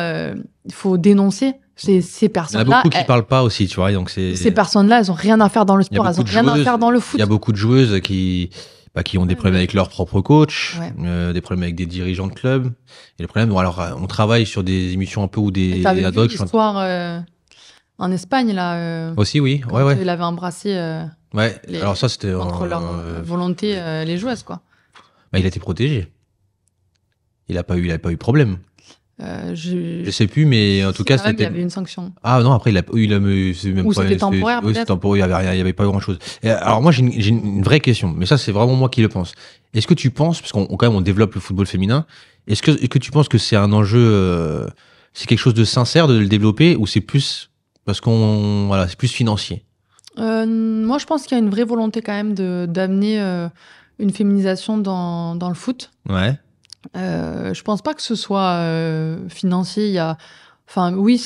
il faut dénoncer ces personnes-là. Il y en a beaucoup qui parlent pas aussi, tu vois. Donc ces personnes-là, elles ont rien à faire dans le sport. Elles ont rien à faire dans le foot. Il y a beaucoup de joueuses qui ont des problèmes avec leur propre coach, des problèmes avec des dirigeants de club. Et le problème, on travaille sur des émissions un peu ou des ad hoc. L'histoire en Espagne, là. Aussi, oui. Ouais. Il avait embrassé. Alors ça, c'était contre leur volonté, les joueuses, quoi. Il a été protégé. Il a pas eu de problème. Je sais plus, mais en tout cas, c'était. Il y avait une sanction. Ah non, après, Ou c'était temporaire, peut-être. C'était temporaire, il y avait pas grand chose. Alors moi, j'ai une vraie question, mais ça, c'est vraiment moi qui le pense. Est-ce que tu penses, parce qu'on développe le football féminin, est-ce que tu penses que c'est un enjeu, c'est quelque chose de sincère de le développer, ou c'est plus parce c'est plus financier? Moi, je pense qu'il y a une vraie volonté quand même d'amener une féminisation dans le foot. Ouais. Je pense pas que ce soit financier. Oui,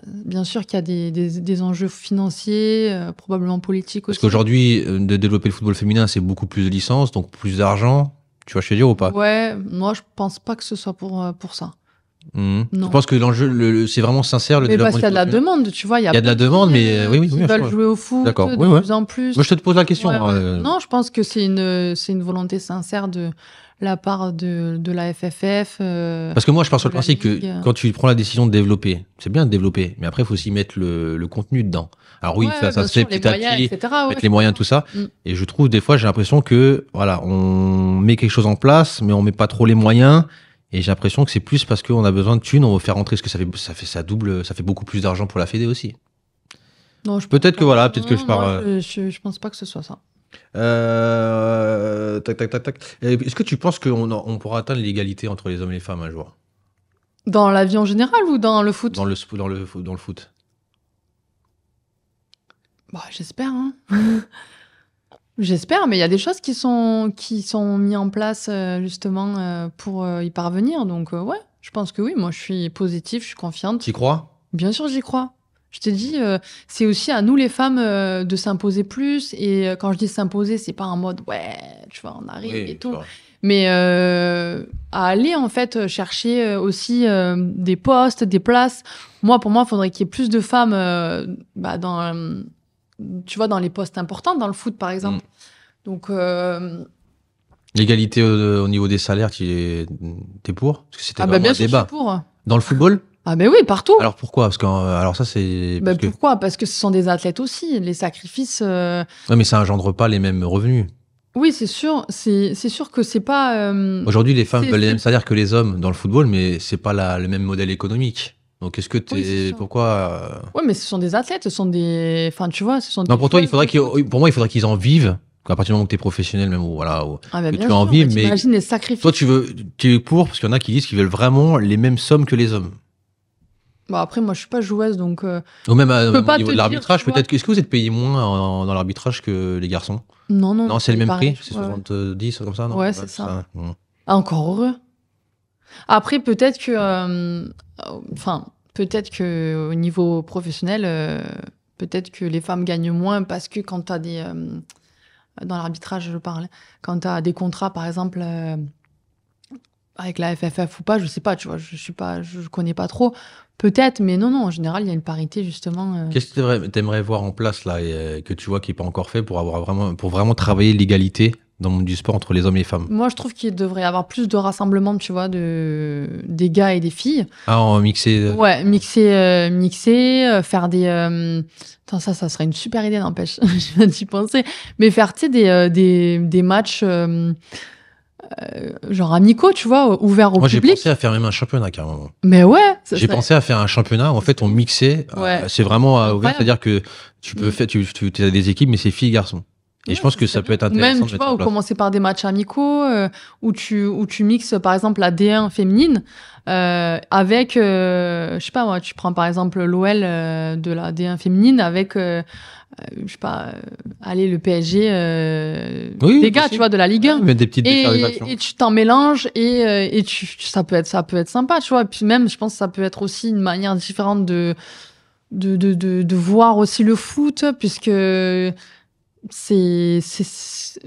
bien sûr qu'il y a des enjeux financiers, probablement politiques aussi. Parce qu'aujourd'hui, de développer le football féminin, c'est beaucoup plus de licences, donc plus d'argent. Tu vois, je te dire ou pas? Ouais, moi, je pense pas que ce soit pour ça. Je pense que l'enjeu, c'est vraiment sincère. Mais parce qu'il y a de la demande, tu vois. Il y a de la demande, mais oui. Ils veulent jouer au foot de plus en plus. Moi, je te pose la question. Non, je pense que c'est une volonté sincère de la part de la FFF. Parce que moi, je pars sur le principe que quand tu prends la décision de développer, c'est bien de développer, mais après, il faut aussi mettre le contenu dedans. Alors oui, ça se fait petit à petit, mettre les moyens, tout ça. Et je trouve, des fois, j'ai l'impression que, on met quelque chose en place, mais on met pas trop les moyens. Et j'ai l'impression que c'est plus parce qu'on a besoin de thunes, on veut faire rentrer, parce que ça fait beaucoup plus d'argent pour la Fédé aussi. Non, peut-être que je pars. Je pense pas que ce soit ça. Tac, tac, tac, tac. Est-ce que tu penses qu'on pourra atteindre l'égalité entre les hommes et les femmes un jour? Dans la vie en général ou dans le foot? Dans le foot. Bah, j'espère, hein. J'espère, mais il y a des choses qui sont mises en place justement pour y parvenir. Donc, ouais, je pense que oui. Moi, je suis positive, je suis confiante. Tu y crois? Bien sûr, j'y crois. Je te dis, c'est aussi à nous les femmes de s'imposer plus. Et quand je dis s'imposer, c'est pas en mode ouais, tu vois, on arrive et tout. Mais à aller en fait chercher aussi des postes, des places. Pour moi, il faudrait qu'il y ait plus de femmes tu vois, dans les postes importants, dans le foot par exemple. Donc l'égalité au niveau des salaires, t'es pour? Parce que c'était vraiment bien un sûr, débat. je suis pour. Dans le football? Ah ben oui, partout. Alors pourquoi? Parce que alors ça c'est. Pourquoi? Parce que ce sont des athlètes aussi. Les sacrifices. Ouais, mais ça engendre pas les mêmes revenus. Oui, c'est sûr. C'est sûr que c'est pas. Aujourd'hui, les femmes veulent les mêmes salaires que les hommes dans le football, mais c'est pas le même modèle économique. Donc est-ce que pourquoi? Ouais, mais ce sont des athlètes, ce sont des. Enfin, tu vois, ce sont. Non, pour toi, pour moi, il faudrait qu'ils en vivent. À partir du moment où tu es professionnel, même que tu en vives, mais imagine les sacrifices. Toi, tu es pour, parce qu'il y en a qui disent qu'ils veulent vraiment les mêmes sommes que les hommes. Bon, après, moi, je suis pas joueuse, donc. Ou même au niveau de l'arbitrage, peut-être. Est-ce que vous êtes payé moins dans l'arbitrage que les garçons? Non. Non, c'est le même pareil, prix, c'est 70, comme ça, non? Ouais, c'est ça. Ah, encore heureux. Après, peut-être que. Peut-être que au niveau professionnel, peut-être que les femmes gagnent moins parce que quand tu as des. Dans l'arbitrage, je parle. Quand tu as des contrats, par exemple, avec la FFF ou pas, je sais pas, tu vois, je connais pas trop. Peut-être, mais non, en général, il y a une parité, justement. Qu'est-ce que tu aimerais voir en place, là, que tu vois qui n'est pas encore fait pour vraiment travailler l'égalité dans le monde du sport entre les hommes et les femmes? Moi, je trouve qu'il devrait y avoir plus de rassemblement, tu vois, des gars et des filles. Ah, en mixer. Ouais, mixer, faire des. Attends, ça serait une super idée, n'empêche. Je viens d'y penser. Mais faire, tu sais, des matchs genre amicaux, tu vois, ouverts au public. Moi, j'ai pensé à faire même un championnat, carrément. Mais ouais. J'ai pensé à faire un championnat où, en fait, on mixait. Ouais. C'est vraiment ouvert, c'est-à-dire que tu peux faire, tu as des équipes, mais c'est filles et garçons. Et je pense que ça peut être intéressant. Même, tu vois, commencer par des matchs amicaux où tu mixes, par exemple, la D1 féminine avec, je sais pas moi, tu prends par exemple l'OL de la D1 féminine avec, je sais pas, allez, le PSG des gars, tu vois, de la Ligue 1. Des petites et tu t'en mélanges et ça peut être sympa, tu vois. Et puis même, je pense que ça peut être aussi une manière différente de voir aussi le foot, puisque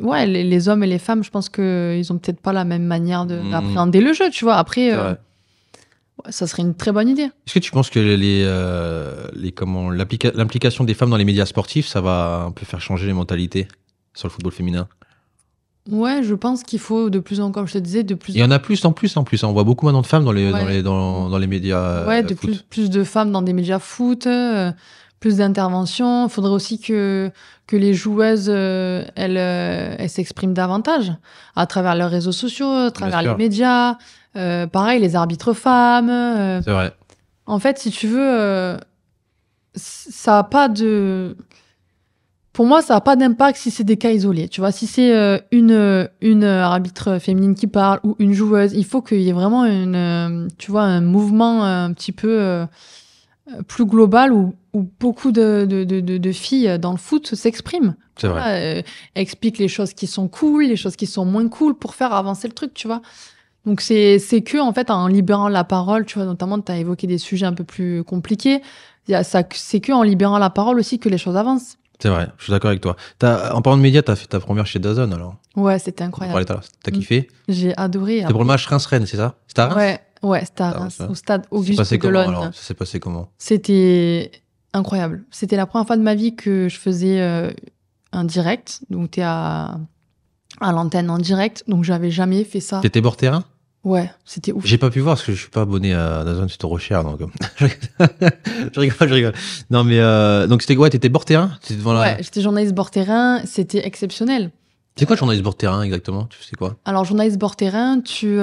ouais, les hommes et les femmes, je pense qu'ils ont peut-être pas la même manière d'appréhender le jeu, tu vois. Après, ça serait une très bonne idée. Est-ce que tu penses que l'implication des femmes dans les médias sportifs, ça va un peu faire changer les mentalités sur le football féminin? Ouais, je pense qu'il faut de plus en plus, comme je te disais, Il y en a plus en plus. On voit beaucoup maintenant de femmes dans les médias. Ouais, plus de femmes dans des médias foot. Plus d'interventions. Il faudrait aussi que les joueuses, elles s'expriment davantage à travers leurs réseaux sociaux, à travers les médias. Pareil, les arbitres femmes. C'est vrai. En fait, si tu veux, ça n'a pas de... Pour moi, ça n'a pas d'impact si c'est des cas isolés. Tu vois, si c'est une arbitre féminine qui parle ou une joueuse, il faut qu'il y ait vraiment un mouvement un petit peu... plus global où beaucoup de filles dans le foot s'expriment. C'est vrai. Expliquent les choses qui sont cool, les choses qui sont moins cool pour faire avancer le truc, tu vois. Donc c'est que, en fait, en libérant la parole, tu vois, notamment, tu as évoqué des sujets un peu plus compliqués, c'est que en libérant la parole aussi que les choses avancent. C'est vrai, je suis d'accord avec toi. En parlant de médias, tu as fait ta première chez DAZN, alors? Ouais, c'était incroyable. T'as kiffé? J'ai adoré. C'était pour le match Reims-Rennes, c'est ça? C'était à Reims? Ouais, c'était à Reims, au stade Auguste Delaune. Ça s'est passé comment? C'était incroyable. C'était la première fois de ma vie que je faisais un direct. Donc, t'es à l'antenne en direct. Donc, j'avais jamais fait ça. T'étais bord terrain? Ouais, c'était ouf. J'ai pas pu voir parce que je suis pas abonné à DAZN, c'est trop cher. Donc... je rigole. Non, mais donc c'était quoi? T'étais bord terrain? Ouais, j'étais journaliste bord terrain. C'était exceptionnel. C'est quoi journaliste bord terrain exactement? Tu sais quoi? Alors, journaliste bord terrain, tu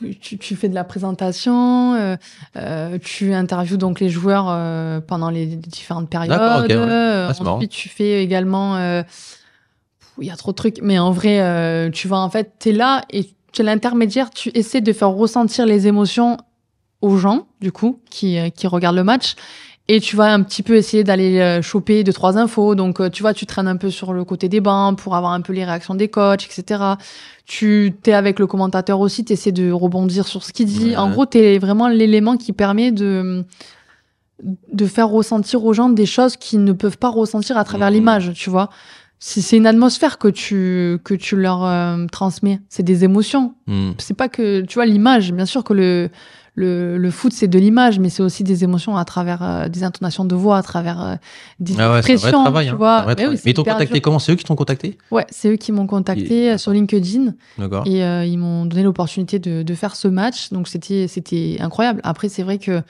fais de la présentation, tu interviews donc les joueurs pendant les différentes périodes. D'accord, ok, ouais. Ensuite, tu fais également il y a trop de trucs. Mais en vrai, tu vois, en fait, t'es là et tu es l'intermédiaire, tu essaies de faire ressentir les émotions aux gens, du coup, qui regardent le match. Et tu vas un petit peu essayer d'aller choper 2-3 infos. Donc, tu vois, tu traînes un peu sur le côté des bancs pour avoir un peu les réactions des coachs, etc. Tu t'es avec le commentateur aussi, tu essaies de rebondir sur ce qu'il dit. Ouais. En gros, tu es vraiment l'élément qui permet de faire ressentir aux gens des choses qu'ils ne peuvent pas ressentir à travers l'image, tu vois. C'est une atmosphère que tu leur transmets. C'est des émotions. C'est pas que, tu vois, l'image. Bien sûr que le foot, c'est de l'image, mais c'est aussi des émotions à travers des intonations de voix, à travers des expressions, c'est un vrai travail, tu vois. Mais ils t'ont contacté comment? C'est eux qui t'ont contacté? Ouais, c'est eux qui m'ont contacté sur LinkedIn. D'accord. Et ils m'ont donné l'opportunité de faire ce match. Donc, c'était incroyable. Après, c'est vrai que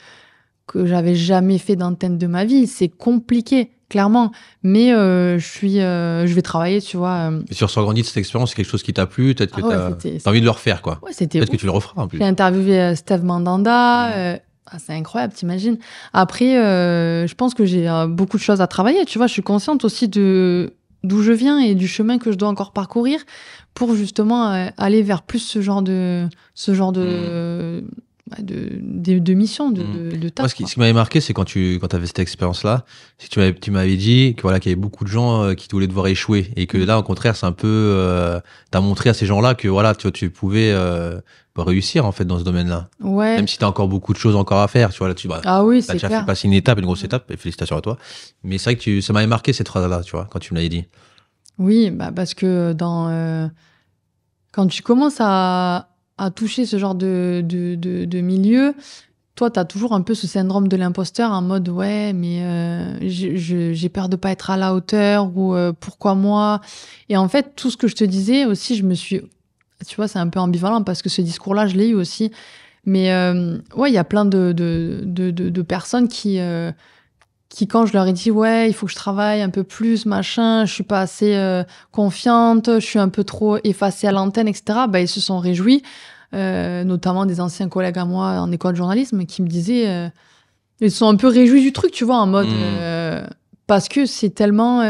j'avais jamais fait d'antenne de ma vie. C'est compliqué, clairement. Mais je vais travailler, tu vois. Et tu ressens grandi de cette expérience, c'est quelque chose qui t'a plu, peut-être que t'as envie de le refaire, quoi. Ouais, c'était peut-être que tu le referas, en plus. J'ai interviewé Steve Mandanda. C'est incroyable, t'imagines. Après, je pense que j'ai beaucoup de choses à travailler, tu vois. Je suis consciente aussi d'où je viens et du chemin que je dois encore parcourir pour justement aller vers plus ce genre de mission, de taf. Moi, ce qui m'avait marqué, c'est quand tu avais cette expérience-là, c'est que tu m'avais dit qu'il y avait beaucoup de gens qui voulaient te voir échouer et que là, au contraire, c'est un peu, t'as montré à ces gens-là que voilà, tu pouvais réussir en fait dans ce domaine-là. Ouais. Même si t'as encore beaucoup de choses encore à faire, tu vois là, ah oui, t'as c'est déjà clair. fait passer une étape, une grosse étape, et félicitations à toi. Mais c'est vrai que ça m'avait marqué cette phrase-là, tu vois, quand tu me l'avais dit. Oui, parce que quand tu commences à toucher ce genre de milieu, toi, tu as toujours un peu ce syndrome de l'imposteur en mode ouais, mais j'ai peur de pas être à la hauteur ou pourquoi moi. Et en fait, tout ce que je te disais aussi, tu vois, c'est un peu ambivalent parce que ce discours-là, je l'ai eu aussi. Mais ouais, il y a plein de personnes qui, quand je leur ai dit ouais, il faut que je travaille un peu plus, machin, je suis pas assez confiante, je suis un peu trop effacée à l'antenne, etc. Ils se sont réjouis. Notamment des anciens collègues à moi en école de journalisme qui me disaient ils se sont un peu réjouis du truc, tu vois, en mode parce que c'est tellement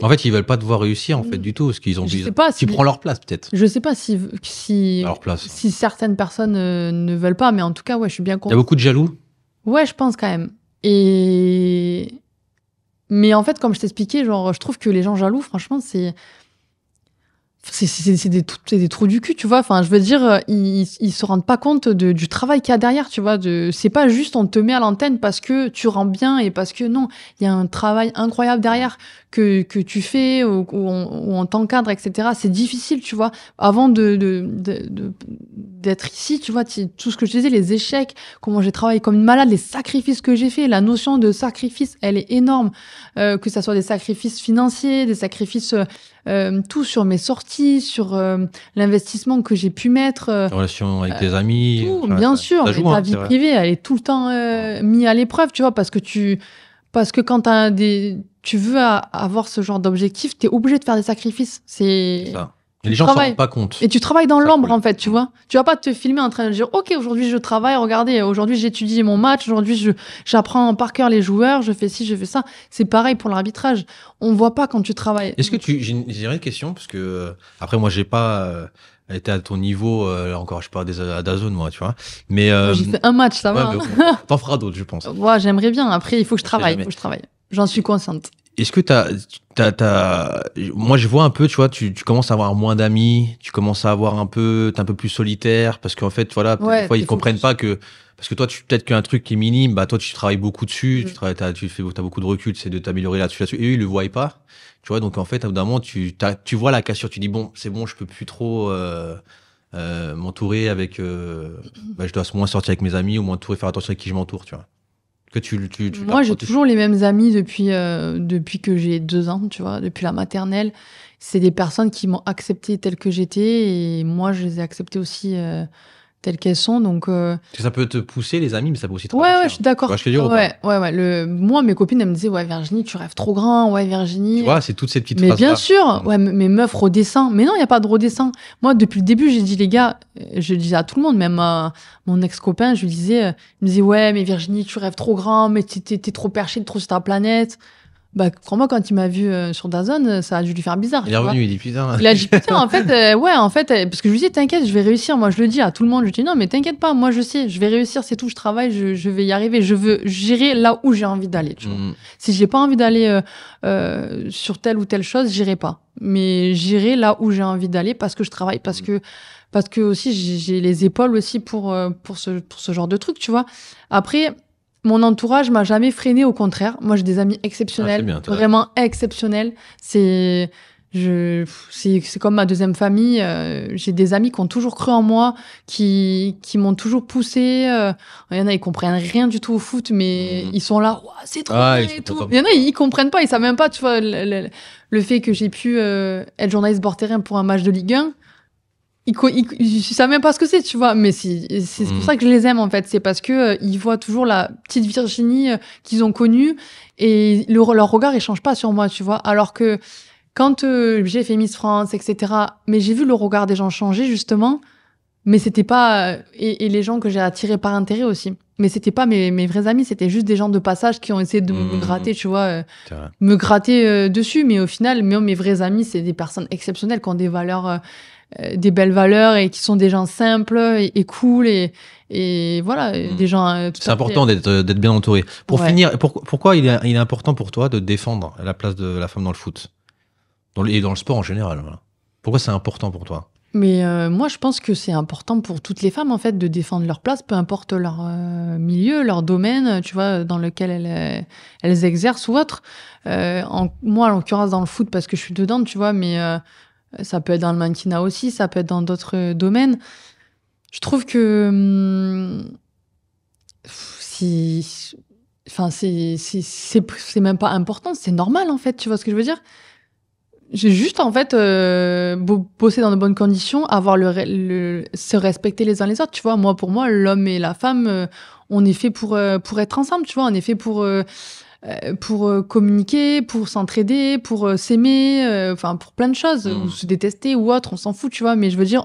en fait, ils veulent pas te voir réussir en fait du tout, parce qu'ils ont je sais pas tu prends leur place peut-être. Je sais pas si leur place. Si certaines personnes ne veulent pas, mais en tout cas ouais, je suis bien contente. Il y a beaucoup de jaloux. Ouais, je pense quand même. Mais en fait, comme je t'expliquais, genre je trouve que les gens jaloux, franchement, c'est des trous du cul, tu vois. Enfin, je veux dire, ils se rendent pas compte du travail qu'il y a derrière, tu vois. C'est pas juste on te met à l'antenne parce que tu rends bien et parce que non, il y a un travail incroyable derrière que tu fais ou on t'encadre, etc. C'est difficile, tu vois. Avant d'être ici, tu vois, tout ce que je disais, les échecs, comment j'ai travaillé comme une malade, les sacrifices que j'ai fait, la notion de sacrifice, elle est énorme. Que ça soit des sacrifices financiers, des sacrifices tout sur mes sorties, sur l'investissement que j'ai pu mettre. En relation avec tes amis. Tout, bien sûr, mais ta vie privée, elle est tout le temps mise à l'épreuve, tu vois, parce que quand tu veux avoir ce genre d'objectif, t'es obligé de faire des sacrifices. C'est ça. Et les gens s'en rendent pas compte. Et tu travailles dans l'ombre, en fait, tu vois. Tu vas pas te filmer en train de dire, OK, aujourd'hui, je travaille, regardez, aujourd'hui, j'étudie mon match, aujourd'hui, j'apprends par cœur les joueurs, je fais ci, je fais ça. C'est pareil pour l'arbitrage. On voit pas quand tu travailles. Est-ce que j'ai une question, parce que, après, moi, j'ai pas été à ton niveau, encore, je suis pas à DAZN, moi, tu vois. Mais, j'ai fait un match, ça va. Hein. T'en feras d'autres, je pense. Ouais, j'aimerais bien. Après, il faut que je travaille. J'en suis consciente. Est-ce que moi je vois un peu, tu vois, tu commences à avoir moins d'amis, tu commences à avoir t'es un peu plus solitaire, parce qu'en fait, voilà, des fois ils comprennent pas que, parce que toi, peut-être qu'un truc qui est minime, toi tu travailles beaucoup dessus, t'as beaucoup de recul, c'est de t'améliorer là-dessus, et eux ils le voient pas, tu vois, donc en fait, à bout d'un moment, tu vois la cassure, tu dis bon, c'est bon, je peux plus trop m'entourer avec, je dois moins sortir avec mes amis, ou m'entourer, faire attention avec qui je m'entoure, tu vois. Moi, j'ai toujours les mêmes amis depuis que j'ai 2 ans, tu vois, depuis la maternelle. C'est des personnes qui m'ont acceptée telle que j'étais et moi, je les ai acceptées aussi telles qu'elles sont. Donc, ça peut te pousser, les amis, mais ça peut aussi te ouais, je suis d'accord. Tu vois ce que je veux dire, moi, mes copines, elles me disaient, ouais, Virginie, tu rêves trop grand. Ouais, Virginie. Tu vois, c'est toutes ces petites phrases-là. Mais bien sûr. Ouais, mais meuf, redescends. Mais non, il n'y a pas de redescends. Moi, depuis le début, j'ai dit, les gars, je le disais à tout le monde, même à mon ex-copain, je lui disais, il me disait, ouais, mais Virginie, tu rêves trop grand, mais t'es trop perché, trop sur ta planète. Bah, crois-moi, quand il m'a vu sur DAZN, ça a dû lui faire bizarre. Il est revenu, il dit putain. Il a dit putain, en fait, parce que je lui dis t'inquiète, je vais réussir. Moi, je le dis à tout le monde. Je dis non, mais t'inquiète pas, moi je sais, je vais réussir, c'est tout. Je travaille, je vais y arriver. J'irai là où j'ai envie d'aller. Tu vois. Si j'ai pas envie d'aller sur telle ou telle chose, j'irai pas. Mais j'irai là où j'ai envie d'aller parce que je travaille, parce que aussi j'ai les épaules aussi pour ce genre de truc, tu vois. Après. Mon entourage m'a jamais freiné, au contraire. Moi, j'ai des amis exceptionnels, c'est bien, vraiment exceptionnels. C'est comme ma deuxième famille. J'ai des amis qui ont toujours cru en moi, qui m'ont toujours poussé. Il y en a, ils comprennent rien du tout au foot, mais ils sont là, ouah, c'est trop bien et tout. Il y en a, ils comprennent pas, ils savent même pas, tu vois, le fait que j'ai pu être journaliste bord terrain pour un match de Ligue 1. Ils savent même pas ce que c'est, tu vois. Mais c'est pour ça que je les aime, en fait. C'est parce que ils voient toujours la petite Virginie qu'ils ont connue et leur regard, il change pas sur moi, tu vois. Alors que quand j'ai fait Miss France, etc., mais j'ai vu le regard des gens changer, justement. Mais c'était pas... et les gens que j'ai attirés par intérêt aussi. Mais c'était pas mes vrais amis, c'était juste des gens de passage qui ont essayé de me gratter, tu vois. Me gratter dessus. Mais au final, mes vrais amis, c'est des personnes exceptionnelles qui ont des valeurs... des belles valeurs et qui sont des gens simples et cool et voilà, des gens c'est important d'être bien entouré. Pour finir, pourquoi il est important pour toi de défendre la place de la femme dans le foot et dans le sport en général, voilà. Pourquoi c'est important pour toi? Mais moi, je pense que c'est important pour toutes les femmes, en fait, de défendre leur place, peu importe leur milieu, leur domaine, tu vois, dans lequel elles exercent ou autre. Moi, en l'occurrence, dans le foot, parce que je suis dedans, tu vois, mais ça peut être dans le mannequinat aussi, ça peut être dans d'autres domaines. Je trouve que c'est même pas important, c'est normal, en fait, tu vois ce que je veux dire? J'ai juste, en fait, bosser dans de bonnes conditions, avoir se respecter les uns les autres, tu vois. Pour moi, l'homme et la femme, on est fait pour être ensemble, tu vois. On est fait pour communiquer, pour s'entraider, pour s'aimer, enfin, pour plein de choses, ou se détester ou autre, on s'en fout, tu vois. Mais je veux dire,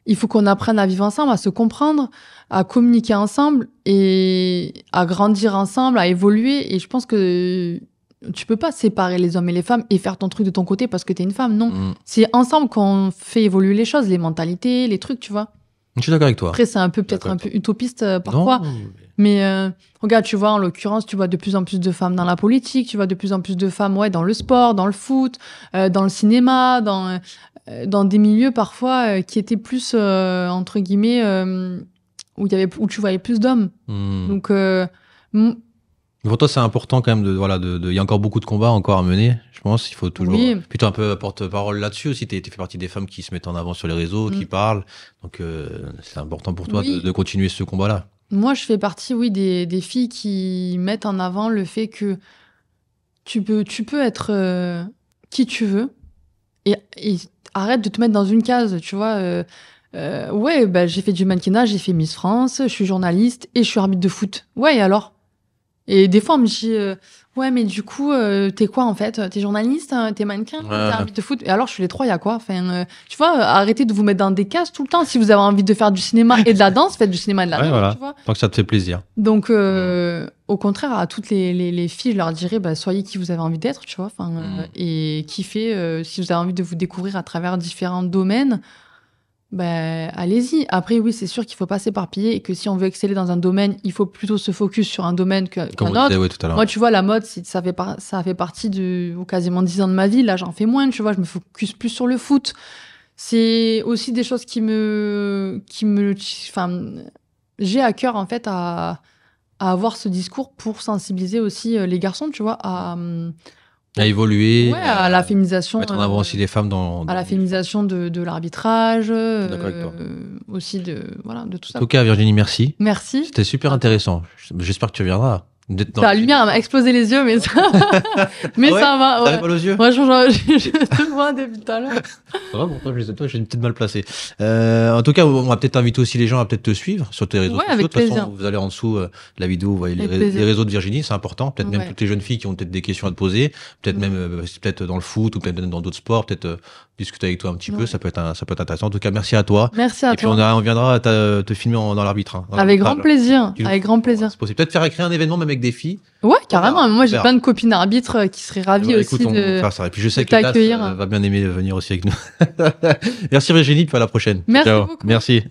il faut qu'on apprenne à vivre ensemble, à se comprendre, à communiquer ensemble et à grandir ensemble, à évoluer. Et je pense que tu peux pas séparer les hommes et les femmes et faire ton truc de ton côté parce que t'es une femme, non. C'est ensemble qu'on fait évoluer les choses, les mentalités, les trucs, tu vois. Je suis d'accord avec toi. Après, c'est peut-être un peu utopiste parfois. Non. Mais regarde, tu vois, en l'occurrence, tu vois de plus en plus de femmes dans la politique, tu vois de plus en plus de femmes dans le sport, dans le foot, dans le cinéma, dans des milieux parfois qui étaient plus, entre guillemets, où tu voyais plus d'hommes. Donc... pour toi, c'est important quand même il y a encore beaucoup de combats encore à mener, je pense. Il faut toujours. Oui. Puis tu es un peu porte-parole là-dessus aussi. Tu fais partie des femmes qui se mettent en avant sur les réseaux, qui parlent. Donc, c'est important pour toi de continuer ce combat-là. Moi, je fais partie, des filles qui mettent en avant le fait que tu peux être qui tu veux et arrête de te mettre dans une case, tu vois. J'ai fait du mannequinat, j'ai fait Miss France, je suis journaliste et je suis arbitre de foot. Ouais, et alors? Et des fois, on me dit, mais du coup, t'es quoi en fait? T'es journaliste, t'es mannequin, t'es arbitre de foot? Et alors, je suis les trois, il y a quoi? Enfin, tu vois, arrêtez de vous mettre dans des cases tout le temps. Si vous avez envie de faire du cinéma et de la danse, faites du cinéma et de la danse, voilà. Tu vois. Tant que ça te fait plaisir. Donc, au contraire, à toutes les filles, je leur dirais, soyez qui vous avez envie d'être, tu vois. Et kiffez, si vous avez envie de vous découvrir à travers différents domaines, allez-y. Après, oui, c'est sûr qu'il faut pas s'éparpiller et que si on veut exceller dans un domaine, il faut plutôt se focus sur un domaine qu'un autre. Tout à l'heure. Moi, tu vois, la mode, ça fait partie de quasiment 10 ans de ma vie. Là, j'en fais moins, tu vois. Je me focus plus sur le foot. C'est aussi des choses j'ai à cœur, en fait, à avoir ce discours pour sensibiliser aussi les garçons, tu vois, à évoluer, à la féminisation, mettre en avant aussi les femmes à la féminisation de l'arbitrage, d'accord avec toi. Aussi de tout ça. En tout cas, Virginie, merci. Merci. C'était super intéressant. J'espère que tu reviendras. La lumière m'a explosé les yeux, mais ça, ça va. T'as mal aux yeux? Moi, je te vois depuis tout à l'heure. Ça va, pourquoi je suis peut-être mal placé. En tout cas, on va peut-être inviter aussi les gens à peut-être te suivre sur tes réseaux sociaux. Avec plaisir. De toute façon, vous allez en dessous de la vidéo, vous voyez les réseaux de Virginie, c'est important. Peut-être même toutes les jeunes filles qui ont peut-être des questions à te poser, peut-être même peut-être dans le foot ou peut-être dans d'autres sports, peut-être discuter avec toi un petit Ouais. peu. Ça peut être intéressant. En tout cas, merci à toi. Merci à Et puis, toi. on viendra te filmer dans l'arbitre. Hein, dans Avec grand l'arbitrage. plaisir. Tu- Avec grand plaisir. C'est possible. Peut-être créer un événement même avec des filles. Ouais, carrément. verra, Moi, on j'ai verra. plein de copines arbitres qui seraient ravies Bah, aussi écoute, on va de. faire ça. Et puis, je sais de que Las t'accueillir. va bien aimer venir aussi avec nous. Merci Virginie, puis à la prochaine. Merci Ciao. beaucoup. Merci.